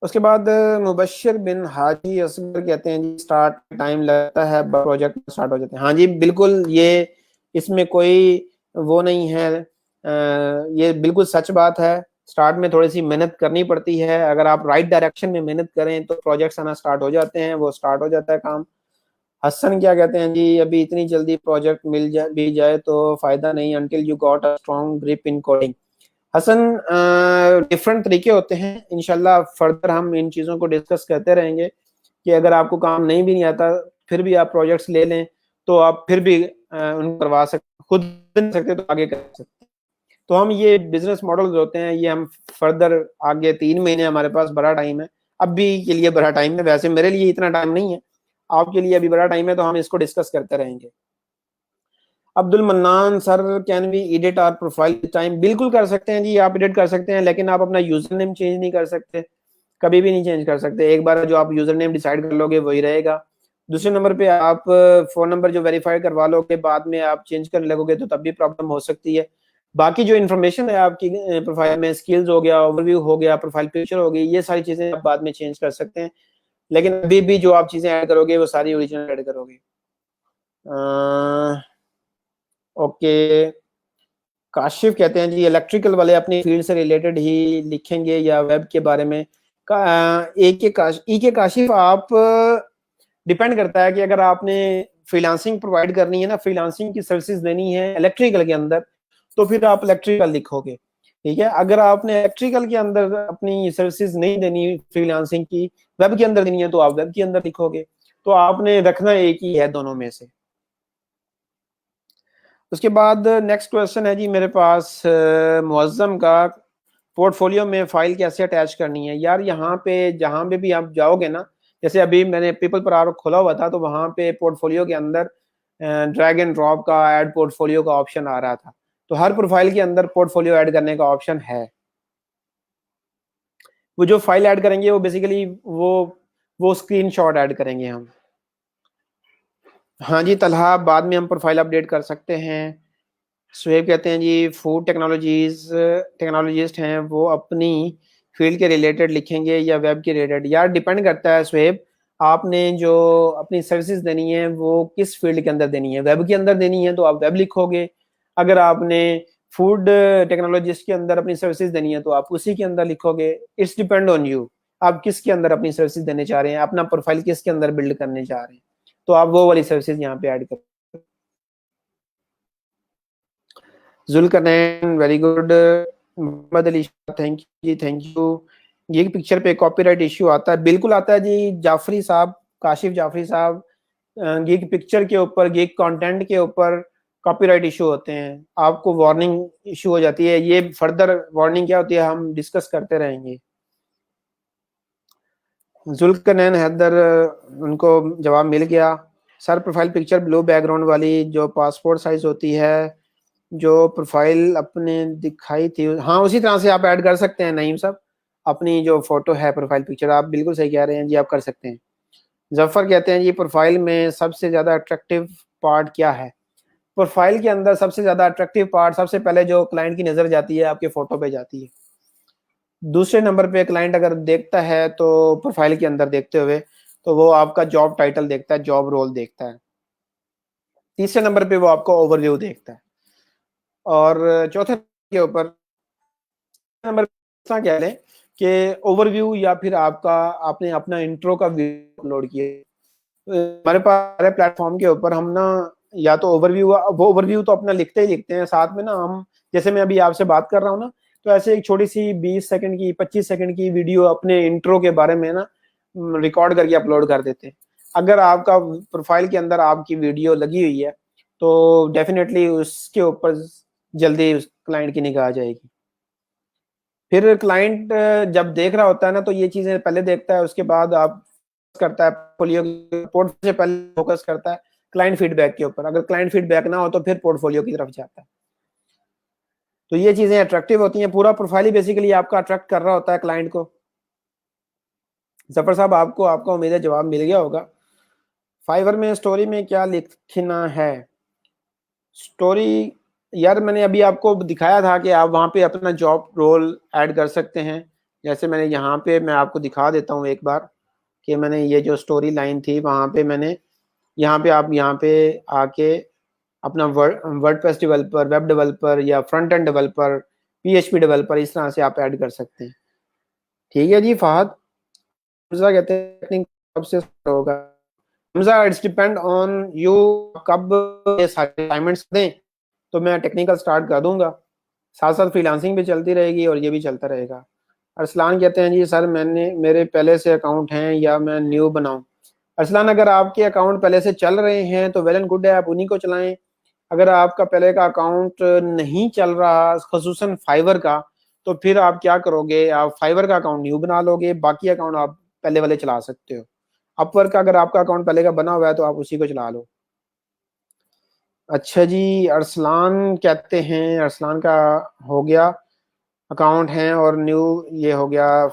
उसके बाद मुबश्शिर बिन हाजी असगर कहते हैं जी स्टार्ट टाइम लगता है प्रोजेक्ट स्टार्ट हो जाते हैं। हाँ जी बिल्कुल, ये इसमें कोई वो नहीं है, ये बिल्कुल सच बात है। स्टार्ट में थोड़ी सी मेहनत करनी पड़ती है, अगर आप राइट डायरेक्शन में मेहनत करें तो प्रोजेक्ट्स आना स्टार्ट हो जाते हैं, वो स्टार्ट हो जाता है काम। हसन क्या कहते हैं जी अभी इतनी जल्दी प्रोजेक्ट भी जाए तो फायदा नहीं until you got a strong grip in coding. Hasan different तरीके होते हैं, इंशाल्लाह फर्दर हम इन चीज़ों को डिस्कस करते रहेंगे कि अगर आपको काम नहीं भी नहीं आता फिर भी आप प्रोजेक्ट्स ले लें तो आप फिर भी उनको करवा सकते, खुद नहीं सकते तो आगे कर सकते। तो हम ये बिजनेस मॉडल्स होते हैं ये हम फर्दर आगे 3 महीने हमारे पास बड़ा टाइम है, अभी के लिए बड़ा टाइम है, वैसे मेरे लिए इतना टाइम नहीं है, आपके लिए अभी बड़ा टाइम है, तो हम इसको डिस्कस करते रहेंगे। Abdul Mannan sir can we edit our profile time? बिल्कुल कर सकते हैं जी, आप एडिट कर सकते हैं, लेकिन आप अपना यूजर नेम चेंज नहीं कर सकते, कभी भी नहीं चेंज कर सकते। एक बार जो आप यूजर नेम डिसाइड कर लोगे वही रहेगा। दूसरे नंबर पे आप फोन नंबर जो वेरीफाई करवा लोगे बाद में आप चेंज करने लगोगे तो तब भी प्रॉब्लम हो सकती है। बाकी जो इन्फॉर्मेशन है आपकी प्रोफाइल में, स्किल्स हो गया, ओवरव्यू हो गया, प्रोफाइल पिक्चर हो गई, ये सारी चीजें आप बाद में चेंज कर सकते हैं, लेकिन अभी भी जो आप चीजें ऐड करोगे वो सारी ओरिजिनल ऐड करोगे। ओके। काशिफ कहते हैं जी इलेक्ट्रिकल वाले अपनी फील्ड से रिलेटेड ही लिखेंगे या वेब के बारे में? ई के काशिफ आप डिपेंड करता है कि अगर आपने फ्रीलांसिंग प्रोवाइड करनी है ना, फ्रीलांसिंग की सर्विसेज देनी है इलेक्ट्रिकल के अंदर, तो फिर आप इलेक्ट्रिकल लिखोगे। ठीक है। अगर आपने इलेक्ट्रिकल के अंदर अपनी सर्विसेज नहीं देनी फ्रीलांसिंग की, वेब के अंदर देनी है, तो आप वेब के अंदर लिखोगे। तो आपने रखना एक ही है दोनों में से। उसके बाद नेक्स्ट क्वेश्चन है जी मेरे पास, मुअज्जम का पोर्टफोलियो में फाइल कैसे अटैच करनी है। यार यहाँ पे जहाँ पे भी आप जाओगे ना, जैसे अभी मैंने पीपल पर आर खोला हुआ था, तो वहाँ पे पोर्टफोलियो के अंदर ड्रैग एंड ड्रॉप का ऐड पोर्टफोलियो का ऑप्शन आ रहा था। तो हर प्रोफाइल के अंदर पोर्टफोलियो ऐड करने का ऑप्शन है। वो जो फाइल ऐड करेंगे वो बेसिकली वो स्क्रीनशॉट ऐड करेंगे हम। हाँ जी तलहा, बाद में हम प्रोफाइल अपडेट कर सकते हैं। सुहेब कहते हैं जी फूड टेक्नोलॉजिस्ट हैं, वो अपनी फील्ड के रिलेटेड लिखेंगे या वेब के रिलेटेड। यार डिपेंड करता है सुहेब, आपने जो अपनी सर्विसेज देनी है वो किस फील्ड के अंदर देनी है। वेब के अंदर देनी है तो आप वेब लिखोगे। अगर आपने फूड टेक्नोलॉजिस्ट के अंदर अपनी सर्विसेज देनी है तो आप उसी के अंदर लिखोगे। इट्स डिपेंड ऑन यू, आप किसके अंदर अपनी सर्विसेज देने चाह रहे हैं, अपना प्रोफाइल किसके अंदर बिल्ड करने चाह रहे हैं, तो आप वो वाली सर्विसेज यहाँ पे ऐड करो। Zulqarnain very good. Mohammad Ali thank you जी, थैंक यू। ये पिक्चर पे कॉपीराइट इश्यू आता है, बिल्कुल आता है जी। जाफरी साहब, काशिफ जाफरी साहब, गिग पिक्चर के ऊपर, गिग कंटेंट के ऊपर कॉपीराइट इशू होते हैं, आपको वार्निंग इशू हो जाती है। ये फर्दर वार्निंग क्या होती है हम डिस्कस करते रहेंगे। जुल्करनैन हैदर, उनको जवाब मिल गया। Sir profile picture blue background वाली जो पासपोर्ट साइज होती है, जो प्रोफाइल अपने दिखाई थी, हाँ उसी तरह से आप ऐड कर सकते हैं नईम साहब। अपनी जो फोटो है प्रोफाइल पिक्चर, आप बिल्कुल सही कह रहे हैं जी, आप कर सकते हैं। जफर कहते हैं ये प्रोफाइल में सबसे ज्यादा अट्रैक्टिव पार्ट क्या है। प्रोफाइल के अंदर सबसे ज्यादा अट्रैक्टिव पार्ट, सबसे पहले जो क्लाइंट की नजर जाती है आपके फोटो पे जाती है। दूसरे नंबर पे क्लाइंट अगर देखता है तो प्रोफाइल के अंदर देखते हुए, तो वो आपका जॉब टाइटल देखता है, जॉब रोल देखता है। तीसरे नंबर पे वो आपका ओवरव्यू देखता है। और चौथे के ऊपर नंबर कह लें कि ओवरव्यू, या फिर आपका आपने अपना इंट्रो का वीडियो अपलोड किया। हमारे पास सारे प्लेटफॉर्म के ऊपर हम ना, या तो ओवरव्यू, वो ओवरव्यू तो अपना लिखते ही लिखते हैं, साथ में ना हम, जैसे मैं अभी आपसे बात कर रहा हूँ ना, तो ऐसे एक छोटी सी 20 सेकंड की 25 सेकंड की वीडियो अपने इंट्रो के बारे में ना रिकॉर्ड करके अपलोड कर देते हैं। अगर आपका प्रोफाइल के अंदर आपकी वीडियो लगी हुई है तो डेफिनेटली उसके ऊपर जल्दी उस क्लाइंट की निगाह आ जाएगी। फिर क्लाइंट जब देख रहा होता है ना, तो ये चीजें पहले देखता है, उसके बाद आप करता है पोर्टफोलियो रिपोर्ट से पहले फोकस करता है क्लाइंट फीडबैक के ऊपर। अगर क्लाइंट फीडबैक ना हो तो फिर पोर्टफोलियो की तरफ जाता है। तो ये चीजें अट्रैक्टिव होती हैं, पूरा प्रोफाइल ही बेसिकली आपका अट्रैक्ट कर रहा होता है क्लाइंट को। जफर साहब आपको, आपका उम्मीद है जवाब मिल गया होगा। फाइवर में स्टोरी में क्या लिखना है। स्टोरी, यार मैंने अभी आपको दिखाया था कि आप वहाँ पे अपना जॉब रोल ऐड कर सकते हैं। जैसे मैंने यहाँ पे, मैं आपको दिखा देता हूँ एक बार कि मैंने ये जो स्टोरी लाइन थी वहाँ पे मैंने, यहाँ पे आप यहाँ पे आके अपना वर्डप्रेस डेवलपर, वेब डेवलपर या front end developer, PHP developer, इस तरह से आप ऐड कर सकते हैं। ठीक है जी। फहद हमजा कहते हैं कब से होगा। Hamza it's depend on you, कब ये सारे असाइनमेंट्स दें तो मैं टेक्निकल स्टार्ट कर दूंगा, साथ साथ फ्रीलांसिंग भी चलती रहेगी और ये भी चलता रहेगा। अरसलान कहते हैं जी सर मैंने, मेरे पहले से अकाउंट हैं या मैं न्यू बनाऊं। अरसलान अगर आपके अकाउंट पहले से चल रहे हैं तो वेल एंड गुड है, आप उन्हीं को चलाएं। अगर आपका पहले का अकाउंट नहीं चल रहा, खसूसन फाइवर का, तो फिर आप क्या करोगे, आप फाइवर का अकाउंट न्यू बना लोगे, बाकी अकाउंट आप पहले वाले चला सकते हो। अपवर्क का अगर आपका अकाउंट पहले का बना हुआ है तो आप उसी को चला लो। अच्छा जी, अरसलान कहते हैं, अरसलान का हो गया अकाउंट है और न्यू ये हो गया।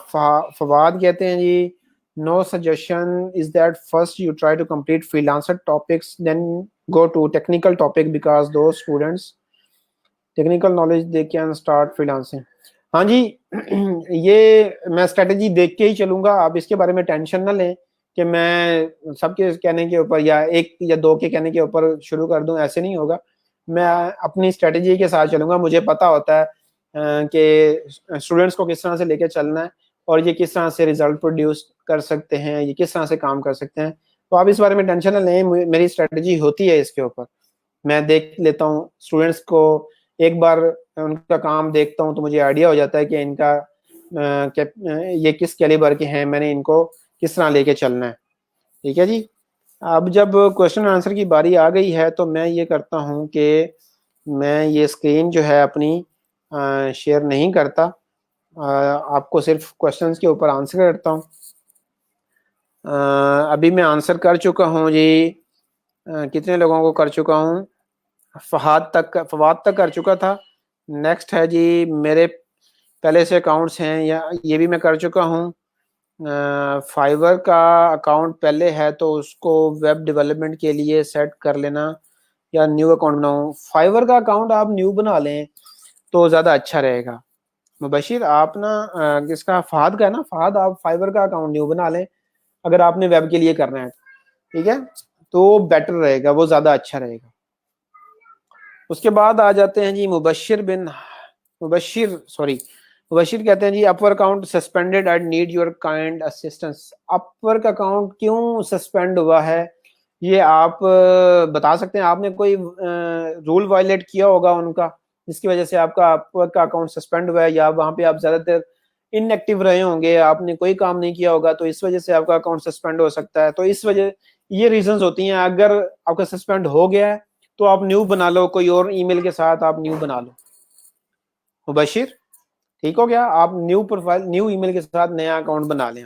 फवाद कहते हैं जी no suggestion is that first you try to complete freelancer topics then go to technical topic because though students technical knowledge they can start freelancing. हाँ जी ये मैं स्ट्रेटेजी देख के ही चलूंगा, आप इसके बारे में टेंशन ना लें कि मैं सबके कहने के ऊपर या एक या दो के कहने के ऊपर शुरू कर दूं, ऐसे नहीं होगा। मैं अपनी स्ट्रेटेजी के साथ चलूंगा। मुझे पता होता है कि स्टूडेंट्स को किस तरह से लेकर चलना है और ये किस तरह से रिजल्ट प्रोड्यूस कर सकते हैं, ये किस तरह से काम कर सकते हैं। तो आप इस बारे में टेंशन ना लें, मेरी स्ट्रेटेजी होती है इसके ऊपर। मैं देख लेता हूँ स्टूडेंट्स को, एक बार उनका काम देखता हूँ तो मुझे आइडिया हो जाता है कि इनका ये किस कैलिबर के हैं, मैंने इनको किस तरह लेके चलना है। ठीक है जी। अब जब क्वेश्चन आंसर की बारी आ गई है तो मैं ये करता हूँ कि मैं ये स्क्रीन जो है अपनी शेयर नहीं करता, आपको सिर्फ क्वेश्चंस के ऊपर आंसर करता हूँ। अभी मैं आंसर कर चुका हूँ जी, कितने लोगों को कर चुका हूँ? फवाद तक कर चुका था। नेक्स्ट है जी, मेरे पहले से अकाउंट्स हैं या ये भी मैं कर चुका हूँ। फाइवर का अकाउंट पहले है तो उसको वेब डेवलपमेंट के लिए सेट कर लेना या न्यू अकाउंट बनाऊँ? फाइवर का अकाउंट आप न्यू बना लें तो ज़्यादा अच्छा रहेगा। मुबशिर आप ना किसका, फहद का है ना, फहद आप फाइवर का अकाउंट न्यू बना लें अगर आपने वेब के लिए करना है, ठीक है, तो बेटर रहेगा, वो ज़्यादा अच्छा रहेगा। उसके बाद आ जाते हैं जी मुबशिर कहते हैं जी, Upwork account suspended, I need your kind assistance. Upwork account क्यों सस्पेंड हुआ है ये आप बता सकते हैं? आपने कोई रूल वायलेट किया होगा उनका जिसकी वजह से आपका अपवर्क का अकाउंट सस्पेंड हुआ है, या वहां पे आप ज्यादातर इनएक्टिव रहे होंगे, आपने कोई काम नहीं किया होगा तो इस वजह से आपका अकाउंट सस्पेंड हो सकता है। तो इस वजह, ये रीजंस होती हैं। अगर आपका सस्पेंड हो गया है तो आप न्यू बना लो, कोई और ईमेल के साथ आप न्यू बना लो। मुबशिर ठीक हो गया, आप न्यू प्रोफाइल न्यू ईमेल के साथ नया अकाउंट बना लें।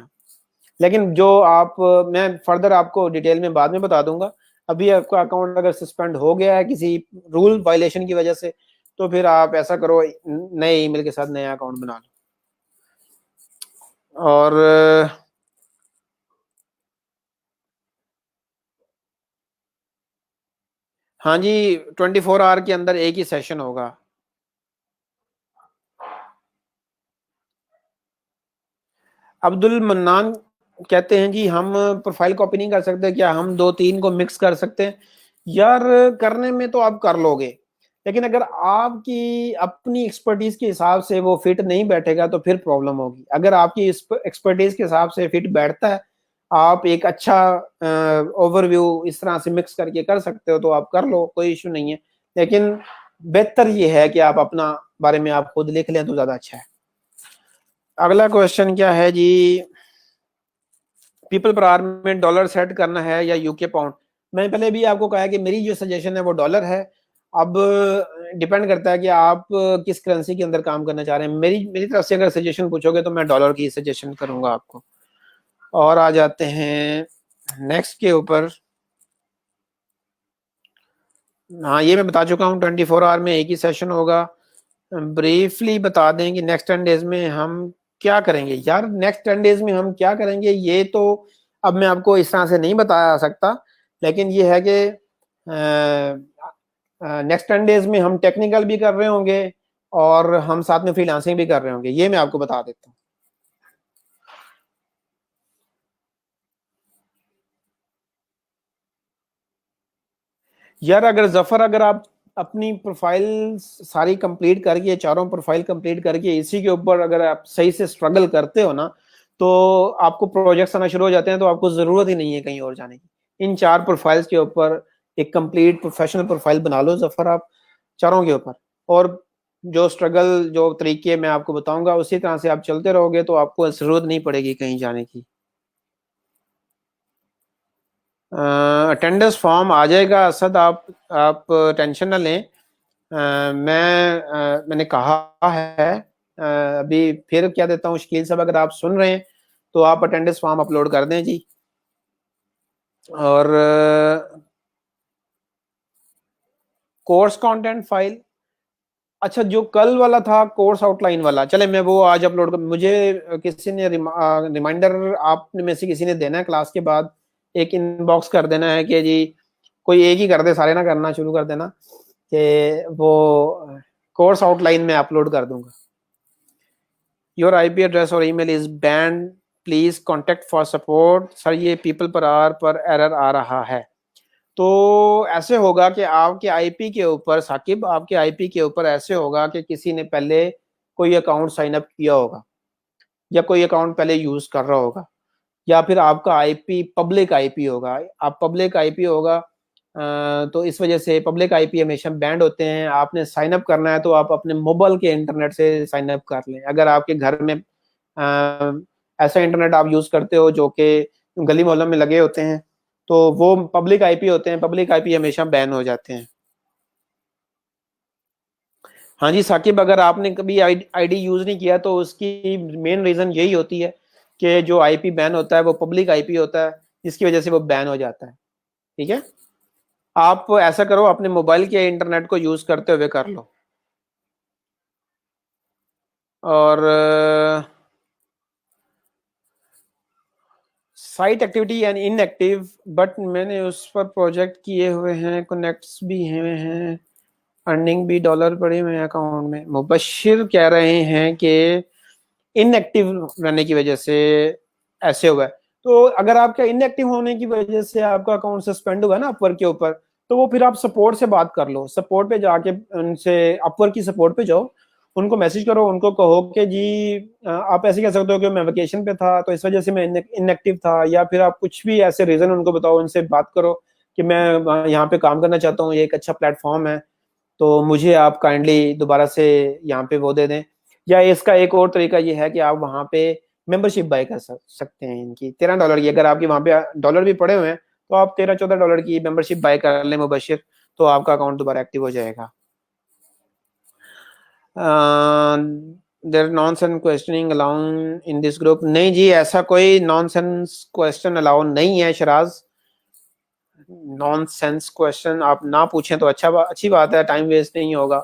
लेकिन जो आप, मैं फर्दर आपको डिटेल में बाद में बता दूंगा। अभी आपका अकाउंट अगर सस्पेंड हो गया है किसी रूल वायलेशन की वजह से, तो फिर आप ऐसा करो, नए ईमेल के साथ नया अकाउंट बना लो। और हाँ जी, 24 आवर के अंदर एक ही सेशन होगा। अब्दुल मन्नान कहते हैं जी, हम प्रोफाइल कॉपी नहीं कर सकते क्या? हम दो तीन को मिक्स कर सकते हैं? यार करने में तो आप कर लोगे, लेकिन अगर आपकी अपनी एक्सपर्टीज के हिसाब से वो फिट नहीं बैठेगा तो फिर प्रॉब्लम होगी। अगर आपकी एक्सपर्टीज के हिसाब से फिट बैठता है, आप एक अच्छा ओवरव्यू इस तरह से मिक्स करके कर सकते हो तो आप कर लो, कोई इशू नहीं है। लेकिन बेहतर ये है कि आप अपना बारे में आप खुद लिख लें तो ज्यादा अच्छा है। अगला क्वेश्चन क्या है जी, पीपल पर आवर में डॉलर सेट करना है या यूके पाउंड? मैंने पहले भी आपको कहा है कि मेरी जो सजेशन है वो डॉलर है। अब डिपेंड करता है कि आप किस करेंसी के अंदर काम करना चाह रहे हैं। मेरी मेरी तरफ से अगर सजेशन पूछोगे तो मैं डॉलर की सजेशन करूंगा आपको। और आ जाते हैं नेक्स्ट के ऊपर। हाँ, ये मैं बता चुका हूँ, 24 आवर में एक ही सेशन होगा। ब्रीफली बता दें कि नेक्स्ट 10 डेज में हम क्या करेंगे। यार नेक्स्ट 10 डेज में हम क्या करेंगे ये तो अब मैं आपको इस तरह से नहीं बता सकता, लेकिन ये है कि नेक्स्ट 10 डेज में हम टेक्निकल भी कर रहे होंगे और हम साथ में फ्रीलांसिंग भी कर रहे होंगे, ये मैं आपको बता देता हूँ। यार अगर जफर, अगर आप अपनी प्रोफाइल सारी कंप्लीट करके, चारों प्रोफाइल कंप्लीट करके इसी के ऊपर अगर आप सही से स्ट्रगल करते हो ना, तो आपको प्रोजेक्ट्स आना शुरू हो जाते हैं तो आपको जरूरत ही नहीं है कहीं और जाने की। इन चार प्रोफाइल्स के ऊपर एक कंप्लीट प्रोफेशनल प्रोफाइल बना लो जफर आप, चारों के ऊपर। और जो स्ट्रगल, जो तरीके मैं आपको बताऊंगा उसी तरह से आप चलते रहोगे तो आपको जरूरत नहीं पड़ेगी कहीं जाने की। अटेंडेंस फॉर्म आ जाएगा असद, आप टेंशन ना लें। मैंने कहा है, अभी फिर क्या देता हूँ, शकील साहब अगर आप सुन रहे हैं तो आप अटेंडेंस फॉर्म अपलोड कर दें जी। और कोर्स कंटेंट फाइल, अच्छा जो कल वाला था कोर्स आउटलाइन वाला, चले मैं वो आज अपलोड कर, मुझे किसी ने रिमाइंडर आप में से किसी ने देना है क्लास के बाद, एक इनबॉक्स कर देना है कि जी कोई एक ही कर दे, सारे ना करना शुरू कर देना, कि वो कोर्स आउटलाइन में अपलोड कर दूंगा। योर आईपी एड्रेस और email is band, please contact for support. Sir ये पीपल पर आर पर एरर आ रहा है। तो ऐसे होगा कि आपके आईपी के ऊपर, साकिब आपके आईपी के ऊपर ऐसे होगा कि किसी ने पहले कोई अकाउंट साइन अप किया होगा या कोई अकाउंट पहले यूज कर रहा होगा, या फिर आपका आईपी पब्लिक आईपी होगा। आप पब्लिक आईपी होगा तो इस वजह से पब्लिक आईपी हमेशा बैंड होते हैं। आपने साइन अप करना है तो आप अपने मोबाइल के इंटरनेट से साइन अप कर लें। अगर आपके घर में ऐसा इंटरनेट आप यूज करते हो जो कि गली मोहल्लों में लगे होते हैं, तो वो पब्लिक आईपी होते हैं, पब्लिक आईपी हमेशा बैन हो जाते हैं। हाँ जी साकिब, अगर आपने कभी आईडी यूज नहीं किया तो उसकी मेन रीजन यही होती है कि जो आईपी बैन होता है वो पब्लिक आईपी होता है, जिसकी वजह से वो बैन हो जाता है। ठीक है, आप ऐसा करो, अपने मोबाइल के इंटरनेट को यूज करते हुए कर लो। और site activity and inactive, but मैंने उस पर प्रोजेक्ट किए हुए हैं, कनेक्ट्स भी हुए हैं, अर्निंग भी, डॉलर पड़े हुए हैं अकाउंट में। मुबशिर कह रहे हैं कि इनएक्टिव रहने की वजह से ऐसे हुआ है। तो अगर आपका इनएक्टिव होने की वजह से आपका अकाउंट सस्पेंड हुआ है ना अपवर्क के ऊपर, तो वो फिर आप सपोर्ट से बात कर लो। सपोर्ट पे जाके उनसे, अपवर्क की सपोर्ट पे जाओ, उनको मैसेज करो, उनको कहो कि जी आप ऐसे कह सकते हो कि मैं वेकेशन पे था तो इस वजह से मैं इनएक्टिव था, या फिर आप कुछ भी ऐसे रीजन उनको बताओ, उनसे बात करो कि मैं यहाँ पे काम करना चाहता हूँ, ये एक अच्छा प्लेटफॉर्म है, तो मुझे आप काइंडली दोबारा से यहाँ पे वो दे दें। या इसका एक और तरीका ये है कि आप वहाँ पे मेंबरशिप बाय कर सकते हैं इनकी $13 की। अगर आपके वहाँ पे डॉलर भी पड़े हुए हैं तो आप $13-14 की मेंबरशिप बाय कर लें मुबशिर, तो आपका अकाउंट दोबारा एक्टिव हो जाएगा। There nonsense questioning allowed in this group, नहीं जी ऐसा कोई नॉनसेंस क्वेश्चन अलाउ नहीं है शराज। नॉनसेंस क्वेश्चन आप ना पूछें तो अच्छी बात है, टाइम वेस्ट नहीं होगा।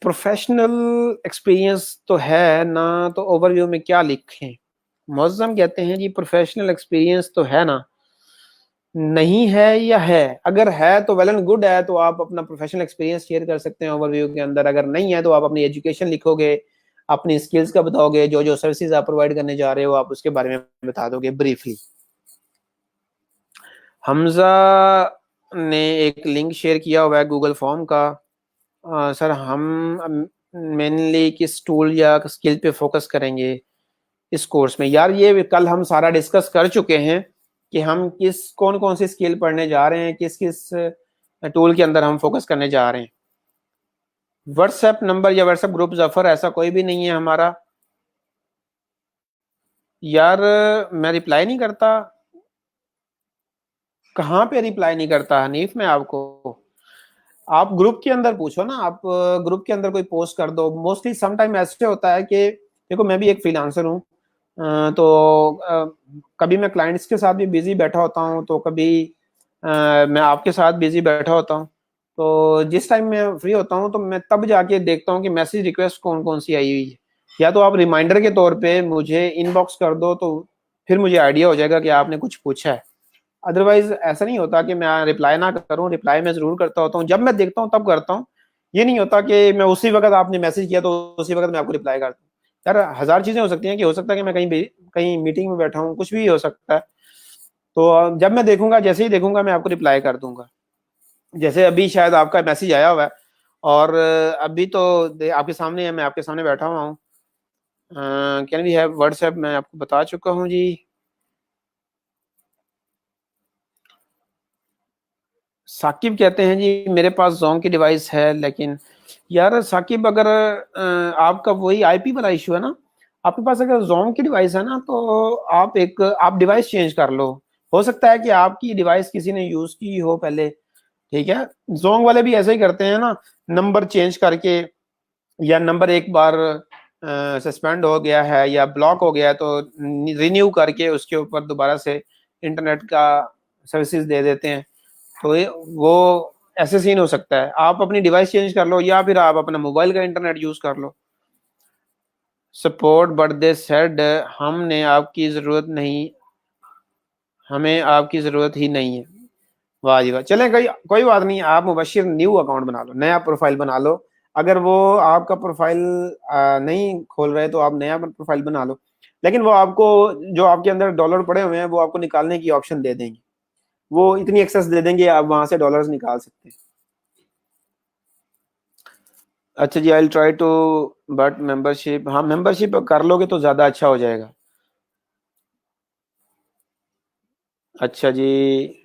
प्रोफेशनल एक्सपीरियंस तो है ना, तो ओवरव्यू में क्या लिखें? मुअज्जम कहते हैं जी प्रोफेशनल एक्सपीरियंस तो है ना, नहीं है या है? अगर है तो वेल एंड गुड है, तो आप अपना प्रोफेशनल एक्सपीरियंस शेयर कर सकते हैं ओवरव्यू के अंदर। अगर नहीं है तो आप अपनी एजुकेशन लिखोगे, अपनी स्किल्स का बताओगे, जो जो सर्विसेज आप प्रोवाइड करने जा रहे हो आप उसके बारे में बता दोगे ब्रीफली। हमजा ने एक लिंक शेयर किया हुआ है गूगल फॉर्म का। सर हम मेनली किस टूल या स्किल पे फोकस करेंगे इस कोर्स में? यार ये कल हम सारा डिस्कस कर चुके हैं कि हम कौन कौन सी स्किल पढ़ने जा रहे हैं, किस किस टूल के अंदर हम फोकस करने जा रहे हैं। व्हाट्सएप नंबर या व्हाट्सएप ग्रुप जफर ऐसा कोई भी नहीं है हमारा। यार मैं रिप्लाई नहीं करता? कहाँ पे रिप्लाई नहीं करता हनीफ मैं आपको? आप ग्रुप के अंदर पूछो ना, आप ग्रुप के अंदर कोई पोस्ट कर दो। मोस्टली सम टाइम ऐसे होता है कि देखो मैं भी एक फ्रीलांसर हूँ, तो कभी मैं क्लाइंट्स के साथ भी बिजी बैठा होता हूँ, तो कभी मैं आपके साथ बिजी बैठा होता हूँ। तो जिस टाइम मैं फ्री होता हूँ तो मैं तब जाके देखता हूँ कि मैसेज रिक्वेस्ट कौन कौन सी आई हुई है। या तो आप रिमाइंडर के तौर पे मुझे इनबॉक्स कर दो, तो फिर मुझे आइडिया हो जाएगा कि आपने कुछ पूछा है। अदरवाइज ऐसा नहीं होता कि मैं रिप्लाई ना करूं, रिप्लाई मैं जरूर करता होता हूँ, जब मैं देखता हूँ तब करता हूँ। ये नहीं होता कि मैं उसी वक्त आपने मैसेज किया तो उसी वक्त मैं आपको रिप्लाई करता हूँ। यार हजार चीजें हो सकती हैं, कि हो सकता है कि मैं कहीं मीटिंग में बैठा हूँ, कुछ भी हो सकता है। तो जब मैं देखूंगा, जैसे ही देखूंगा मैं आपको रिप्लाई कर दूंगा। जैसे अभी शायद आपका मैसेज आया हुआ है, और अभी तो आपके सामने है, मैं आपके सामने बैठा हुआ हूँ। कैन वी हैव व्हाट्सएप, मैं आपको बता चुका हूँ जी। साकिब कहते हैं जी मेरे पास जोंग की डिवाइस है, लेकिन यार साकिब अगर आपका वही आईपी वाला इशू है ना, आपके पास अगर जोंग की डिवाइस है ना, तो आप डिवाइस चेंज कर लो। हो सकता है कि आपकी डिवाइस किसी ने यूज की हो पहले। ठीक है, जोंग वाले भी ऐसे ही करते हैं ना, नंबर चेंज करके, या नंबर एक बार सस्पेंड हो गया है या ब्लॉक हो गया है तो रिन्यू करके उसके ऊपर दोबारा से इंटरनेट का सर्विसेज दे देते हैं। तो वो ऐसे सीन हो सकता है। आप अपनी डिवाइस चेंज कर लो, या फिर आप अपना मोबाइल का इंटरनेट यूज कर लो। सपोर्ट बट दे सेड हमने आपकी जरूरत नहीं, हमें आपकी जरूरत ही नहीं है। वाह जी वाह, चलें कोई बात नहीं, आप मुबशिर न्यू अकाउंट बना लो, नया प्रोफाइल बना लो। अगर वो आपका प्रोफाइल नहीं खोल रहे तो आप नया प्रोफाइल बना लो। लेकिन वो आपको, जो आपके अंदर डॉलर पड़े हुए हैं वो आपको निकालने की ऑप्शन दे देंगे। वो इतनी एक्सेस दे देंगे, आप वहां से डॉलर्स निकाल सकते हैं। अच्छा जी, I try to, but membership, हाँ मेंबरशिप कर लोगे तो ज्यादा अच्छा हो जाएगा। अच्छा जी,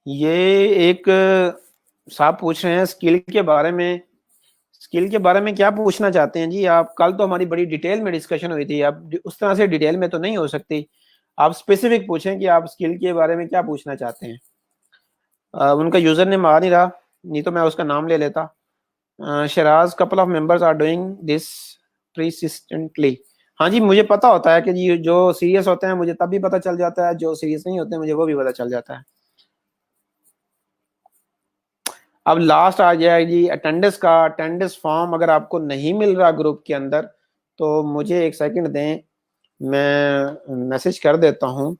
ये एक साहब पूछ रहे हैं स्किल के बारे में। स्किल के बारे में क्या पूछना चाहते हैं जी आप? कल तो हमारी बड़ी डिटेल में डिस्कशन हुई थी, अब उस तरह से डिटेल में तो नहीं हो सकती। आप स्पेसिफिक पूछें कि आप स्किल के बारे में क्या पूछना चाहते हैं। उनका यूजर नेम आ नहीं रहा, नहीं तो मैं उसका नाम ले लेता। Sharaz, couple of members are doing this persistently. हाँ जी, मुझे पता होता है कि जी जो सीरियस होते हैं मुझे तब भी पता चल जाता है, जो सीरियस नहीं होते हैं मुझे वो भी पता चल जाता है। अब लास्ट आ जाए जी अटेंडेंस का। अटेंडेंस फॉर्म अगर आपको नहीं मिल रहा ग्रुप के अंदर तो मुझे एक सेकंड दें, मैं मैसेज कर देता हूं।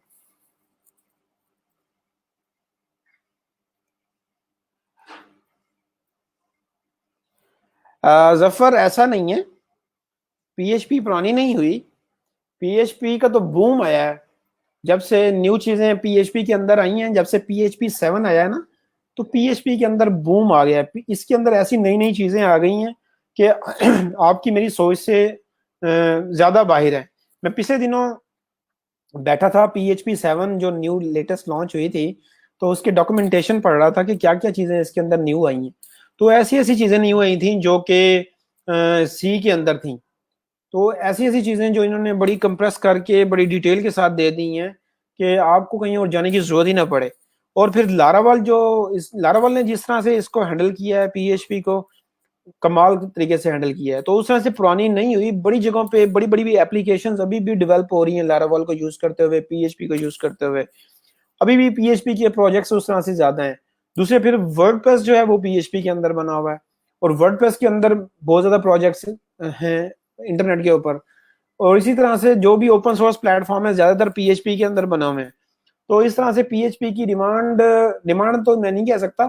जफर, ऐसा नहीं है, पीएचपी पुरानी नहीं हुई। पीएचपी का तो बूम आया है जब से न्यू चीजें पीएचपी के अंदर आई हैं। जब से पीएचपी 7 आया है ना, तो पीएचपी के अंदर बूम आ गया है। इसके अंदर ऐसी नई नई चीजें आ गई हैं कि आपकी मेरी सोच से ज्यादा बाहर है। मैं पिछले दिनों बैठा था, पीएचपी 7 जो न्यू लेटेस्ट लॉन्च हुई थी, तो उसके डॉक्यूमेंटेशन पढ़ रहा था कि क्या क्या चीजें इसके अंदर न्यू आई हैं। तो ऐसी ऐसी चीजें न्यू आई थी जो कि सी के अंदर थी। तो ऐसी ऐसी चीजें जो इन्होंने बड़ी कंप्रेस करके बड़ी डिटेल के साथ दे दी हैं कि आपको कहीं और जाने की जरूरत ही ना पड़े। और फिर लारावाल, जो इस लारावाल ने जिस तरह से इसको हैंडल किया है, पीएचपी को कमाल तरीके से हैंडल किया है, तो उस तरह से पुरानी नहीं हुई। बड़ी जगहों पे बड़ी बड़ी भी एप्लीकेशंस अभी भी डेवलप हो रही हैं लारावाल को यूज करते हुए, पीएचपी को यूज करते हुए। अभी भी पीएचपी के प्रोजेक्ट्स उस तरह से ज्यादा हैं। दूसरे फिर वर्डप्रेस जो है वो पीएचपी के अंदर बना हुआ है, और वर्डप्रेस के अंदर बहुत ज्यादा प्रोजेक्ट्स हैं इंटरनेट के ऊपर। और इसी तरह से जो भी ओपन सोर्स प्लेटफॉर्म है ज्यादातर पीएचपी के अंदर बना हुए हैं। तो इस तरह से पीएचपी की डिमांड डिमांड तो मैं नहीं कह सकता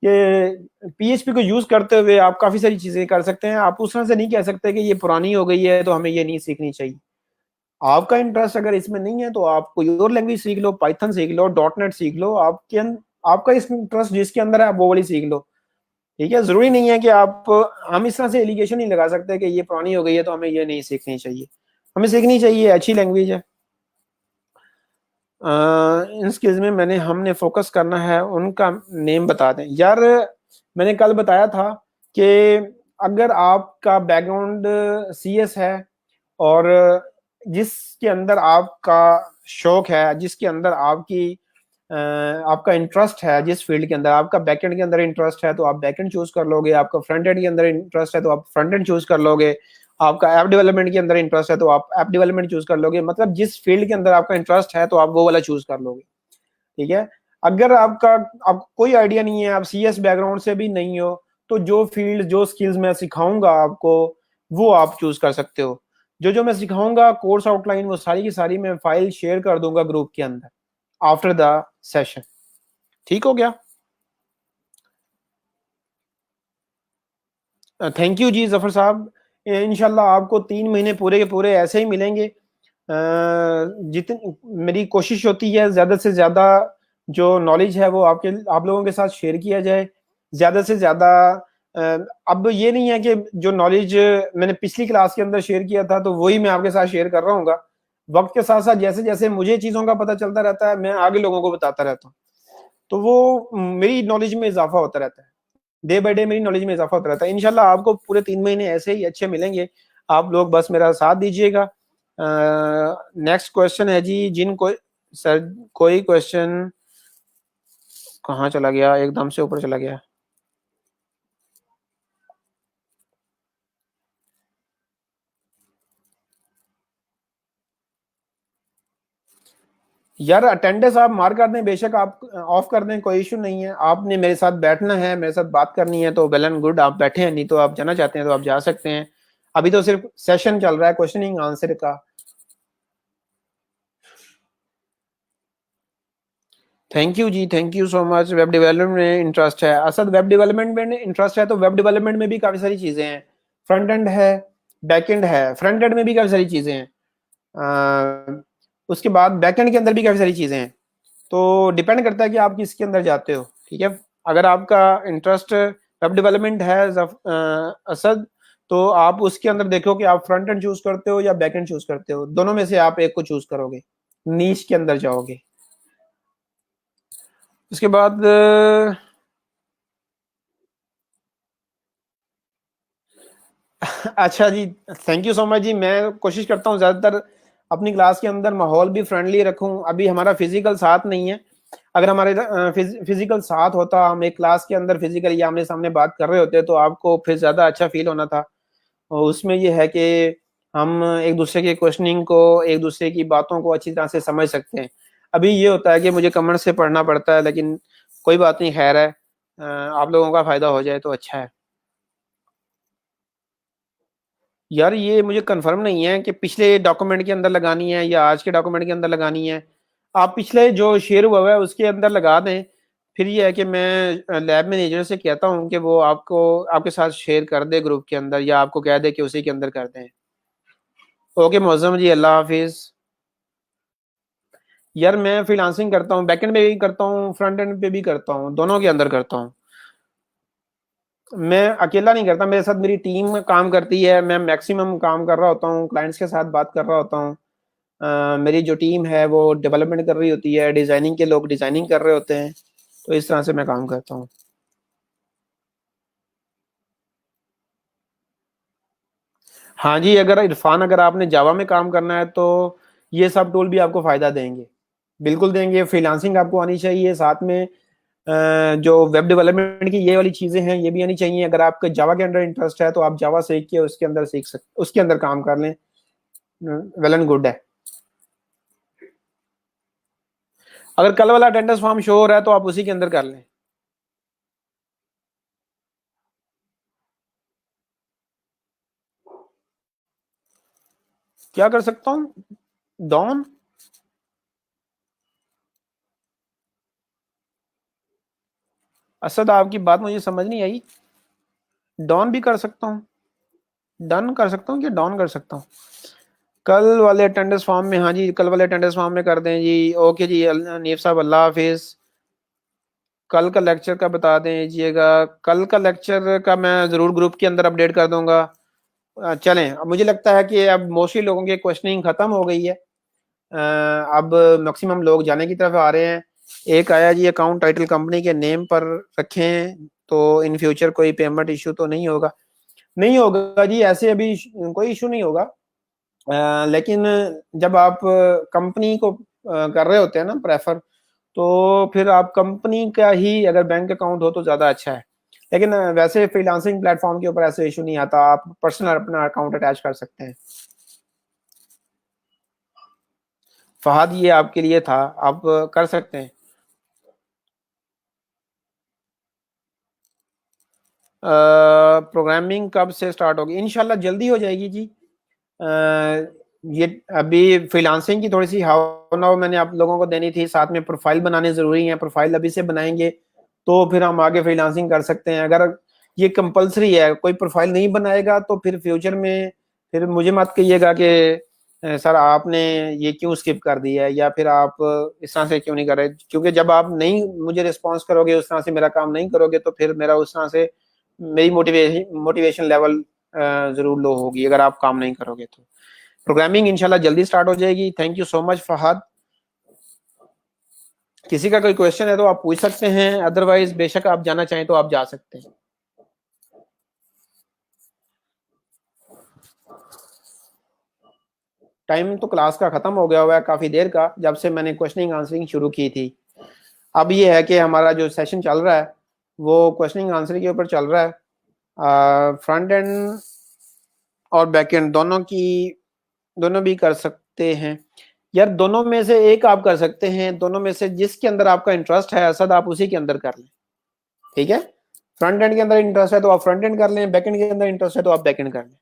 कि पीएचपी को यूज करते हुए आप काफी सारी चीजें कर सकते हैं। आप उस तरह से नहीं कह सकते कि ये पुरानी हो गई है तो हमें ये नहीं सीखनी चाहिए। आपका इंटरेस्ट अगर इसमें नहीं है तो आप कोई और लैंग्वेज सीख लो, पाइथन सीख लो, डॉट नेट सीख लो। आपका इस इंटरेस्ट जिसके अंदर है आप वो वाली सीख लो। ठीक है, जरूरी नहीं है कि आप, हम इस तरह से एलिगेशन नहीं लगा सकते कि ये पुरानी हो गई है तो हमें ये नहीं सीखनी चाहिए। हमें सीखनी चाहिए, अच्छी लैंग्वेज है। इन स्किल्स में मैंने हमने फोकस करना है, उनका नेम बता दें यार। मैंने कल बताया था कि अगर आपका बैकग्राउंड सीएस है और जिसके अंदर आपका शौक है, जिसके अंदर आपका इंटरेस्ट है, जिस फील्ड के अंदर आपका बैकएंड के अंदर इंटरेस्ट है तो आप बैकएंड चूज कर लोगे। आपका फ्रंट एंड के अंदर इंटरेस्ट है तो आप फ्रंट एंड चूज कर लोगे। आपका ऐप डेवलपमेंट के अंदर इंटरेस्ट है तो आप ऐप डेवलपमेंट चूज कर लोगे। मतलब जिस फील्ड के अंदर आपका इंटरेस्ट है तो आप वो वाला चूज कर लोगे। ठीक है। अगर आपको कोई आइडिया नहीं है, आप सीएस बैकग्राउंड से भी नहीं हो, तो जो फील्ड जो स्किल्स मैं सिखाऊंगा आपको वो आप चूज कर सकते हो। जो जो मैं सिखाऊंगा कोर्स आउटलाइन वो सारी की सारी मैं फाइल शेयर कर दूंगा ग्रुप के अंदर आफ्टर द सेशन। ठीक हो गया? थैंक यू जी जफर साहब। इंशाल्लाह आपको 3 महीने पूरे के पूरे ऐसे ही मिलेंगे। जितनी मेरी कोशिश होती है ज्यादा से ज्यादा जो नॉलेज है वो आप लोगों के साथ शेयर किया जाए ज्यादा से ज्यादा। अब ये नहीं है कि जो नॉलेज मैंने पिछली क्लास के अंदर शेयर किया था तो वही मैं आपके साथ शेयर कर रहा हूँ। वक्त के साथ साथ जैसे जैसे मुझे चीजों का पता चलता रहता है मैं आगे लोगों को बताता रहता हूँ, तो वो मेरी नॉलेज में इजाफा होता रहता है। डे बाय डे मेरी नॉलेज में इजाफा होता रहता है। इंशाल्लाह आपको पूरे 3 महीने ऐसे ही अच्छे मिलेंगे। आप लोग बस मेरा साथ दीजिएगा। नेक्स्ट क्वेश्चन है जी, जिनको सर कोई क्वेश्चन कहाँ चला गया, एकदम से ऊपर चला गया। यार अटेंडेंस आप मार कर दें, बेशक आप ऑफ कर दें, कोई इशू नहीं है। आपने मेरे साथ बैठना है, मेरे साथ बात करनी है तो वेल एंड गुड, आप बैठे हैं, नहीं तो आप जाना चाहते हैं तो आप जा सकते हैं। अभी तो सिर्फ सेशन चल रहा है क्वेश्चनिंग आंसर का। थैंक यू जी, thank you so much. Web development में इंटरेस्ट है, असद वेब डेवलपमेंट में इंटरेस्ट है तो वेब डेवलपमेंट में भी काफी सारी चीजें हैं। फ्रंट एंड है, बैक एंड है। फ्रंट एंड में भी काफी सारी चीजें हैं। उसके बाद बैक एंड के अंदर भी काफी सारी चीजें हैं। तो डिपेंड करता है कि आप किसके अंदर जाते हो। ठीक है, अगर आपका इंटरेस्ट वेब डेवलपमेंट है असद, तो आप उसके अंदर देखो कि आप फ्रंट एंड चूज करते हो या बैक एंड चूज करते हो। दोनों में से आप एक को चूज करोगे, नीच के अंदर जाओगे। उसके बाद अच्छा जी, थैंक यू सो मच जी। मैं कोशिश करता हूँ ज़्यादातर अपनी क्लास के अंदर माहौल भी फ्रेंडली रखूँ। अभी हमारा फिजिकल साथ नहीं है। अगर हमारे फिजिकल साथ होता, हम एक क्लास के अंदर फिजिकली आमने सामने बात कर रहे होते, तो आपको फिर ज़्यादा अच्छा फील होना था। और उसमें ये है कि हम एक दूसरे के क्वेश्चनिंग को, एक दूसरे की बातों को अच्छी तरह से समझ सकते हैं। अभी ये होता है कि मुझे कमेंट से पढ़ना पड़ता है, लेकिन कोई बात नहीं, खैर है। आप लोगों का फ़ायदा हो जाए तो अच्छा है। यार ये मुझे कंफर्म नहीं है कि पिछले डॉक्यूमेंट के अंदर लगानी है या आज के डॉक्यूमेंट के अंदर लगानी है। आप पिछले जो शेयर हुआ है उसके अंदर लगा दें। फिर ये है कि मैं लैब मैनेजर से कहता हूँ कि वो आपको, आपके साथ शेयर कर दे ग्रुप के अंदर, या आपको कह दे कि उसी के अंदर कर दें। ओके मौजम जी, अल्लाह हाफिज। यार मैं फ्रीलांसिंग करता हूँ, बैकएंड पे भी करता हूँ, फ्रंट एंड पे भी करता हूँ, दोनों के अंदर करता हूँ। मैं अकेला नहीं करता, मेरे साथ मेरी टीम काम करती है। मैं मैक्सिमम काम कर रहा होता हूँ, क्लाइंट्स के साथ बात कर रहा होता हूँ। मेरी जो टीम है वो डेवलपमेंट कर रही होती है, डिजाइनिंग के लोग डिजाइनिंग कर रहे होते हैं। तो इस तरह से मैं काम करता हूँ। हाँ जी, अगर इरफान, अगर आपने जावा में काम करना है तो ये सब टूल भी आपको फायदा देंगे। बिल्कुल देंगे। फ्रीलांसिंग आपको आनी चाहिए, साथ में जो वेब डेवलपमेंट की ये वाली चीजें हैं ये भी आनी चाहिए। अगर आपके जावा के अंदर इंटरेस्ट है तो आप जावा सीख के उसके अंदर सीख सकते, उसके अंदर काम कर लें। वेल एंड गुड है। अगर कल वाला अटेंडेंस फॉर्म शो हो रहा है तो आप उसी के अंदर कर लें। क्या कर सकता हूँ? डॉन? असद, आपकी बात मुझे समझ नहीं आई। डॉन भी कर सकता हूँ? डन कर सकता हूँ कि डॉन कर सकता हूँ? कल वाले अटेंडेंस फॉर्म में, हाँ जी, कल वाले अटेंडेंस फॉर्म में कर दें जी। ओके जी, नीफ साहब, अल्लाह हाफिज। कल का लेक्चर का बता दीजिएगा। कल का लेक्चर का मैं ज़रूर ग्रुप के अंदर अपडेट कर दूंगा। चलें, अब मुझे लगता है कि अब मोस्टली लोगों की क्वेश्चनिंग ख़त्म हो गई है। अब मैक्सिमम लोग जाने की तरफ आ रहे हैं। एक आया जी, अकाउंट टाइटल कंपनी के नेम पर रखें तो इन फ्यूचर कोई पेमेंट इशू तो नहीं होगा? नहीं होगा जी, ऐसे अभी कोई इशू नहीं होगा। लेकिन जब आप कंपनी को कर रहे होते हैं ना प्रेफर, तो फिर आप कंपनी का ही अगर बैंक अकाउंट हो तो ज़्यादा अच्छा है। लेकिन वैसे फ्रीलांसिंग प्लेटफॉर्म के ऊपर ऐसे इशू नहीं आता, आप पर्सनल अपना अकाउंट अटैच कर सकते हैं। फहद, ये आपके लिए था, आप कर सकते हैं। प्रोग्रामिंग कब से स्टार्ट होगी? इंशाल्लाह जल्दी हो जाएगी जी। ये अभी फ्रीलांसिंग की थोड़ी सी हाउ नाउ मैंने आप लोगों को देनी थी, साथ में प्रोफाइल बनाने ज़रूरी है। प्रोफाइल अभी से बनाएंगे तो फिर हम आगे फ्रीलांसिंग कर सकते हैं। अगर ये कंपलसरी है, कोई प्रोफाइल नहीं बनाएगा तो फिर फ्यूचर में फिर मुझे मत कहिएगा कि सर आपने ये क्यों स्किप कर दिया है, या फिर आप इस तरह से क्यों नहीं कर रहे। क्योंकि जब आप नहीं मुझे रिस्पॉन्स करोगे, उस तरह से मेरा काम नहीं करोगे, तो फिर मेरा उस तरह से मेरी मोटिवेशन लेवल जरूर लो होगी अगर आप काम नहीं करोगे तो। प्रोग्रामिंग इंशाल्लाह जल्दी स्टार्ट हो जाएगी। Thank you so much Fahad. किसी का कोई क्वेश्चन है तो आप पूछ सकते हैं, अदरवाइज बेशक आप जाना चाहें तो आप जा सकते हैं। टाइम तो क्लास का खत्म हो गया हुआ है काफी देर का, जब से मैंने क्वेश्चनिंग आंसरिंग शुरू की थी। अब ये है कि हमारा जो सेशन चल रहा है वो क्वेश्चनिंग आंसरिंग के ऊपर चल रहा है। फ्रंट एंड और बैक एंड दोनों की, दोनों भी कर सकते हैं। यार दोनों में से एक आप कर सकते हैं, दोनों में से जिसके अंदर आपका इंटरेस्ट है असद, आप उसी के अंदर कर लें। ठीक है? फ्रंट एंड के अंदर इंटरेस्ट है तो आप फ्रंट एंड कर लें, बैक एंड के अंदर इंटरेस्ट है तो आप बैक एंड कर लें।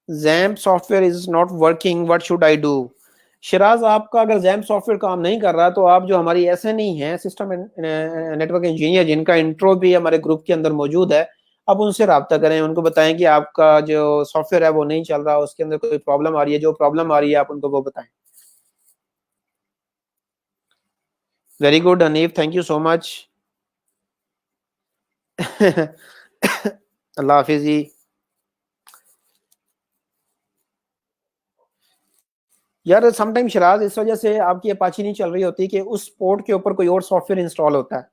XAMPP software is not working, what should I do? Siraj, आपका अगर जैम्प सॉफ्टवेयर काम नहीं कर रहा तो आप जो हमारी SNE है, सिस्टम नेटवर्क इंजीनियर, जिनका इंट्रो भी हमारे ग्रुप के अंदर मौजूद है, आप उनसे रब्ता करें, उनको बताएं कि आपका जो सॉफ्टवेयर है वो नहीं चल रहा, उसके अंदर कोई प्रॉब्लम आ रही है। जो प्रॉब्लम आ रही है आप उनको वो बताएं। Very good Hanif, thank you so much. अल्लाह हाफिज जी। यार समटाइम शराज इस वजह से आपकी अपाची नहीं चल रही होती कि उस पोर्ट के ऊपर कोई और सॉफ्टवेयर इंस्टॉल होता है।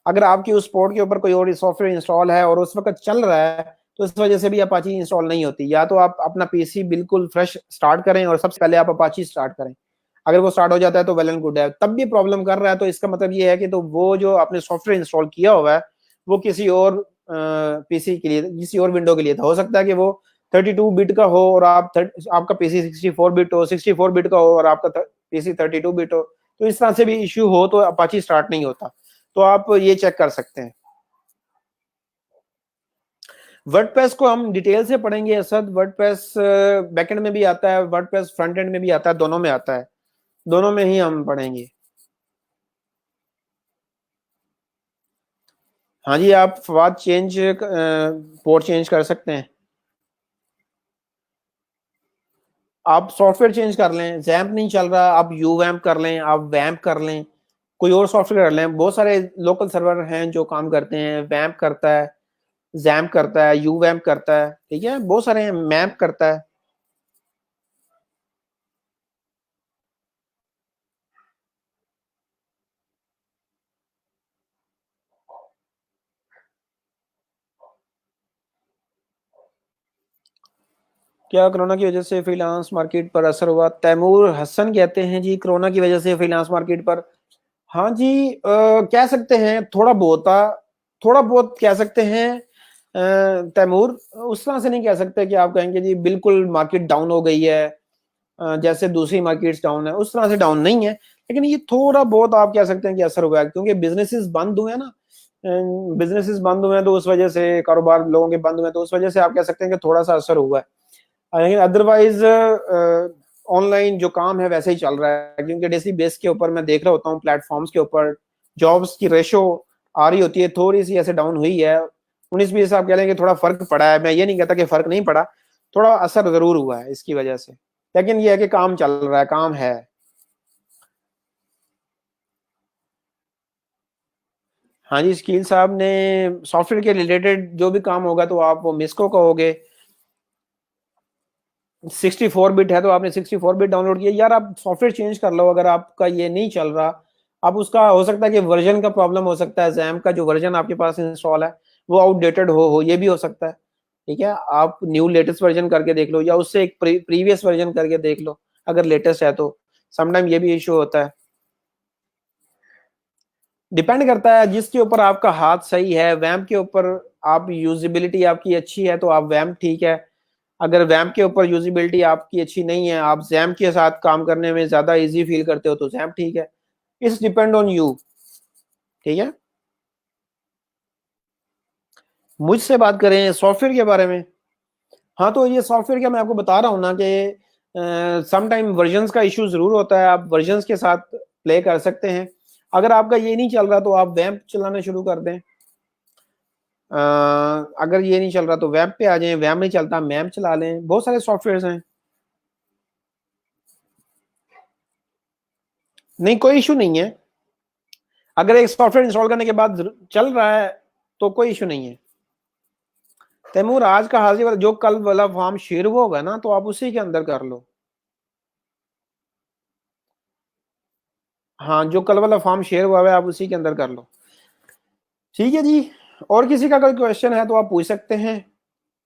अगर आपकी उस पोर्ट के ऊपर कोई और सॉफ्टवेयर इंस्टॉल है और उस वक्त चल रहा है तो इस वजह से भी अपाची इंस्टॉल नहीं होती। या तो आप अपना पीसी बिल्कुल फ्रेश स्टार्ट करें और सबसे पहले आप अपाची स्टार्ट करें। अगर वो स्टार्ट हो जाता है तो वेल एंड गुड है। तब भी प्रॉब्लम कर रहा है तो इसका मतलब ये है कि तो वो जो आपने सॉफ्टवेयर इंस्टॉल किया हुआ है वो किसी और पीसी के लिए, किसी और विंडो के लिए था। हो सकता है कि वो 32 बिट का हो और आपका पीसी 64 बिट हो, 64 बिट का हो और आपका पीसी 32 बिट हो। तो इस तरह से भी इश्यू हो तो अपाची स्टार्ट नहीं होता। तो आप ये चेक कर सकते हैं। वर्डप्रेस को हम डिटेल से पढ़ेंगे असद। वर्डप्रेस बैकएंड में भी आता है, वर्डप्रेस फ्रंट एंड में भी आता है, दोनों में आता है। दोनों में ही हम पढ़ेंगे। हाँ जी, आप फवाद चेंज पोर्ट चेंज कर सकते हैं। आप सॉफ्टवेयर चेंज कर लें। जैम्प नहीं चल रहा, आप यू वैम्प कर लें, आप वैम्प कर लें, कोई और सॉफ्टवेयर कर लें। बहुत सारे लोकल सर्वर हैं जो काम करते हैं। वैम्प करता है, जैम्प करता है, यू वैम्प करता है, ठीक है, बहुत सारे हैं, मैप करता है। क्या कोरोना की वजह से फ्रीलांस मार्केट पर असर हुआ? तैमूर हसन कहते हैं जी कोरोना की वजह से फ्रीलांस मार्केट पर। हाँ जी, कह सकते हैं थोड़ा बहुत थोड़ा बहुत कह सकते हैं। तैमूर, उस तरह से नहीं कह सकते कि आप कहेंगे जी बिल्कुल मार्केट डाउन हो गई है, जैसे दूसरी मार्केट्स डाउन है उस तरह से डाउन नहीं है। लेकिन ये थोड़ा बहुत आप कह सकते हैं कि असर हुआ है, क्योंकि बिजनेसेस बंद हुए हैं ना। बिजनेसेस बंद हुए हैं तो उस वजह से, कारोबार लोगों के बंद हुए हैं तो उस वजह से आप कह सकते हैं कि थोड़ा सा असर हुआ है। लेकिन अदरवाइज ऑनलाइन जो काम है वैसे ही चल रहा है, क्योंकि डेली बेस के ऊपर मैं देख रहा होता हूँ प्लेटफॉर्म्स के ऊपर जॉब्स की रेशो आ रही होती है, थोड़ी सी ऐसे डाउन हुई है। 19-20 आप कह लेंगे थोड़ा फर्क पड़ा है, मैं ये नहीं कहता कि फर्क नहीं पड़ा, थोड़ा असर जरूर हुआ है इसकी वजह से। लेकिन ये है कि काम चल रहा है, काम है। हाँ जी, शकील साहब ने सॉफ्टवेयर के रिलेटेड जो भी काम होगा तो आप वो मिसको कहोगे। 64 बिट है तो आपने 64 बिट डाउनलोड किया, यार आप सॉफ्टवेयर चेंज कर लो। अगर आपका ये नहीं चल रहा, आप उसका हो सकता है कि वर्जन का प्रॉब्लम हो सकता है, जैम का जो वर्जन आपके पास इंस्टॉल है वो आउटडेटेड हो, ये भी हो सकता है। ठीक है, आप न्यू लेटेस्ट वर्जन करके देख लो या उससे एक प्रीवियस वर्जन करके देख लो अगर लेटेस्ट है तो। समटाइम ये भी इशू होता है। डिपेंड करता है जिसके ऊपर आपका हाथ सही है, वैम्प के ऊपर आप यूजिबिलिटी आपकी अच्छी है तो आप वैम्प ठीक है। अगर वैम्प के ऊपर यूजिबिलिटी आपकी अच्छी नहीं है, आप जैम्प के साथ काम करने में ज्यादा इजी फील करते हो तो जैम्प ठीक है। It's depend on you. ठीक है, मुझसे बात करें सॉफ्टवेयर के बारे में। हाँ, तो ये सॉफ्टवेयर का मैं आपको बता रहा हूँ ना कि सम टाइम वर्जन्स का इशू जरूर होता है। आप वर्जन्स के साथ प्ले कर सकते हैं। अगर आपका ये नहीं चल रहा तो आप वैम्प चलाना शुरू कर दें। अगर ये नहीं चल रहा तो वेब पे आ जाएं, वेब नहीं चलता मैम चला लें, बहुत सारे सॉफ्टवेयर हैं। नहीं, कोई इशू नहीं है। अगर एक सॉफ्टवेयर इंस्टॉल करने के बाद चल रहा है तो कोई इशू नहीं है। तैमूर, आज का हाजिर वाला जो कल वाला फॉर्म शेयर हुआ होगा ना तो आप उसी के अंदर कर लो। हाँ, जो कल वाला फॉर्म शेयर हुआ है आप उसी के अंदर कर लो। ठीक है जी। और किसी का कोई क्वेश्चन है तो आप पूछ सकते हैं।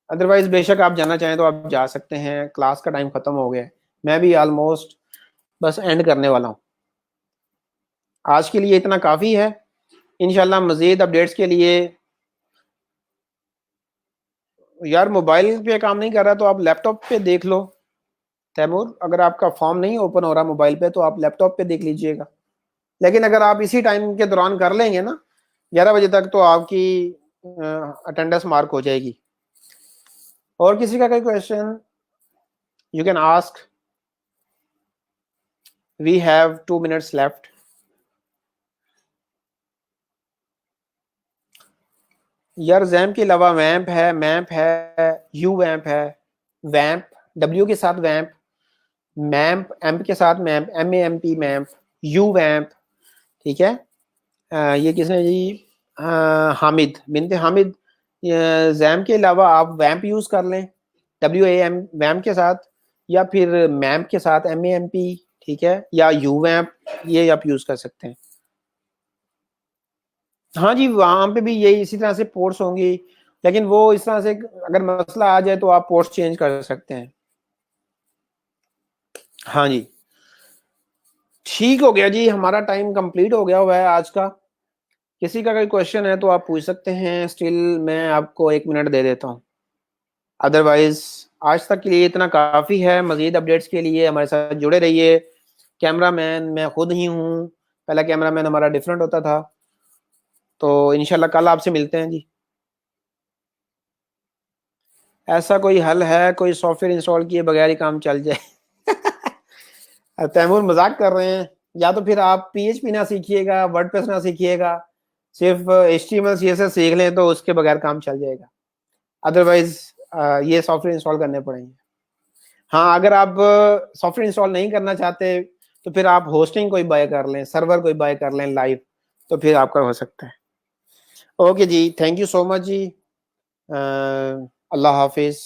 अदरवाइज बेशक आप जाना चाहें तो आप जा सकते हैं, क्लास का टाइम खत्म हो गया है। मैं भी ऑलमोस्ट बस एंड करने वाला हूँ। आज के लिए इतना काफ़ी है। इंशाल्लाह मज़ीद अपडेट्स के लिए। यार मोबाइल पे काम नहीं कर रहा तो आप लैपटॉप पे देख लो। तैमूर, अगर आपका फॉर्म नहीं ओपन हो रहा मोबाइल पे तो आप लैपटॉप पे देख लीजिएगा। लेकिन अगर आप इसी टाइम के दौरान कर लेंगे ना 11 बजे तक तो आपकी अटेंडेंस मार्क हो जाएगी। और किसी का कोई question you can ask. We have 2 minutes left. यार जैम के अलावा वैम्प है, मैप है, यू वैम्प है, वैम्प डब्ल्यू के साथ वैम्प, मैम्प एम्प के साथ मैम्प, MAMP मैम्प, यू वैम्प। ठीक है। ये किसने जी? हामिद बिनते हामिद। जैम के अलावा आप वैम्प यूज़ कर लें, WAM वैम्प के साथ। या फिर मैम्प के साथ MEMP, ठीक है, या UAMP, ये आप यूज कर सकते हैं। हाँ जी, वहां पे भी यही इसी तरह से पोर्ट्स होंगी, लेकिन वो इस तरह से अगर मसला आ जाए तो आप पोर्ट्स चेंज कर सकते हैं। हाँ जी, ठीक हो गया जी, हमारा टाइम कंप्लीट हो गया हुआ है आज का। किसी का कोई क्वेश्चन है तो आप पूछ सकते हैं, स्टिल मैं आपको 1 मिनट दे देता हूँ, अदरवाइज आज तक के लिए इतना काफ़ी है। मज़ीद अपडेट्स के लिए हमारे साथ जुड़े रहिए। कैमरामैन मैं खुद ही हूँ, पहला कैमरामैन हमारा डिफरेंट होता था। तो इंशाल्लाह कल आपसे मिलते हैं जी। ऐसा कोई हल है, कोई सॉफ्टवेयर इंस्टॉल किए बगैर ही काम चल जाए? तैमूर मजाक कर रहे हैं। या तो फिर आप PHP ना सीखिएगा, वर्डप्रेस ना सीखिएगा, सिर्फ HTML CSS सीख लें तो उसके बगैर काम चल जाएगा। अदरवाइज ये सॉफ्टवेयर इंस्टॉल करने पड़ेंगे। हाँ, अगर आप सॉफ्टवेयर इंस्टॉल नहीं करना चाहते तो फिर आप होस्टिंग कोई बाय कर लें, सर्वर कोई बाय कर लें लाइव, तो फिर आपका हो सकता है। ओके जी, थैंक यू सो मच जी। अल्लाह हाफिज।